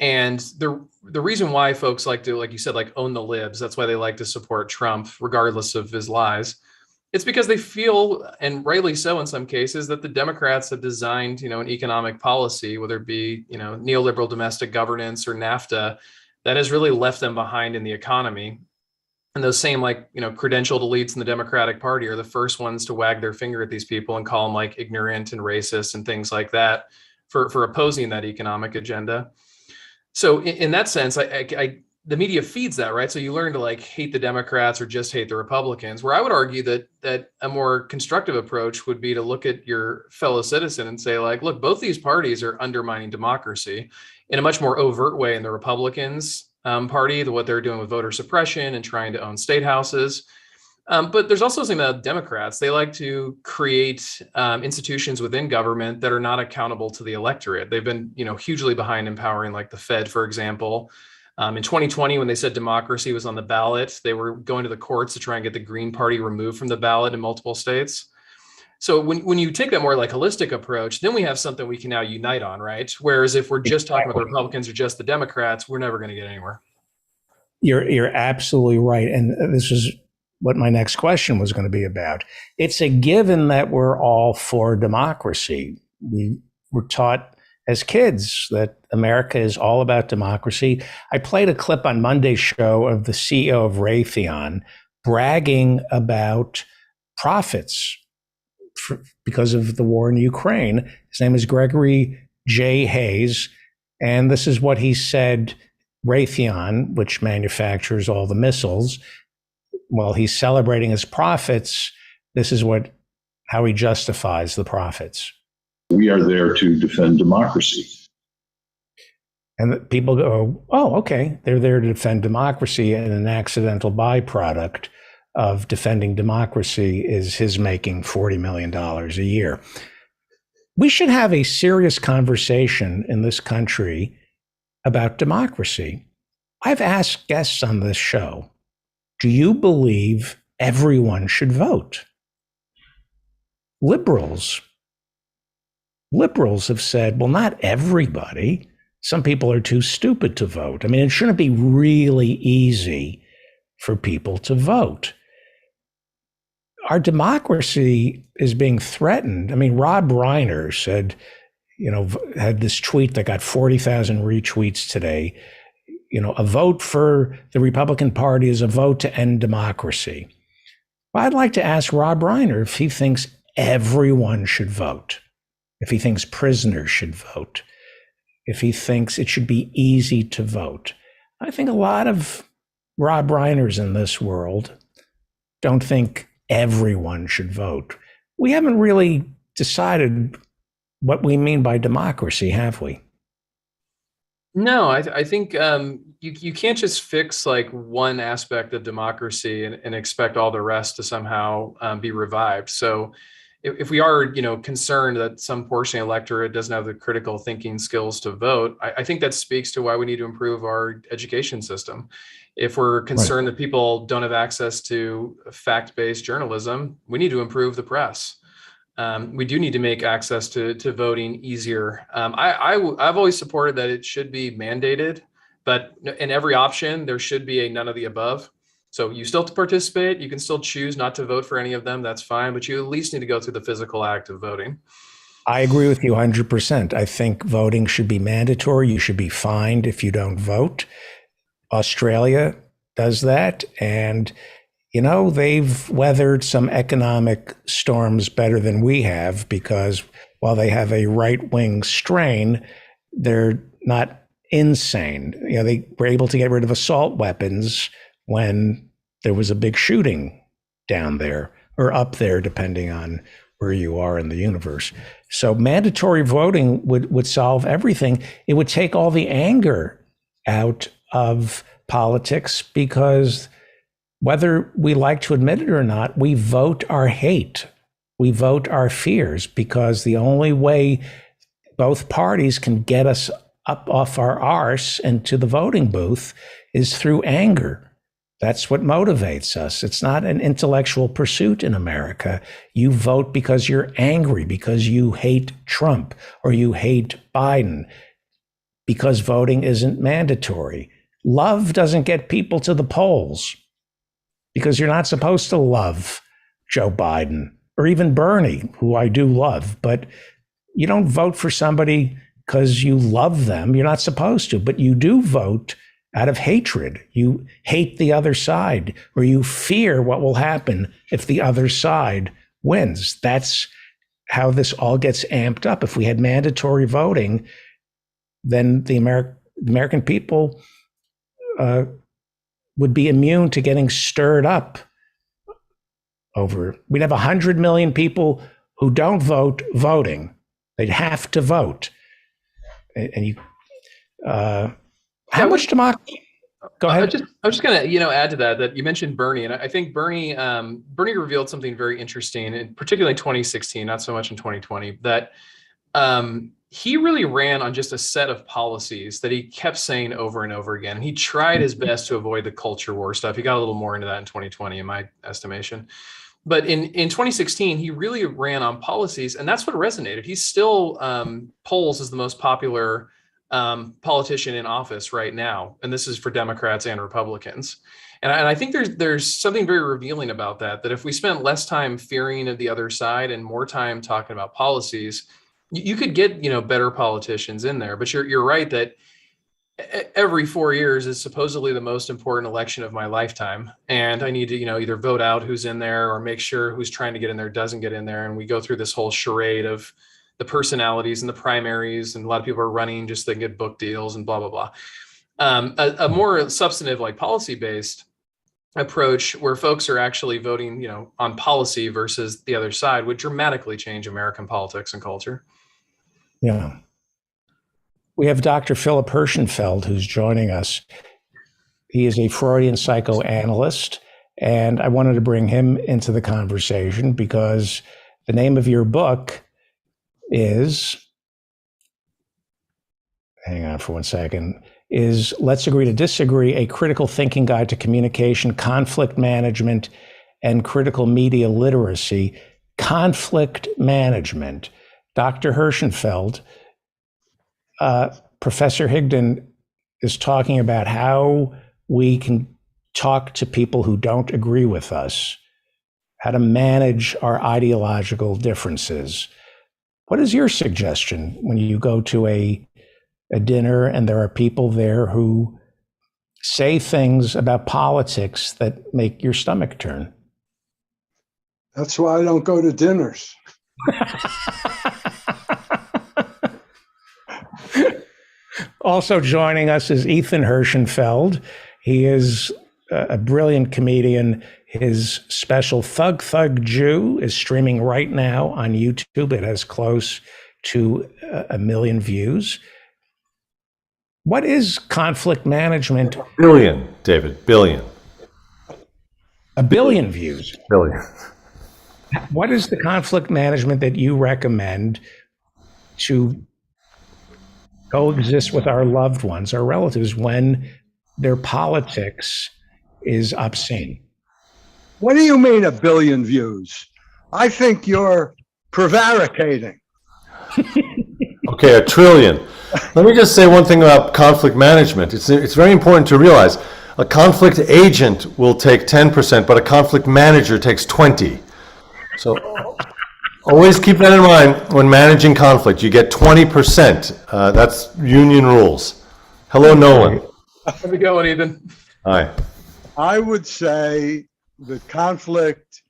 Speaker 6: the reason why folks like to, like you said, like own the libs, that's why they like to support Trump, regardless of his lies. It's because they feel, and rightly so in some cases, that the Democrats have designed, an economic policy, whether it be, neoliberal domestic governance or NAFTA, that has really left them behind in the economy. And those same credentialed elites in the Democratic Party are the first ones to wag their finger at these people and call them like ignorant and racist and things like that for opposing that economic agenda. So in that sense, the media feeds that, right? So you learn to hate the Democrats or just hate the Republicans, where I would argue that a more constructive approach would be to look at your fellow citizen and say, look, both these parties are undermining democracy in a much more overt way in the Republicans party, what they're doing with voter suppression and trying to own state houses. But there's also something about Democrats. They like to create institutions within government that are not accountable to the electorate. They've been, hugely behind empowering the Fed, for example. In 2020, when they said democracy was on the ballot, they were going to the courts to try and get the Green Party removed from the ballot in multiple states. So when you take that more holistic approach, then we have something we can now unite on, right? Whereas if we're just talking about the Republicans or just the Democrats, we're never going to get anywhere.
Speaker 1: You're absolutely right. And this is what my next question was going to be about. It's a given that we're all for democracy. We were taught as kids that America is all about democracy. I played a clip on Monday's show of the CEO of Raytheon bragging about profits because of the war in Ukraine. His name is Gregory J. Hayes. And this is what he said, Raytheon, which manufactures all the missiles, while he's celebrating his profits, this is how he justifies the profits.
Speaker 7: We are there to defend democracy.
Speaker 1: And people go, oh, okay, they're there to defend democracy, and an accidental byproduct of defending democracy is his making $40 million a year. We should have a serious conversation in this country about democracy. I've asked guests on this show, do you believe everyone should vote? Liberals have said, well, not everybody. Some people are too stupid to vote. I mean, it shouldn't be really easy for people to vote. Our democracy is being threatened. I mean, Rob Reiner said, had this tweet that got 40,000 retweets today. A vote for the Republican Party is a vote to end democracy. Well, I'd like to ask Rob Reiner if he thinks everyone should vote, if he thinks prisoners should vote, if he thinks it should be easy to vote. I think a lot of Rob Reiner's in this world don't think everyone should vote. We haven't really decided what we mean by democracy, have we?
Speaker 6: No, I think you can't just fix like one aspect of democracy and expect all the rest to somehow be revived. So if we are, concerned that some portion of the electorate doesn't have the critical thinking skills to vote, I think that speaks to why we need to improve our education system. If we're concerned that people don't have access to fact-based journalism, we need to improve the press. We do need to make access to voting easier. I've always supported that it should be mandated, but in every option, there should be a none of the above. So you still have to participate. You can still choose not to vote for any of them. That's fine, but you at least need to go through the physical act of voting.
Speaker 1: I agree with you 100%. I think voting should be mandatory. You should be fined if you don't vote. Australia does that. And they've weathered some economic storms better than we have, because while they have a right-wing strain, they're not insane. They were able to get rid of assault weapons when there was a big shooting down there or up there, depending on where you are in the universe. So mandatory voting would solve everything. It would take all the anger out of politics, because whether we like to admit it or not, we vote our hate. We vote our fears, because the only way both parties can get us up off our arse and to the voting booth is through anger. That's what motivates us. It's not an intellectual pursuit in America. You vote because you're angry, because you hate Trump or you hate Biden, because voting isn't mandatory. Love doesn't get people to the polls, because you're not supposed to love Joe Biden or even Bernie, who I do love, but you don't vote for somebody because you love them. You're not supposed to, but you do vote out of hatred. You hate the other side, or you fear what will happen if the other side wins. That's how this all gets amped up. If we had mandatory voting, then the American people would be immune to getting stirred up over. We'd have 100 million people who don't vote voting. They'd have to vote. And you, how much democracy? Go ahead.
Speaker 6: I'm just going to, add to that you mentioned Bernie, and I think Bernie revealed something very interesting, and particularly in 2016, not so much in 2020, that he really ran on just a set of policies that he kept saying over and over again. He tried his best to avoid the culture war stuff. He got a little more into that in 2020, in my estimation. But in 2016, he really ran on policies, and that's what resonated. He's still polls as the most popular politician in office right now, and this is for Democrats and Republicans. And I think there's something very revealing about that if we spent less time fearing of the other side and more time talking about policies, you could get better politicians in there. But you're right that every 4 years is supposedly the most important election of my lifetime, and I need to either vote out who's in there or make sure who's trying to get in there doesn't get in there. And we go through this whole charade of the personalities and the primaries, and a lot of people are running just so they can get book deals and blah blah blah. A more substantive, like policy-based approach, where folks are actually voting on policy versus the other side, would dramatically change American politics and culture.
Speaker 1: Yeah. We have Dr. Philip Hirschenfeld, who's joining us. He is a Freudian psychoanalyst, and I wanted to bring him into the conversation because the name of your book is, hang on for 1 second, is Let's Agree to Disagree, A Critical Thinking Guide to Communication, Conflict Management, and Critical Media Literacy. Conflict management. Dr. Hirschenfeld, Professor Higdon is talking about how we can talk to people who don't agree with us, how to manage our ideological differences. What is your suggestion when you go to a dinner and there are people there who say things about politics that make your stomach turn?
Speaker 8: That's why I don't go to dinners.
Speaker 1: Also joining us is Ethan Hirschenfeld. He is a brilliant comedian. His special Thug Thug Jew is streaming right now on YouTube. It has close to 1 million views. What is conflict management?
Speaker 9: Billion, David, billion.
Speaker 1: 1 billion views.
Speaker 9: Billion.
Speaker 1: What is the conflict management that you recommend to coexist with our loved ones, our relatives, when their politics is obscene?
Speaker 8: What do you mean 1 billion views? I think you're prevaricating.
Speaker 9: Okay, 1 trillion. Let me just say one thing about conflict management. It's very important to realize a conflict agent will take 10%, but a conflict manager takes 20. So always keep that in mind when managing conflict. You get 20%. That's union rules. Hello, Nolan.
Speaker 6: How's it going, Ethan?
Speaker 9: Hi.
Speaker 8: I would say that conflict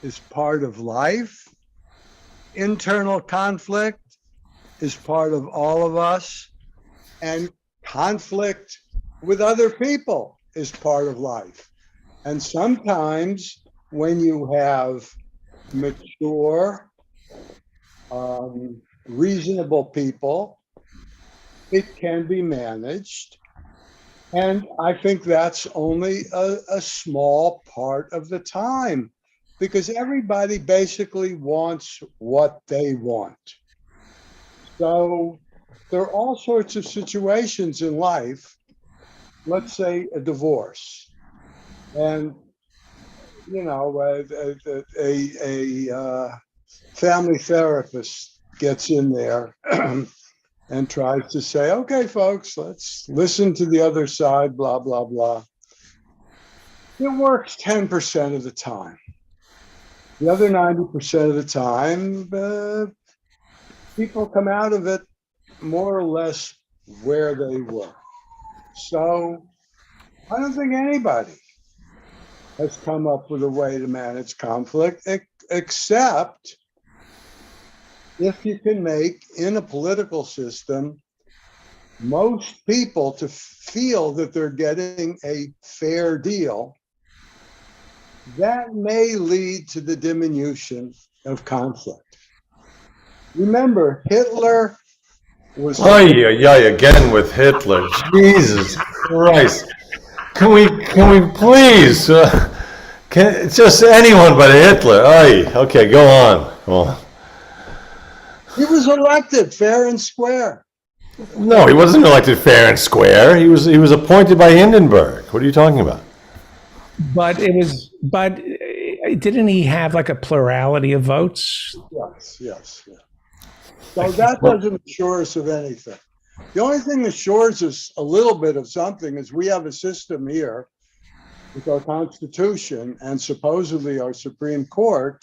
Speaker 8: is part of life. Internal conflict is part of all of us. And conflict with other people is part of life. And sometimes when you have mature, reasonable people, it can be managed. And I think that's only a small part of the time, because everybody basically wants what they want. So there are all sorts of situations in life, let's say a divorce, and you know, a family therapist gets in there and tries to say, okay, folks, let's listen to the other side, blah, blah, blah. It works 10% of the time. The other 90% of the time, people come out of it more or less where they were. So I don't think anybody has come up with a way to manage conflict, except if you can make, in a political system, most people to feel that they're getting a fair deal. That may lead to the diminution of conflict. Remember, Hitler was...
Speaker 9: Oh, yeah, again with Hitler. Jesus Christ. Can we please, just anyone but Hitler. Okay, go on. Well,
Speaker 8: he was elected fair and square.
Speaker 9: no, he wasn't elected fair and square. He was appointed by Hindenburg. What are you talking about?
Speaker 1: But didn't he have like a plurality of votes?
Speaker 8: Yes. So that doesn't assure us of anything. The only thing that assures us a little bit of something is we have a system here with our Constitution and supposedly our Supreme Court,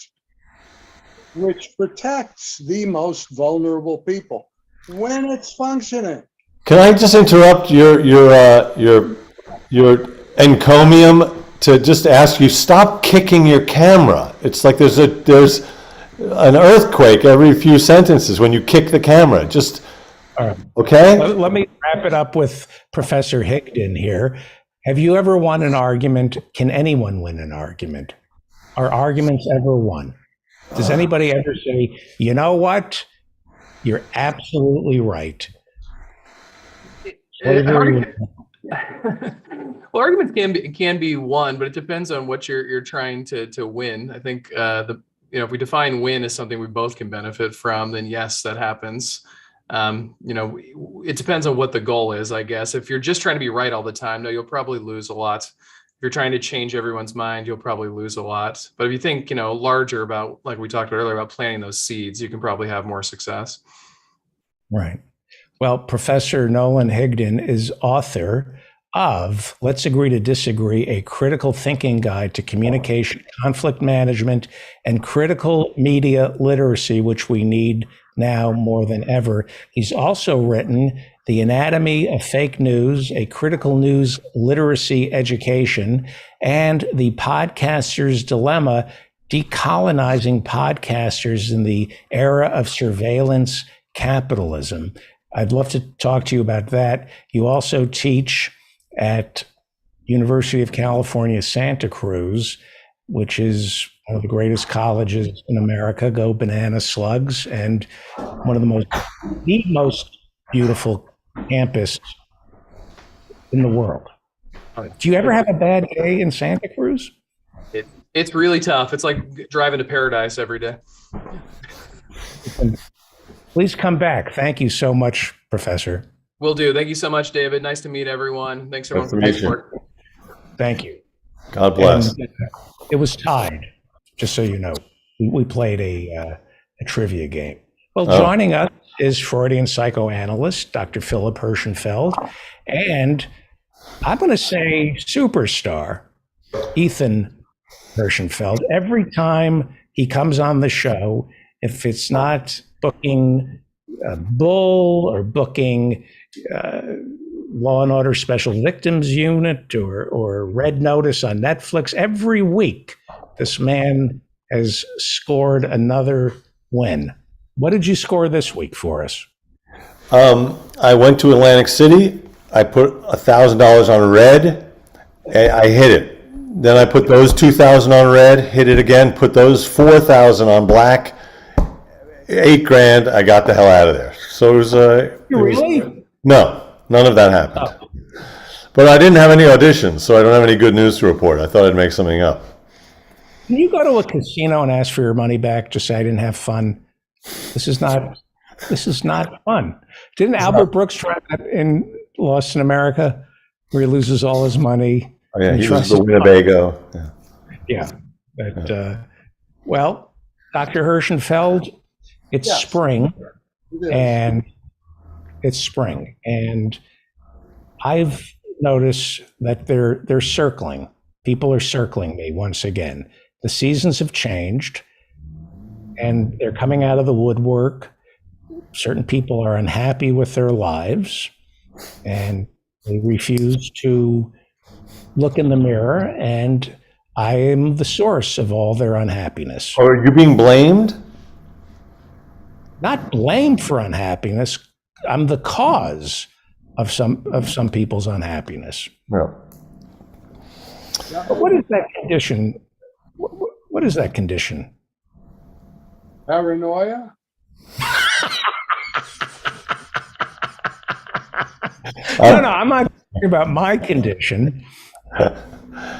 Speaker 8: which protects the most vulnerable people when it's functioning.
Speaker 9: Can I just interrupt your encomium to just ask you, stop kicking your camera. It's like there's an earthquake every few sentences when you kick the camera. Just, okay?
Speaker 1: Let me wrap it up with Professor Higdon here. Have you ever won an argument? Can anyone win an argument? Are arguments ever won? Does anybody ever say, you know what? You're absolutely right.
Speaker 6: Well, arguments can be won, but it depends on what you're trying to win. I think if we define win as something we both can benefit from, then yes, that happens. It depends on what the goal is, I guess. If you're just trying to be right all the time, no, you'll probably lose a lot. If you're trying to change everyone's mind, you'll probably lose a lot. But if you think, larger about, like we talked about earlier, about planting those seeds, you can probably have more success.
Speaker 1: Right. Well, Professor Nolan Higdon is author of Let's Agree to Disagree, a critical thinking guide to communication, conflict management, and critical media literacy, which we need now more than ever. He's also written The Anatomy of Fake News, a critical news literacy education, and The Podcaster's Dilemma, decolonizing podcasters in the era of surveillance capitalism. I'd love to talk to you about that. You also teach at University of California, Santa Cruz, which is one of the greatest colleges in America. Go Banana Slugs, and one of the most beautiful campus in the world. Do you ever have a bad day in Santa Cruz?
Speaker 6: It's really tough. It's like driving to paradise every day.
Speaker 1: Please come back. Thank you so much, Professor.
Speaker 6: Will do. Thank you so much, David. Nice to meet everyone. Thanks everyone for
Speaker 9: Nice
Speaker 6: your
Speaker 9: to meet you.
Speaker 6: support.
Speaker 1: Thank you.
Speaker 9: God bless.
Speaker 1: And, it was tied, just so you know. We played a trivia game. Well, joining us is Freudian psychoanalyst, Dr. Philip Hirschenfeld, and I'm going to say superstar, Ethan Hirschenfeld. Every time he comes on the show, if it's not booking Bull or booking Law and Order Special Victims Unit or Red Notice on Netflix, every week this man has scored another win. What did you score this week for us?
Speaker 9: I went to Atlantic City. I put $1,000 on red. I hit it. Then I put those 2,000 on red, hit it again, put those 4,000 on black, $8,000. I got the hell out of there. So it was
Speaker 1: Really?
Speaker 9: no, none of that happened. But I didn't have any auditions, so I don't have any good news to report. I thought I'd make something up.
Speaker 1: Can you go to a casino and ask for your money back? Just say I didn't have fun. This is not fun. Didn't Albert Brooks try that in Lost in America, where he loses all his money?
Speaker 9: Oh, yeah,
Speaker 1: and
Speaker 9: he was
Speaker 1: trusts
Speaker 9: the
Speaker 1: his
Speaker 9: Winnebago. Yeah.
Speaker 1: Yeah. But, well, Dr. Hirschenfeld, it's spring, and I've noticed that they're circling. People are circling me once again. The seasons have changed, and they're coming out of the woodwork. Certain people are unhappy with their lives, and they refuse to look in the mirror, and I am the source of all their unhappiness.
Speaker 9: Are you being blamed?
Speaker 1: Not blamed for unhappiness. I'm the cause of some people's unhappiness.
Speaker 9: No.
Speaker 1: But what is that condition? What is that condition?
Speaker 8: Paranoia?
Speaker 1: No, I'm not talking about my condition. There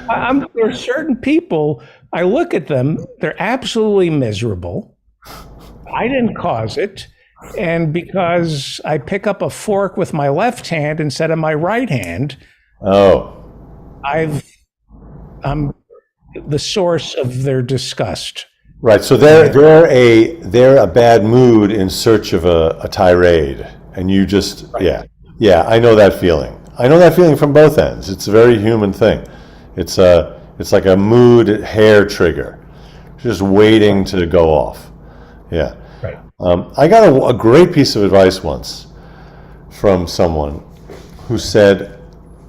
Speaker 1: are certain people, I look at them, they're absolutely miserable. I didn't cause it. And because I pick up a fork with my left hand instead of my right hand, I'm the source of their disgust.
Speaker 9: Right. So they're a bad mood in search of a tirade, and you just yeah. I know that feeling. I know that feeling from both ends. It's a very human thing. It's like a mood hair trigger, just waiting to go off. Yeah.
Speaker 1: Right.
Speaker 9: I got a great piece of advice once from someone who said,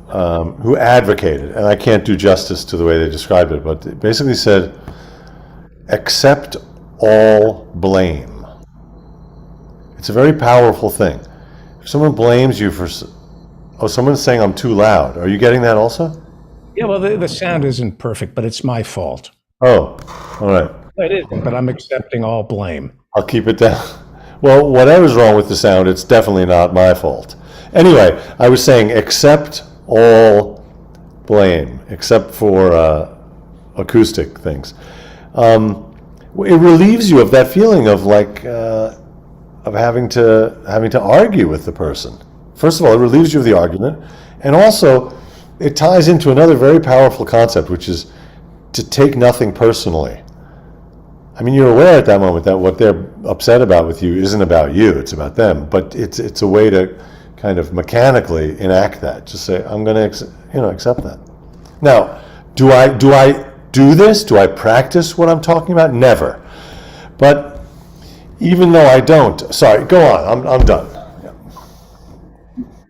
Speaker 9: who advocated, and I can't do justice to the way they described it, but it basically said, accept all blame. It's a very powerful thing. If someone blames you for, someone's saying I'm too loud. Are you getting that also?
Speaker 1: Yeah, well, the sound isn't perfect, but it's my fault.
Speaker 9: Oh, all right.
Speaker 1: It isn't, but I'm accepting all blame.
Speaker 9: I'll keep it down. Well, whatever's wrong with the sound, it's definitely not my fault. Anyway, I was saying accept all blame, except for acoustic things. It relieves you of that feeling of of having to argue with the person. First of all, it relieves you of the argument, and also it ties into another very powerful concept, which is to take nothing personally. I mean, you're aware at that moment that what they're upset about with you isn't about you; it's about them. But it's a way to kind of mechanically enact that. Just say, I'm going to accept that. Now, do I do this? Do I practice what I'm talking about? Never. But even though I don't, sorry, go on. I'm done. Yeah.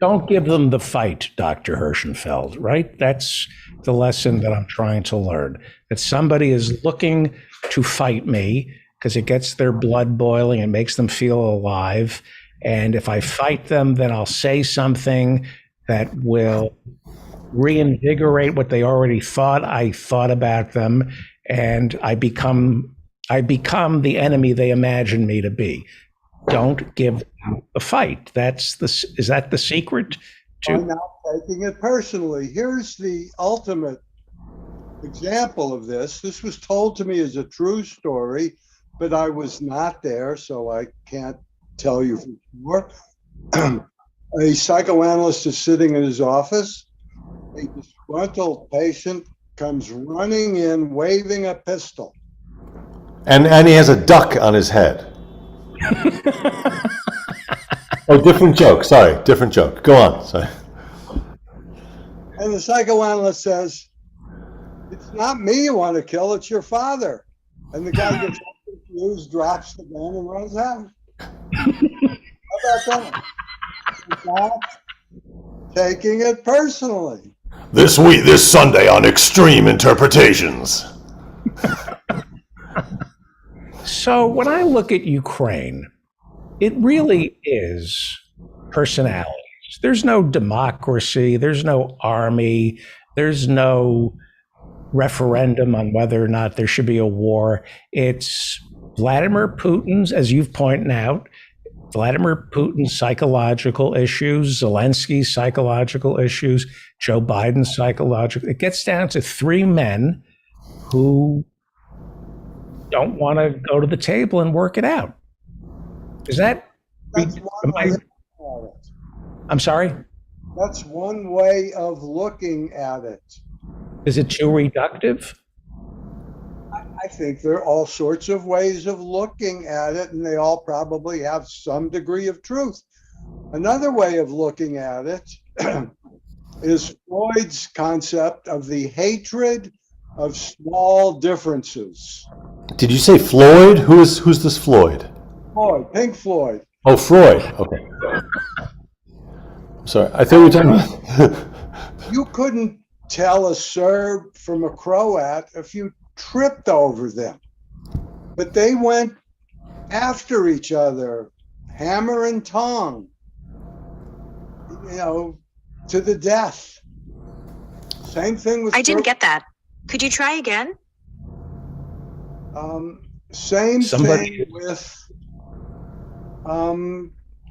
Speaker 1: Don't give them the fight, Dr. Hirschenfeld, right? That's the lesson that I'm trying to learn. That somebody is looking to fight me because it gets their blood boiling, it makes them feel alive. And if I fight them, then I'll say something that will reinvigorate what they already thought I thought about them, and I become the enemy they imagine me to be. Don't give them a fight. Is that the secret
Speaker 8: I'm
Speaker 1: to?
Speaker 8: not taking it personally. Here's the ultimate example of this. This was told to me as a true story, but I was not there, so I can't tell you for sure. A psychoanalyst is sitting in his office. A disgruntled patient comes running in, waving a pistol.
Speaker 9: And he has a duck on his head. Oh, different joke. Sorry, different joke. Go on. Sorry.
Speaker 8: And the psychoanalyst says, "It's not me you want to kill, it's your father." And the guy gets confused, drops the gun, and runs out. How about that? Not taking it personally.
Speaker 9: This Sunday on Extreme Interpretations.
Speaker 1: So when I look at Ukraine, it really is personalities. There's no democracy, there's no army, there's no referendum on whether or not there should be a war. It's Vladimir Putin's, as you've pointed out, Vladimir Putin's psychological issues, Zelensky's psychological issues, Joe Biden's psychological. It gets down to three men who don't want to go to the table and work it out. Is that?
Speaker 8: That's one way of looking at it.
Speaker 1: I'm sorry?
Speaker 8: That's one way of looking at it.
Speaker 1: Is it too reductive?
Speaker 8: I think there are all sorts of ways of looking at it, and they all probably have some degree of truth. Another way of looking at it is Freud's concept of the hatred of small differences.
Speaker 9: Did you say Floyd? Who's this Floyd?
Speaker 8: Floyd, Pink Floyd.
Speaker 9: Oh, Freud. Okay. Sorry, I thought we were talking about.
Speaker 8: You couldn't tell a Serb from a Croat if you tripped over them. But they went after each other, hammer and tongue, to the death. Same thing with.
Speaker 10: I didn't get that. Could you try again?
Speaker 8: Same thing with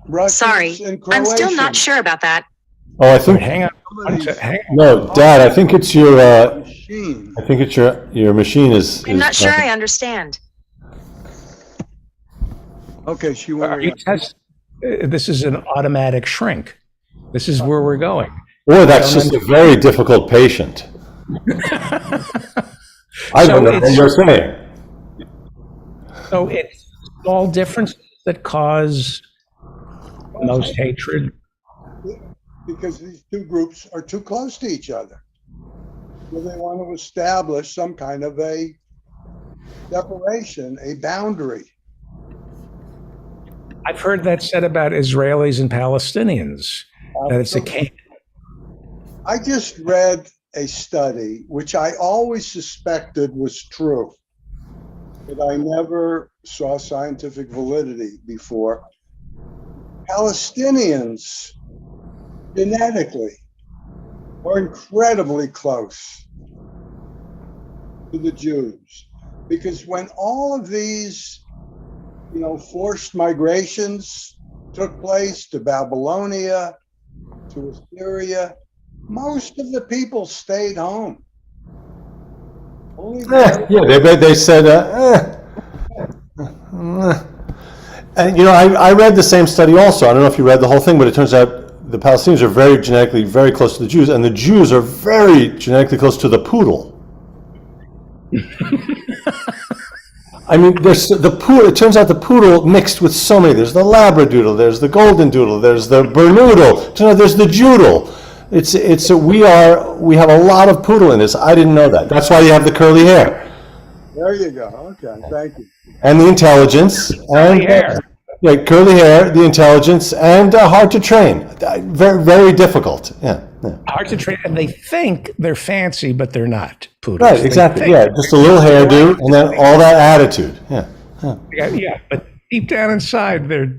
Speaker 8: Russians
Speaker 10: Sorry,
Speaker 8: and Croatians.
Speaker 10: I'm still not sure about that.
Speaker 9: Oh, I think.
Speaker 1: Hang on.
Speaker 9: No, Dad. I think it's your.
Speaker 8: Machine.
Speaker 9: I think it's your machine is.
Speaker 10: I'm not sure I understand.
Speaker 8: Okay, she went.
Speaker 1: This is an automatic shrink. This is where we're going.
Speaker 9: Or that's just a very difficult patient. I don't know what you're saying.
Speaker 1: So it's all differences that cause most hatred.
Speaker 8: Because these two groups are too close to each other. So they want to establish some kind of a separation, a boundary.
Speaker 1: I've heard that said about Israelis and Palestinians, that it's a case.
Speaker 8: I just read a study, which I always suspected was true, but I never saw scientific validity before. Palestinians genetically are incredibly close to the Jews, because when all of these, forced migrations took place to Babylonia, to Assyria, most of the people stayed home.
Speaker 9: They said, and I read the same study also. I don't know if you read the whole thing, but it turns out the Palestinians are very genetically very close to the Jews, and the Jews are very genetically close to the poodle. I mean, there's the poodle. It turns out the poodle mixed with so many. There's the Labradoodle, there's the Golden Doodle, there's the Bernoodle. There's the Joodle. We have a lot of poodle in this. I didn't know that. That's why you have the curly hair.
Speaker 8: There you go. Okay, thank you.
Speaker 9: And the intelligence.
Speaker 1: Curly hair.
Speaker 9: Yeah, curly hair, the intelligence, and hard to train. Very, very difficult. Yeah.
Speaker 1: Hard to train, and they think they're fancy, but they're not poodles.
Speaker 9: Right, exactly. Yeah, just a little hairdo, and then all that attitude. Yeah.
Speaker 1: Yeah, but deep down inside, they're.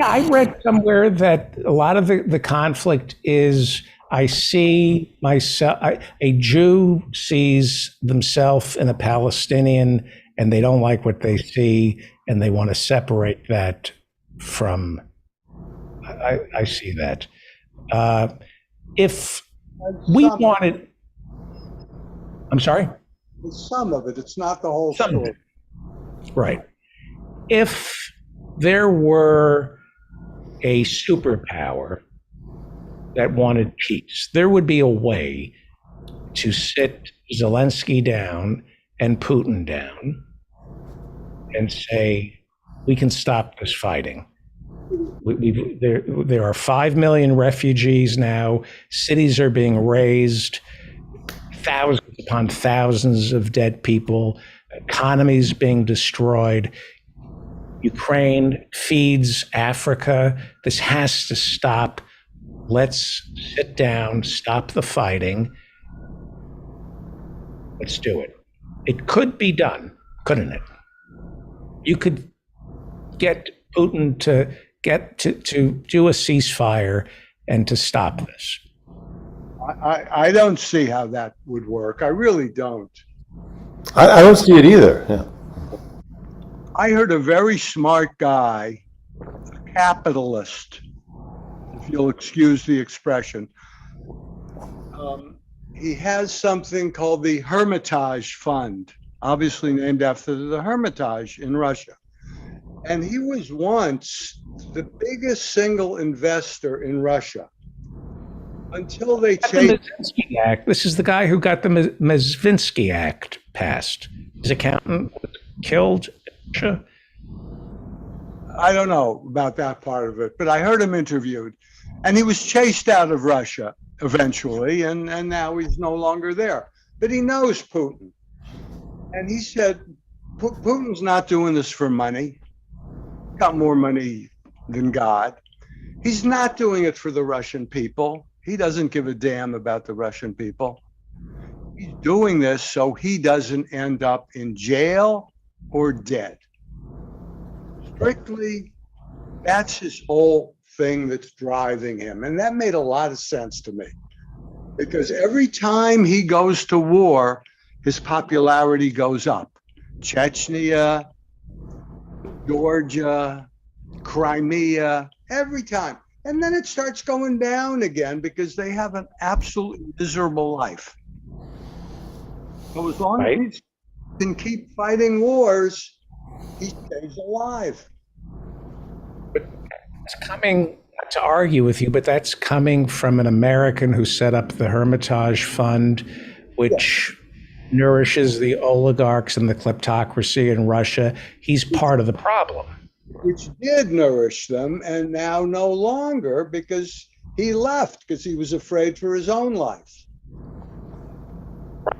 Speaker 1: I read somewhere that a lot of the conflict is I see myself, a Jew sees themselves in a Palestinian and they don't like what they see and they want to separate that from, I see that. If we wanted, I'm sorry?
Speaker 8: It's some of it. It's not the whole
Speaker 1: Some of
Speaker 8: story.
Speaker 1: it. Right. If there were a superpower that wanted peace, there would be a way to sit Zelensky down and Putin down and say, we can stop this fighting. There are 5 million refugees now. Cities are being razed, thousands upon thousands of dead people, economies being destroyed. Ukraine feeds Africa. This has to stop. Let's sit down, stop the fighting. Let's do it. It could be done, couldn't it? You could get Putin to do a ceasefire and to stop this.
Speaker 8: I don't see how that would work. I really don't.
Speaker 9: I don't see it either. Yeah.
Speaker 8: I heard a very smart guy, a capitalist, if you'll excuse the expression. He has something called the Hermitage Fund, obviously named after the Hermitage in Russia. And he was once the biggest single investor in Russia until they
Speaker 1: The
Speaker 8: changed.
Speaker 1: Mazinski Act. This is the guy who got the Mazinski Act passed. His accountant was killed.
Speaker 8: I don't know about that part of it, but I heard him interviewed, and he was chased out of Russia eventually, and now he's no longer there. But he knows Putin. And he said, Putin's not doing this for money. Got more money than God. He's not doing it for the Russian people. He doesn't give a damn about the Russian people. He's doing this so he doesn't end up in jail or dead. Strictly, that's his whole thing that's driving him. And that made a lot of sense to me. Because every time he goes to war, his popularity goes up. Chechnya, Georgia, Crimea, every time. And then it starts going down again because they have an absolutely miserable life. So as long as he can keep fighting wars, he stays alive.
Speaker 1: But it's coming, not to argue with you, but that's coming from an American who set up the Hermitage Fund, which nourishes the oligarchs and the kleptocracy in Russia. He's part of the problem.
Speaker 8: Which did nourish them, and now no longer because he left because he was afraid for his own life.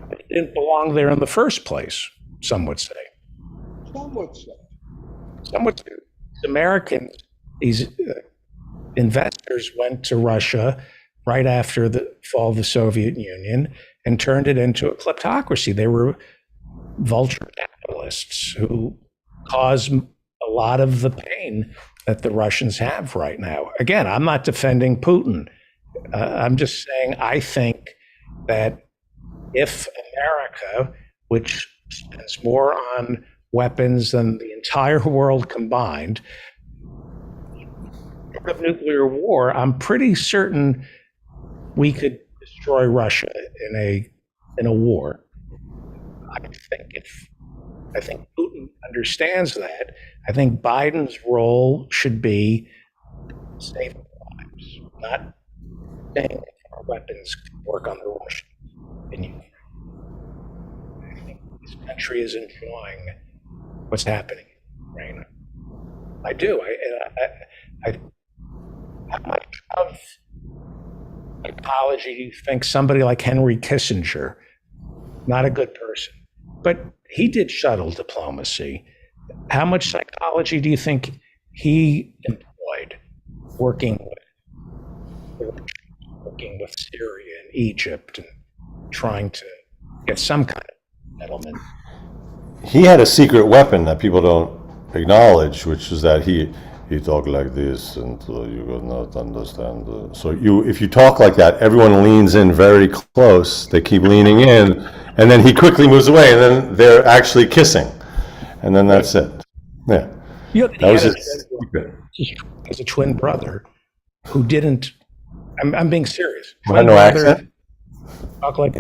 Speaker 1: He didn't belong there in the first place, some would say.
Speaker 8: Some would say.
Speaker 1: Some would say. Americans, these investors went to Russia right after the fall of the Soviet Union and turned it into a kleptocracy. They were vulture capitalists who caused a lot of the pain that the Russians have right now. Again, I'm not defending Putin. I'm just saying I think that if America, which spends more on weapons than the entire world combined, of nuclear war, I'm pretty certain we could destroy Russia in a war. I think Putin understands that. I think Biden's role should be saving lives, not saying our weapons can work on the Russians. I think this country is enjoying what's happening in Ukraine. I do. How much of psychology do you think somebody like Henry Kissinger, not a good person, but he did shuttle diplomacy. How much psychology do you think he employed working with Syria and Egypt and trying to get some kind of settlement?
Speaker 9: He had a secret weapon that people don't acknowledge, which is that he talk like this, and you will not understand. So if you talk like that, everyone leans in very close. They keep leaning in, and then he quickly moves away, and then they're actually kissing, and then that's it. Yeah, that was his secret.
Speaker 1: As a twin brother who didn't. I'm being serious.
Speaker 9: Had no
Speaker 1: Twin brother
Speaker 9: accent.
Speaker 1: Talk like.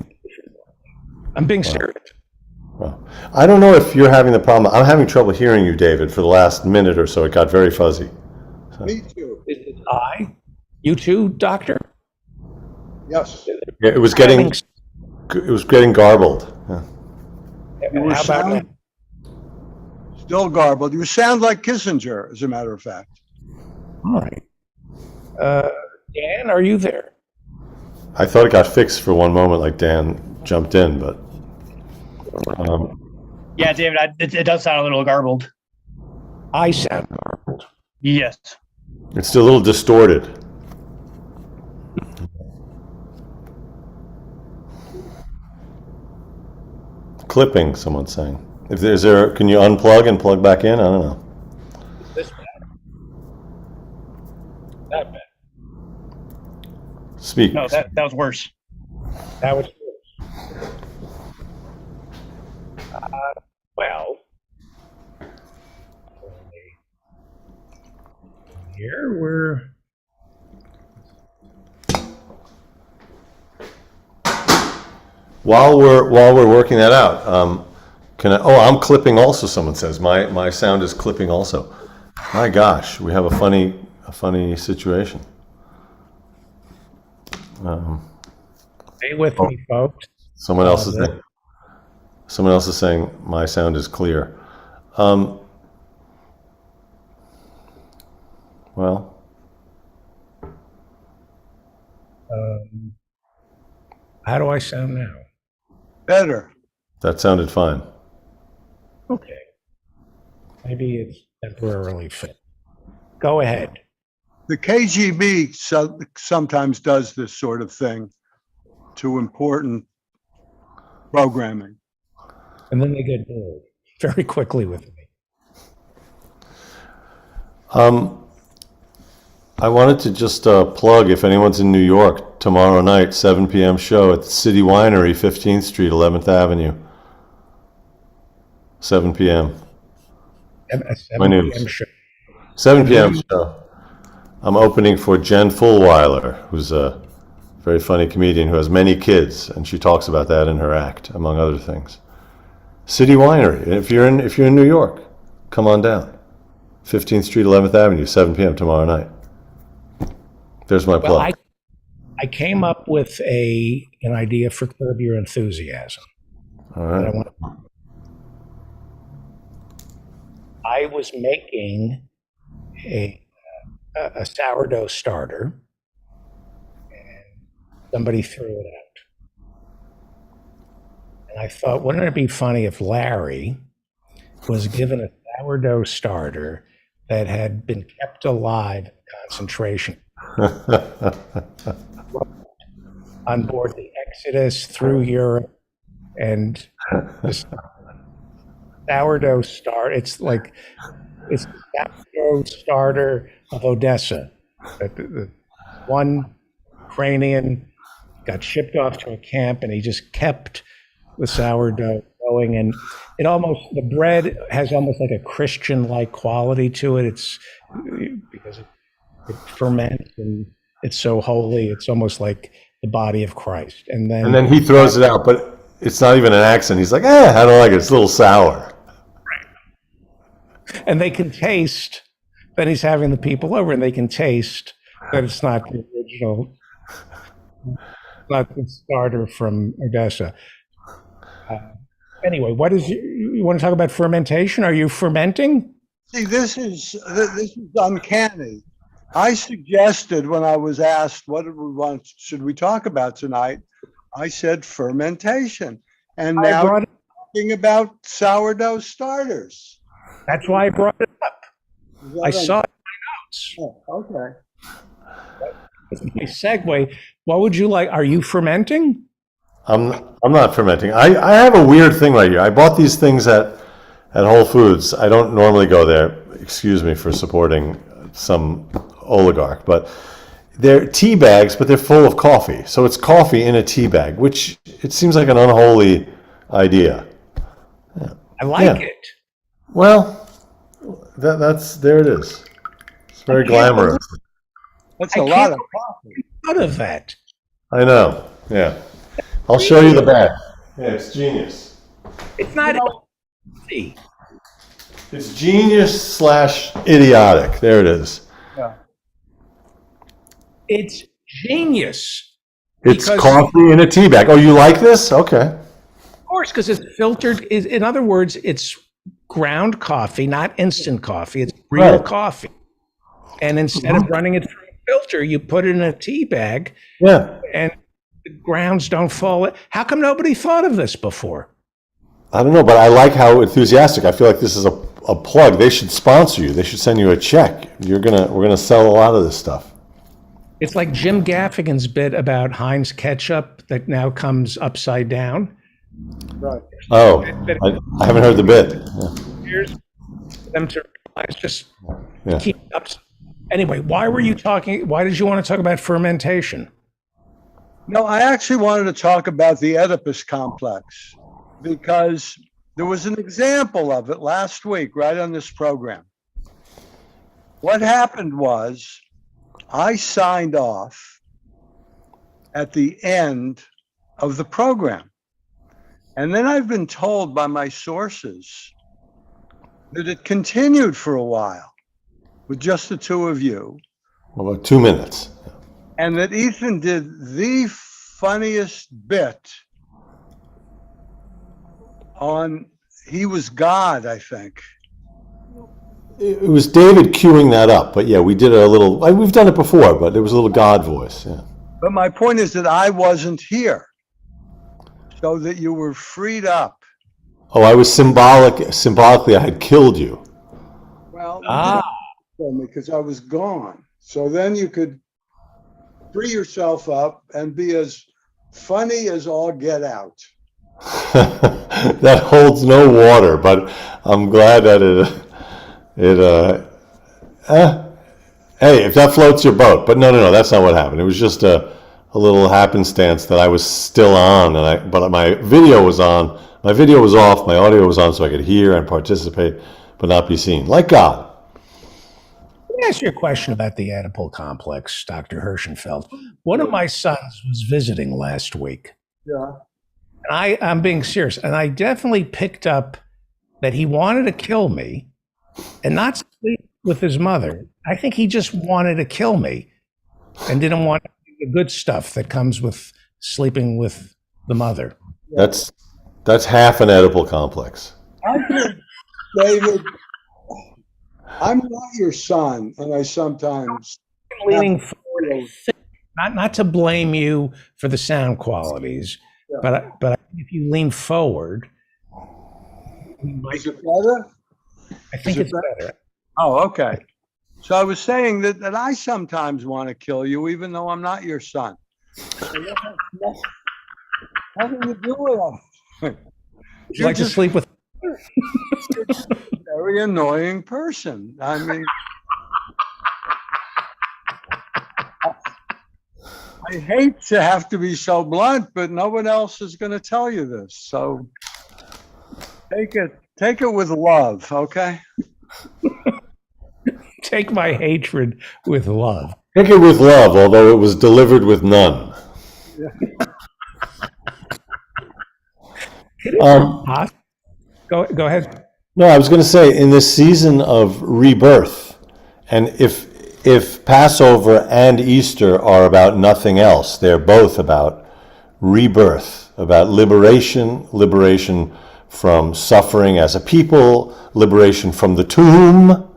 Speaker 1: I'm being serious.
Speaker 9: Well, I don't know if you're having the problem. I'm having trouble hearing you, David. For the last minute or so, it got very fuzzy.
Speaker 8: Me too.
Speaker 1: Is it I? You too, doctor?
Speaker 8: Yes.
Speaker 9: Yeah, it was getting garbled. Yeah.
Speaker 8: You were
Speaker 1: How about now?
Speaker 8: still garbled. You sound like Kissinger, as a matter of fact.
Speaker 1: All right. Dan, are you there?
Speaker 9: I thought it got fixed for one moment, like Dan jumped in, but
Speaker 11: Yeah, David, it does sound a little garbled.
Speaker 1: I sound garbled.
Speaker 11: Yes.
Speaker 9: it's still a little distorted. Clipping, someone's saying. Can you unplug and plug back in? I don't know.
Speaker 1: This bad? That bad?
Speaker 9: Speak.
Speaker 11: No, that was worse.
Speaker 1: That was well. Here we're.
Speaker 9: While we're working that out, I'm clipping also, someone says. My sound is clipping also. My gosh, we have a funny situation.
Speaker 1: Stay with me, folks.
Speaker 9: Someone else is saying my sound is clear. Well,
Speaker 1: How do I sound now?
Speaker 8: Better.
Speaker 9: that sounded fine.
Speaker 1: Okay. Maybe it's temporarily fit. Go ahead.
Speaker 8: The KGB sometimes does this sort of thing to important programming.
Speaker 1: And then they get bored very quickly with me.
Speaker 9: I wanted to just plug, if anyone's in New York, tomorrow night, 7 p.m. show at the City Winery, 15th Street, 11th Avenue. 7 p.m.
Speaker 1: A 7
Speaker 9: My news.
Speaker 1: p.m. show.
Speaker 9: 7 p.m. show. I'm opening for Jen Fulwiler, who's a very funny comedian who has many kids, and she talks about that in her act, among other things. City Winery. If you're in New York, come on down. 15th Street, 11th Avenue, 7 p.m. tomorrow night. There's my
Speaker 1: Well,
Speaker 9: plug.
Speaker 1: I came up with an idea for Curb Your Enthusiasm.
Speaker 9: All
Speaker 1: that I
Speaker 9: right.
Speaker 1: want- I was making a sourdough starter, and somebody threw it out. And I thought, wouldn't it be funny if Larry was given a sourdough starter that had been kept alive in concentration on board the Exodus through Europe, and this sourdough starter. It's the sourdough starter of Odessa. The one Ukrainian got shipped off to a camp, and he just kept the sourdough going. And the bread has almost like a Christian-like quality to it. It's because it ferments and it's so holy. It's almost like the body of Christ. And
Speaker 9: And then he throws it out, but it's not even an accent. He's like, I don't like it. It's a little sour.
Speaker 1: and they can taste that he's having the people over, and they can taste that it's not the original, not the starter from Odessa. Anyway, you want to talk about fermentation? Are you fermenting?
Speaker 8: See, this is uncanny. I suggested when I was asked what should we talk about tonight, I said fermentation, and now we're talking about sourdough starters.
Speaker 1: That's why I brought it up. I saw it in
Speaker 8: Oh, okay.
Speaker 1: my notes. Segue. What would you like? Are you fermenting?
Speaker 9: I'm not fermenting. I have a weird thing right here. I bought these things at Whole Foods. I don't normally go there. Excuse me for supporting some oligarch, but they're tea bags, but they're full of coffee. So it's coffee in a tea bag, which it seems like an unholy idea.
Speaker 1: I like it.
Speaker 9: Well, that's there it is. It's very glamorous.
Speaker 8: That's
Speaker 1: I
Speaker 8: a lot
Speaker 1: can't
Speaker 8: of coffee.
Speaker 1: Out of that.
Speaker 9: I know. Yeah. I'll show you the bag. Yeah, it's genius.
Speaker 1: It's not healthy.
Speaker 9: It's genius / idiotic. There it is.
Speaker 1: It's genius.
Speaker 9: It's
Speaker 1: Because-
Speaker 9: coffee in a tea bag. Oh, you like this? Okay.
Speaker 1: Of course, because it's filtered. In other words, it's ground coffee, not instant coffee. It's real
Speaker 9: Right.
Speaker 1: coffee. And instead of running it through a filter, you put it in a tea bag
Speaker 9: Yeah.
Speaker 1: and the grounds don't fall. How come nobody thought of this before?
Speaker 9: I don't know, but I like how enthusiastic. I feel like this is a plug. They should sponsor you. They should send you a check. We're gonna sell a lot of this stuff.
Speaker 1: It's like Jim Gaffigan's bit about Heinz ketchup that now comes upside down.
Speaker 8: Right.
Speaker 9: Oh, I haven't heard the bit. Yeah.
Speaker 1: Here's them to realize just
Speaker 9: Yeah.
Speaker 1: keep up. Anyway, why did you want to talk about fermentation?
Speaker 8: No, I actually wanted to talk about the Oedipus complex because there was an example of it last week, right on this program. What happened was I signed off at the end of the program. And then I've been told by my sources that it continued for a while with just the two of you.
Speaker 9: About 2 minutes.
Speaker 8: And that Ethan did the funniest bit on He Was God, I think.
Speaker 9: It was David queuing that up, but yeah, we did a little. We've done it before, but it was a little God voice. Yeah.
Speaker 8: But my point is that I wasn't here, so that you were freed up.
Speaker 9: Oh, I was symbolically, I had killed you.
Speaker 8: Well, you told me because I was gone. So then you could free yourself up and be as funny as all get out.
Speaker 9: That holds no water, but I'm glad that hey, if that floats your boat. But no, that's not what happened. It was just a little happenstance that I was still on, but my video was on. My video was off. My audio was on, so I could hear and participate, but not be seen. Like God.
Speaker 1: Let me ask you a question about the Oedipal complex, Dr. Hirschenfeld. One of my sons was visiting last week.
Speaker 8: Yeah.
Speaker 1: And I'm being serious. And I definitely picked up that he wanted to kill me and not sleep with his mother. I think he just wanted to kill me and didn't want the good stuff that comes with sleeping with the mother.
Speaker 9: That's half an Oedipal complex.
Speaker 8: I think, David, I'm not your son, and I sometimes
Speaker 1: Leaning forward, not to blame you for the sound qualities, but I think if you lean forward,
Speaker 8: Is it better?
Speaker 1: I think it's better.
Speaker 8: Oh, okay. So I was saying that I sometimes want to kill you, even though I'm not your son. Nothing to do with it.
Speaker 1: Would you like to sleep with?
Speaker 8: Very annoying person. I mean, I hate to have to be so blunt, but no one else is going to tell you this. So take it with love, okay?
Speaker 1: Take my hatred with love.
Speaker 9: Take it with love, although it was delivered with none.
Speaker 1: Go ahead.
Speaker 9: No, I was going to say, in this season of rebirth, and if Passover and Easter are about nothing else, they're both about rebirth, about liberation from suffering as a people, liberation from the tomb,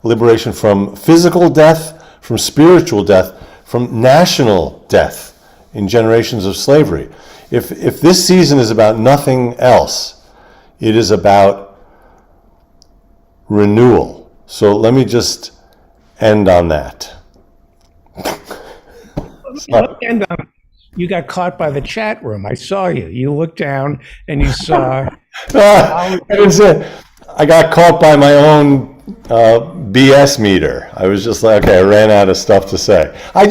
Speaker 9: liberation from physical death, from spiritual death, from national death in generations of slavery. If this season is about nothing else, it is about renewal. So let me just end on that.
Speaker 1: You got caught by the chat room. I saw you. You looked down and you saw.
Speaker 9: I got caught by my own BS meter. I was just like, okay, I ran out of stuff to say. I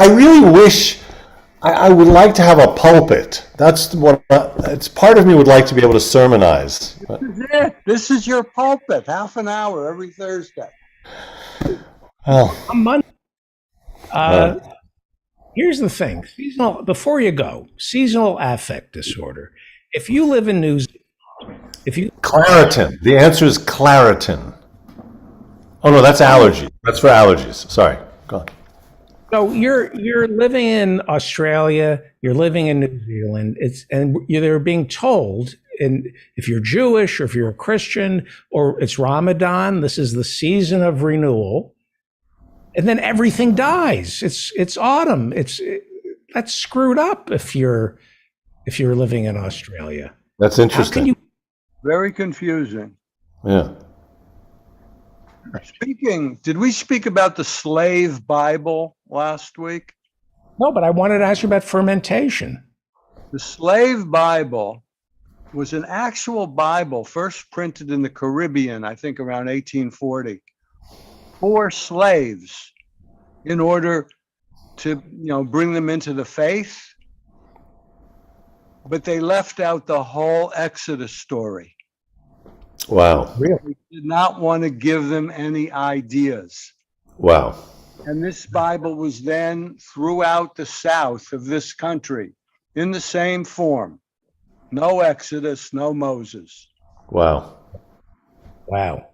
Speaker 9: really wish I would like to have a pulpit. That's what it's part of me would like to be able to sermonize.
Speaker 8: This is your pulpit, half an hour every Thursday.
Speaker 9: Well,
Speaker 1: On Monday. Here's the thing. Before you go, seasonal affect disorder. If you live in New Zealand,
Speaker 9: Claritin. The answer is Claritin. Oh no, that's allergy. That's for allergies. Sorry. Go on.
Speaker 1: so you're living in Australia, you're living in New Zealand, they're being told, and if you're Jewish or if you're a Christian or it's Ramadan, this is the season of renewal, and then everything dies. It's autumn. That's screwed up if you're living in Australia.
Speaker 9: That's interesting.
Speaker 8: Very confusing.
Speaker 9: Yeah.
Speaker 8: Did we speak about the slave Bible last week?
Speaker 1: No, but I wanted to ask you about fermentation.
Speaker 8: The slave Bible was an actual Bible first printed in the Caribbean, I think around 1840, for slaves in order to, bring them into the faith. But they left out the whole Exodus story.
Speaker 9: Wow.
Speaker 1: Really?
Speaker 8: They did not want to give them any ideas.
Speaker 9: Wow.
Speaker 8: And this Bible was then throughout the south of this country in the same form. No Exodus, no Moses.
Speaker 9: Wow.
Speaker 1: Wow.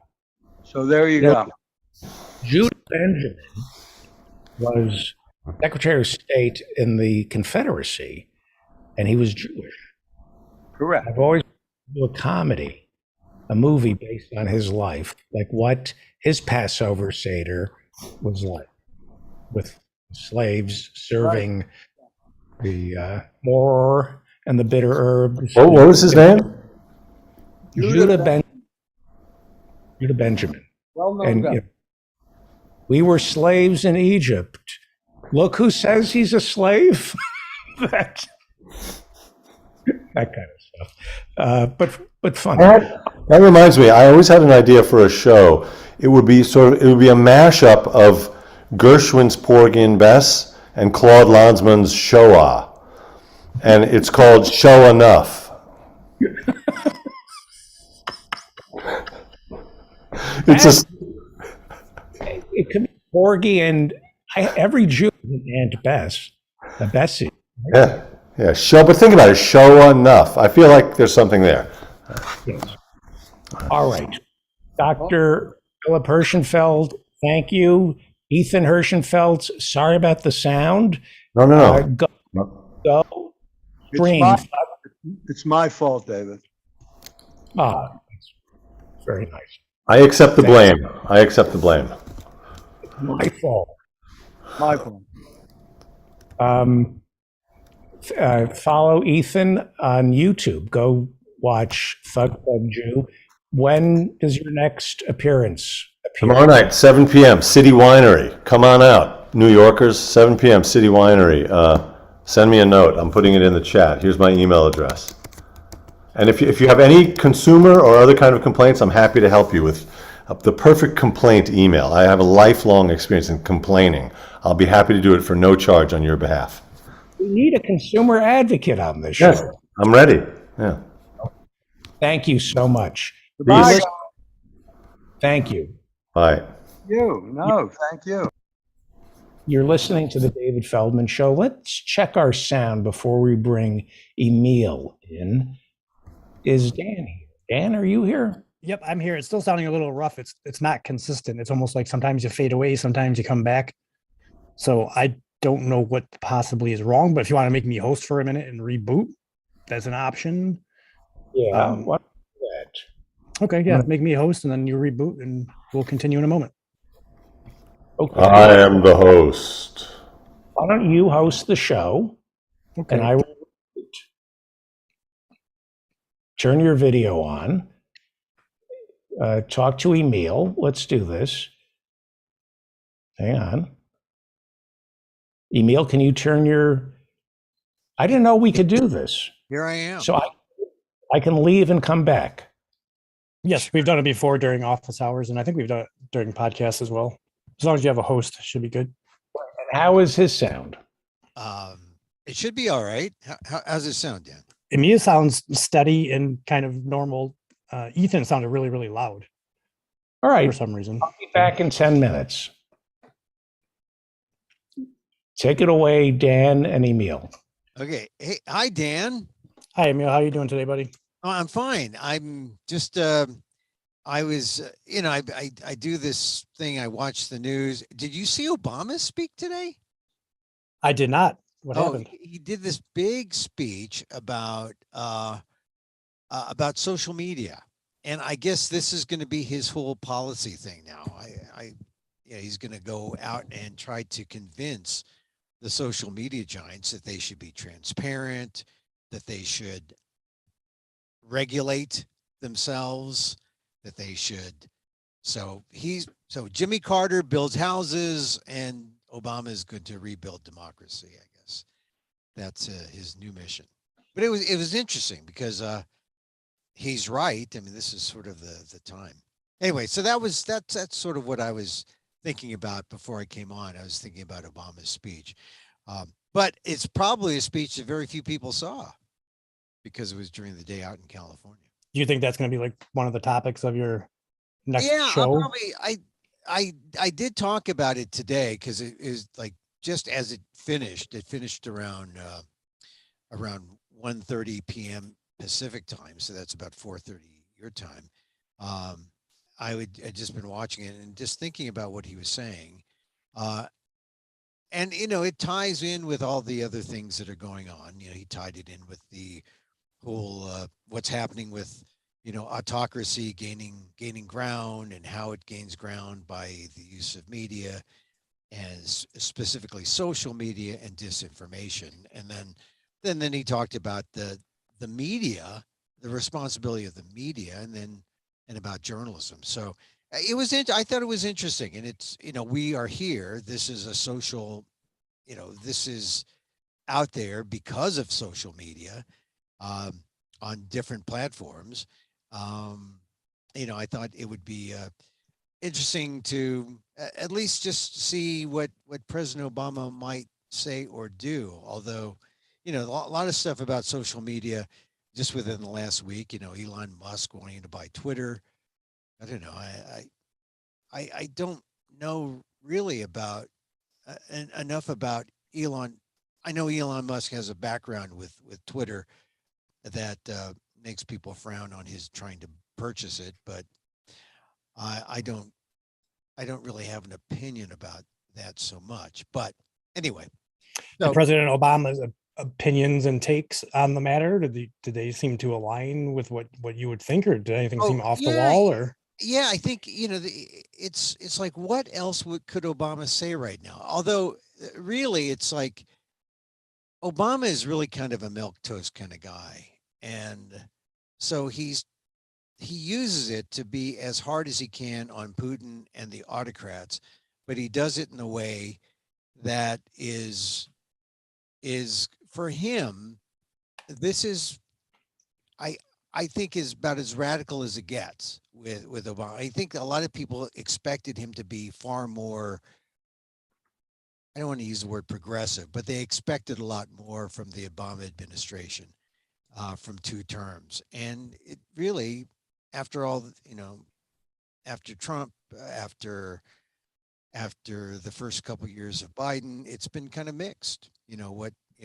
Speaker 8: So there you go.
Speaker 1: Judah Benjamin was Secretary of State in the Confederacy, and he was Jewish.
Speaker 8: Correct.
Speaker 1: I've always do a comedy, a movie based on his life, like what his Passover Seder was like, with slaves serving the mor and the bitter herbs.
Speaker 9: What was his name?
Speaker 1: Judah Benjamin.
Speaker 8: Well-known
Speaker 1: And
Speaker 8: guy.
Speaker 1: we were slaves in Egypt. Look who says he's a slave. that kind of stuff. But funny.
Speaker 9: That reminds me, I always had an idea for a show. It would be a mashup of Gershwin's Porgy and Bess and Claude Lanzmann's Shoah. And it's called Show Enough.
Speaker 1: It could be Porgy and every Jew is an Aunt Bess, a Bessie.
Speaker 9: Yeah. But think about it, Show Enough. I feel like there's something there.
Speaker 1: Yes. All right. Dr. Philip Hirschenfeld, thank you. Ethan Hirschenfeld, sorry about the sound.
Speaker 9: No.
Speaker 1: Go. Stream.
Speaker 8: It's my fault, David.
Speaker 1: That's very nice.
Speaker 9: I accept the blame.
Speaker 1: My fault.
Speaker 8: My fault.
Speaker 1: Follow Ethan on YouTube. Go watch Thug Thug Jew. When does your next appearance appear?
Speaker 9: Tomorrow night, 7 p.m., City Winery. Come on out. New Yorkers, 7 p.m., City Winery. Send me a note. I'm putting it in the chat. Here's my email address. And if you have any consumer or other kind of complaints, I'm happy to help you with the perfect complaint email. I have a lifelong experience in complaining. I'll be happy to do it for no charge on your behalf.
Speaker 1: We need a consumer advocate on this
Speaker 9: Yes,
Speaker 1: show.
Speaker 9: I'm ready. Yeah.
Speaker 1: Thank you so much.
Speaker 8: Bye.
Speaker 1: Thank you.
Speaker 9: Bye.
Speaker 8: Thank you.
Speaker 1: You're listening to the David Feldman Show. Let's check our sound before we bring Emil in. Is Dan here? Dan, are you here?
Speaker 4: Yep, I'm here. It's still sounding a little rough. It's not consistent. It's almost like sometimes you fade away, sometimes you come back. So I don't know what possibly is wrong, but if you want to make me host for a minute and reboot, that's an option.
Speaker 1: Yeah. What that?
Speaker 4: Okay, yeah, make me a host and then you reboot and we'll continue in a moment.
Speaker 1: Okay.
Speaker 9: I am the host.
Speaker 1: Why don't you host the show?
Speaker 4: Okay.
Speaker 1: And I will turn your video on. Talk to Emil. Let's do this. Hang on. Emil, can you turn your... I didn't know we could do this.
Speaker 12: Here I am.
Speaker 1: So I can leave and come back.
Speaker 4: Yes, we've done it before during office hours, and I think we've done it during podcasts as well. As long as you have a host, should be good.
Speaker 1: And how is his sound?
Speaker 12: It should be all right. How's it sound, Dan?
Speaker 4: Emilia sounds steady and kind of normal. Ethan sounded really, really loud
Speaker 1: All right.
Speaker 4: for some reason.
Speaker 1: I'll be back in 10 minutes. Take it away, Dan and Emil.
Speaker 12: Okay. Hey, hi, Dan.
Speaker 4: Hi, Emil. How are you doing today, buddy?
Speaker 12: Oh, I'm fine. I'm just, I was, I do this thing. I watch the news. Did you see Obama speak today?
Speaker 4: I did not. What happened?
Speaker 12: He did this big speech about social media. And I guess this is going to be his whole policy thing now. He's going to go out and try to convince the social media giants that they should be transparent, that they should regulate themselves, that they should. So Jimmy Carter builds houses and Obama is going to rebuild democracy, I guess. That's his new mission. But it was interesting because he's right. I mean, this is sort of the time. Anyway, so that's sort of what I was thinking about before I came on. I was thinking about Obama's speech. But it's probably a speech that very few people saw because it was during the day out in California.
Speaker 4: Do you think that's going to be like one of the topics of your next
Speaker 12: Yeah,
Speaker 4: show?
Speaker 12: I did talk about it today because it is like just as it finished around 1:30 p.m. Pacific time. So that's about 4:30 your time. I'd just been watching it and just thinking about what he was saying. And, it ties in with all the other things that are going on. He tied it in with the whole, what's happening with, autocracy gaining ground and how it gains ground by the use of media and specifically social media and disinformation. And then he talked about the media, the responsibility of the media, and about journalism. So I thought it was interesting. And it's, we are here. This is a social, this is out there because of social media on different platforms. I thought it would be interesting to at least just see what President Obama might say or do. Although, a lot of stuff about social media just within the last week, Elon Musk wanting to buy Twitter. I don't know. I don't know really about enough about Elon. I know Elon Musk has a background with Twitter that makes people frown on his trying to purchase it, but I don't really have an opinion about that so much. But anyway,
Speaker 4: So, President Obama's opinions and takes on the matter, did they seem to align with what you would think, or did anything seem off the wall? Or
Speaker 12: yeah, I think it's like, what else could Obama say right now? Although really, it's like Obama is really kind of a milquetoast kind of guy, and so he uses it to be as hard as he can on Putin and the autocrats, but he does it in a way that is for him. This is, I think, is about as radical as it gets with Obama. I think a lot of people expected him to be far more, I don't want to use the word progressive, but they expected a lot more from the Obama administration, from 2 terms. And it really, after all, after Trump, after the first couple of years of Biden, it's been kind of mixed.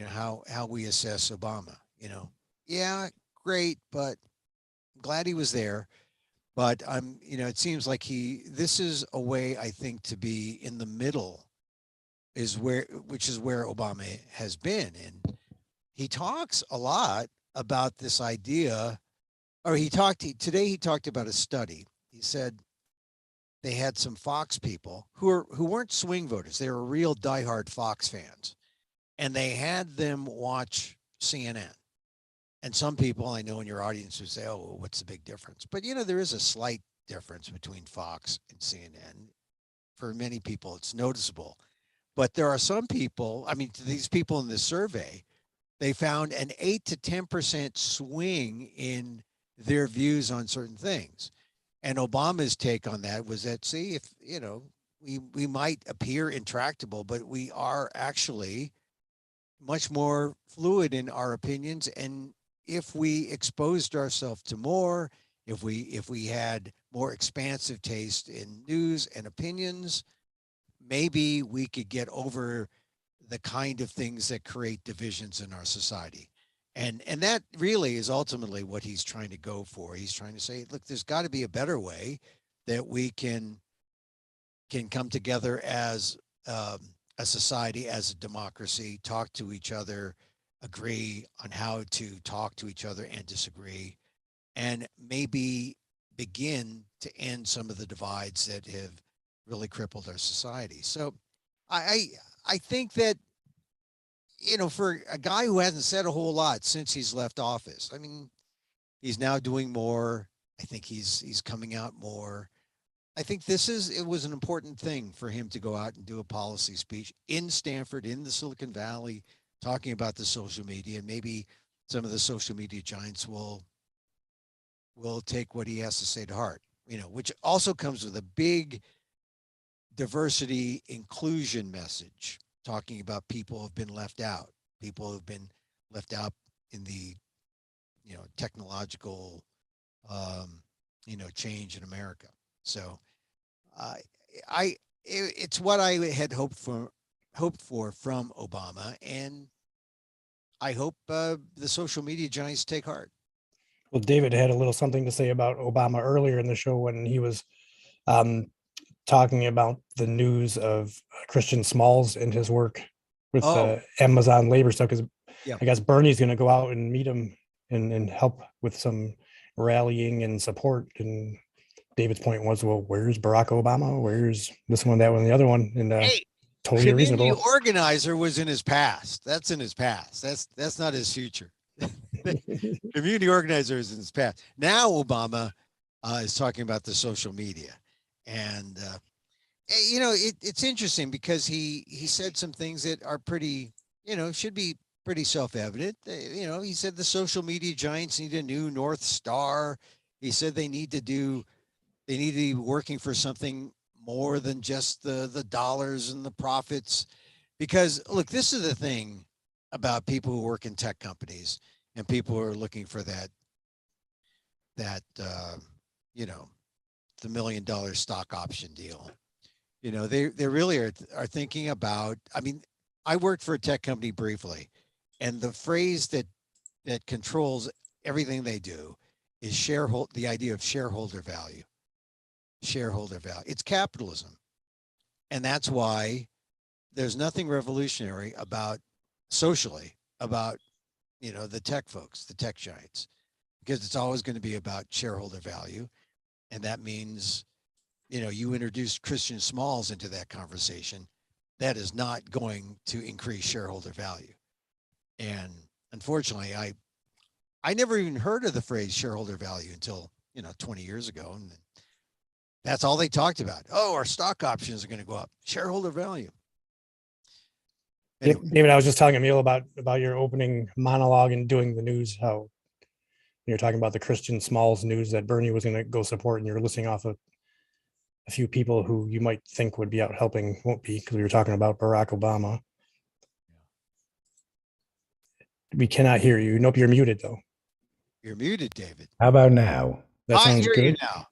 Speaker 12: How we assess Obama. Yeah, great, but I'm glad he was there. But it seems like this is a way, I think, to be in the middle, which is where Obama has been. And he talks a lot about this idea, or today he talked about a study. He said they had some Fox people who weren't swing voters. They were real diehard Fox fans, and they had them watch CNN. And some people I know in your audience would say, oh, well, what's the big difference? But, there is a slight difference between Fox and CNN. For many people, it's noticeable. But there are some people, these people in this survey, they found an 8 to 10% swing in their views on certain things. And Obama's take on that was that, see, if, we might appear intractable, but we are actually much more fluid in our opinions. And if we exposed ourselves to more, if we had more expansive taste in news and opinions, maybe we could get over the kind of things that create divisions in our society. And that really is ultimately what he's trying to go for. He's trying to say, look, there's got to be a better way that we can come together as a society, as a democracy, talk to each other, agree on how to talk to each other and disagree, and maybe begin to end some of the divides that have really crippled our society. So I think that, for a guy who hasn't said a whole lot since he's left office, I mean, he's now doing more. I think he's coming out more. I think it was an important thing for him to go out and do a policy speech in Stanford, in the Silicon Valley, talking about the social media. And maybe some of the social media giants will take what he has to say to heart, which also comes with a big diversity inclusion message, talking about people who have been left out, people who've been left out in the, technological, change in America. So it's what I had hoped for from Obama. And I hope the social media giants take heart.
Speaker 4: Well, David had a little something to say about Obama earlier in the show when he was talking about the news of Christian Smalls and his work with Amazon labor stuff. Because I guess Bernie's going to go out and meet him and help with some rallying and support. And David's point was, well, where's Barack Obama? Where's this one, that one, the other one? And totally reasonable.
Speaker 12: Community organizer was in his past. That's in his past. That's not his future. Community organizer is in his past. Now Obama is talking about the social media, and it's interesting because he said some things that are pretty, should be pretty self-evident. He said the social media giants need a new North Star. He said they need to be working for something more than just the dollars and the profits. Because look, this is the thing about people who work in tech companies and people who are looking for that the $1 million stock option deal. They really are thinking about, I mean, I worked for a tech company briefly, and the phrase that controls everything they do is the idea of shareholder value. Shareholder value. It's capitalism. And that's why there's nothing revolutionary socially about, the tech folks, the tech giants, because it's always going to be about shareholder value. And that means, you introduce Christian Smalls into that conversation, that is not going to increase shareholder value. And unfortunately, I never even heard of the phrase shareholder value until, 20 years ago. And that's all they talked about. Oh, our stock options are going to go up. Shareholder value. Anyway.
Speaker 4: David, I was just telling Emil about your opening monologue and doing the news, how you're talking about the Christian Smalls news that Bernie was going to go support, and you're listing off a few people who you might think would be out helping, won't be, because we were talking about Barack Obama. We cannot hear you. Nope, you're muted though.
Speaker 12: You're muted, David.
Speaker 1: How about now?
Speaker 4: That
Speaker 12: I
Speaker 4: sounds
Speaker 12: hear
Speaker 4: good.
Speaker 12: you now.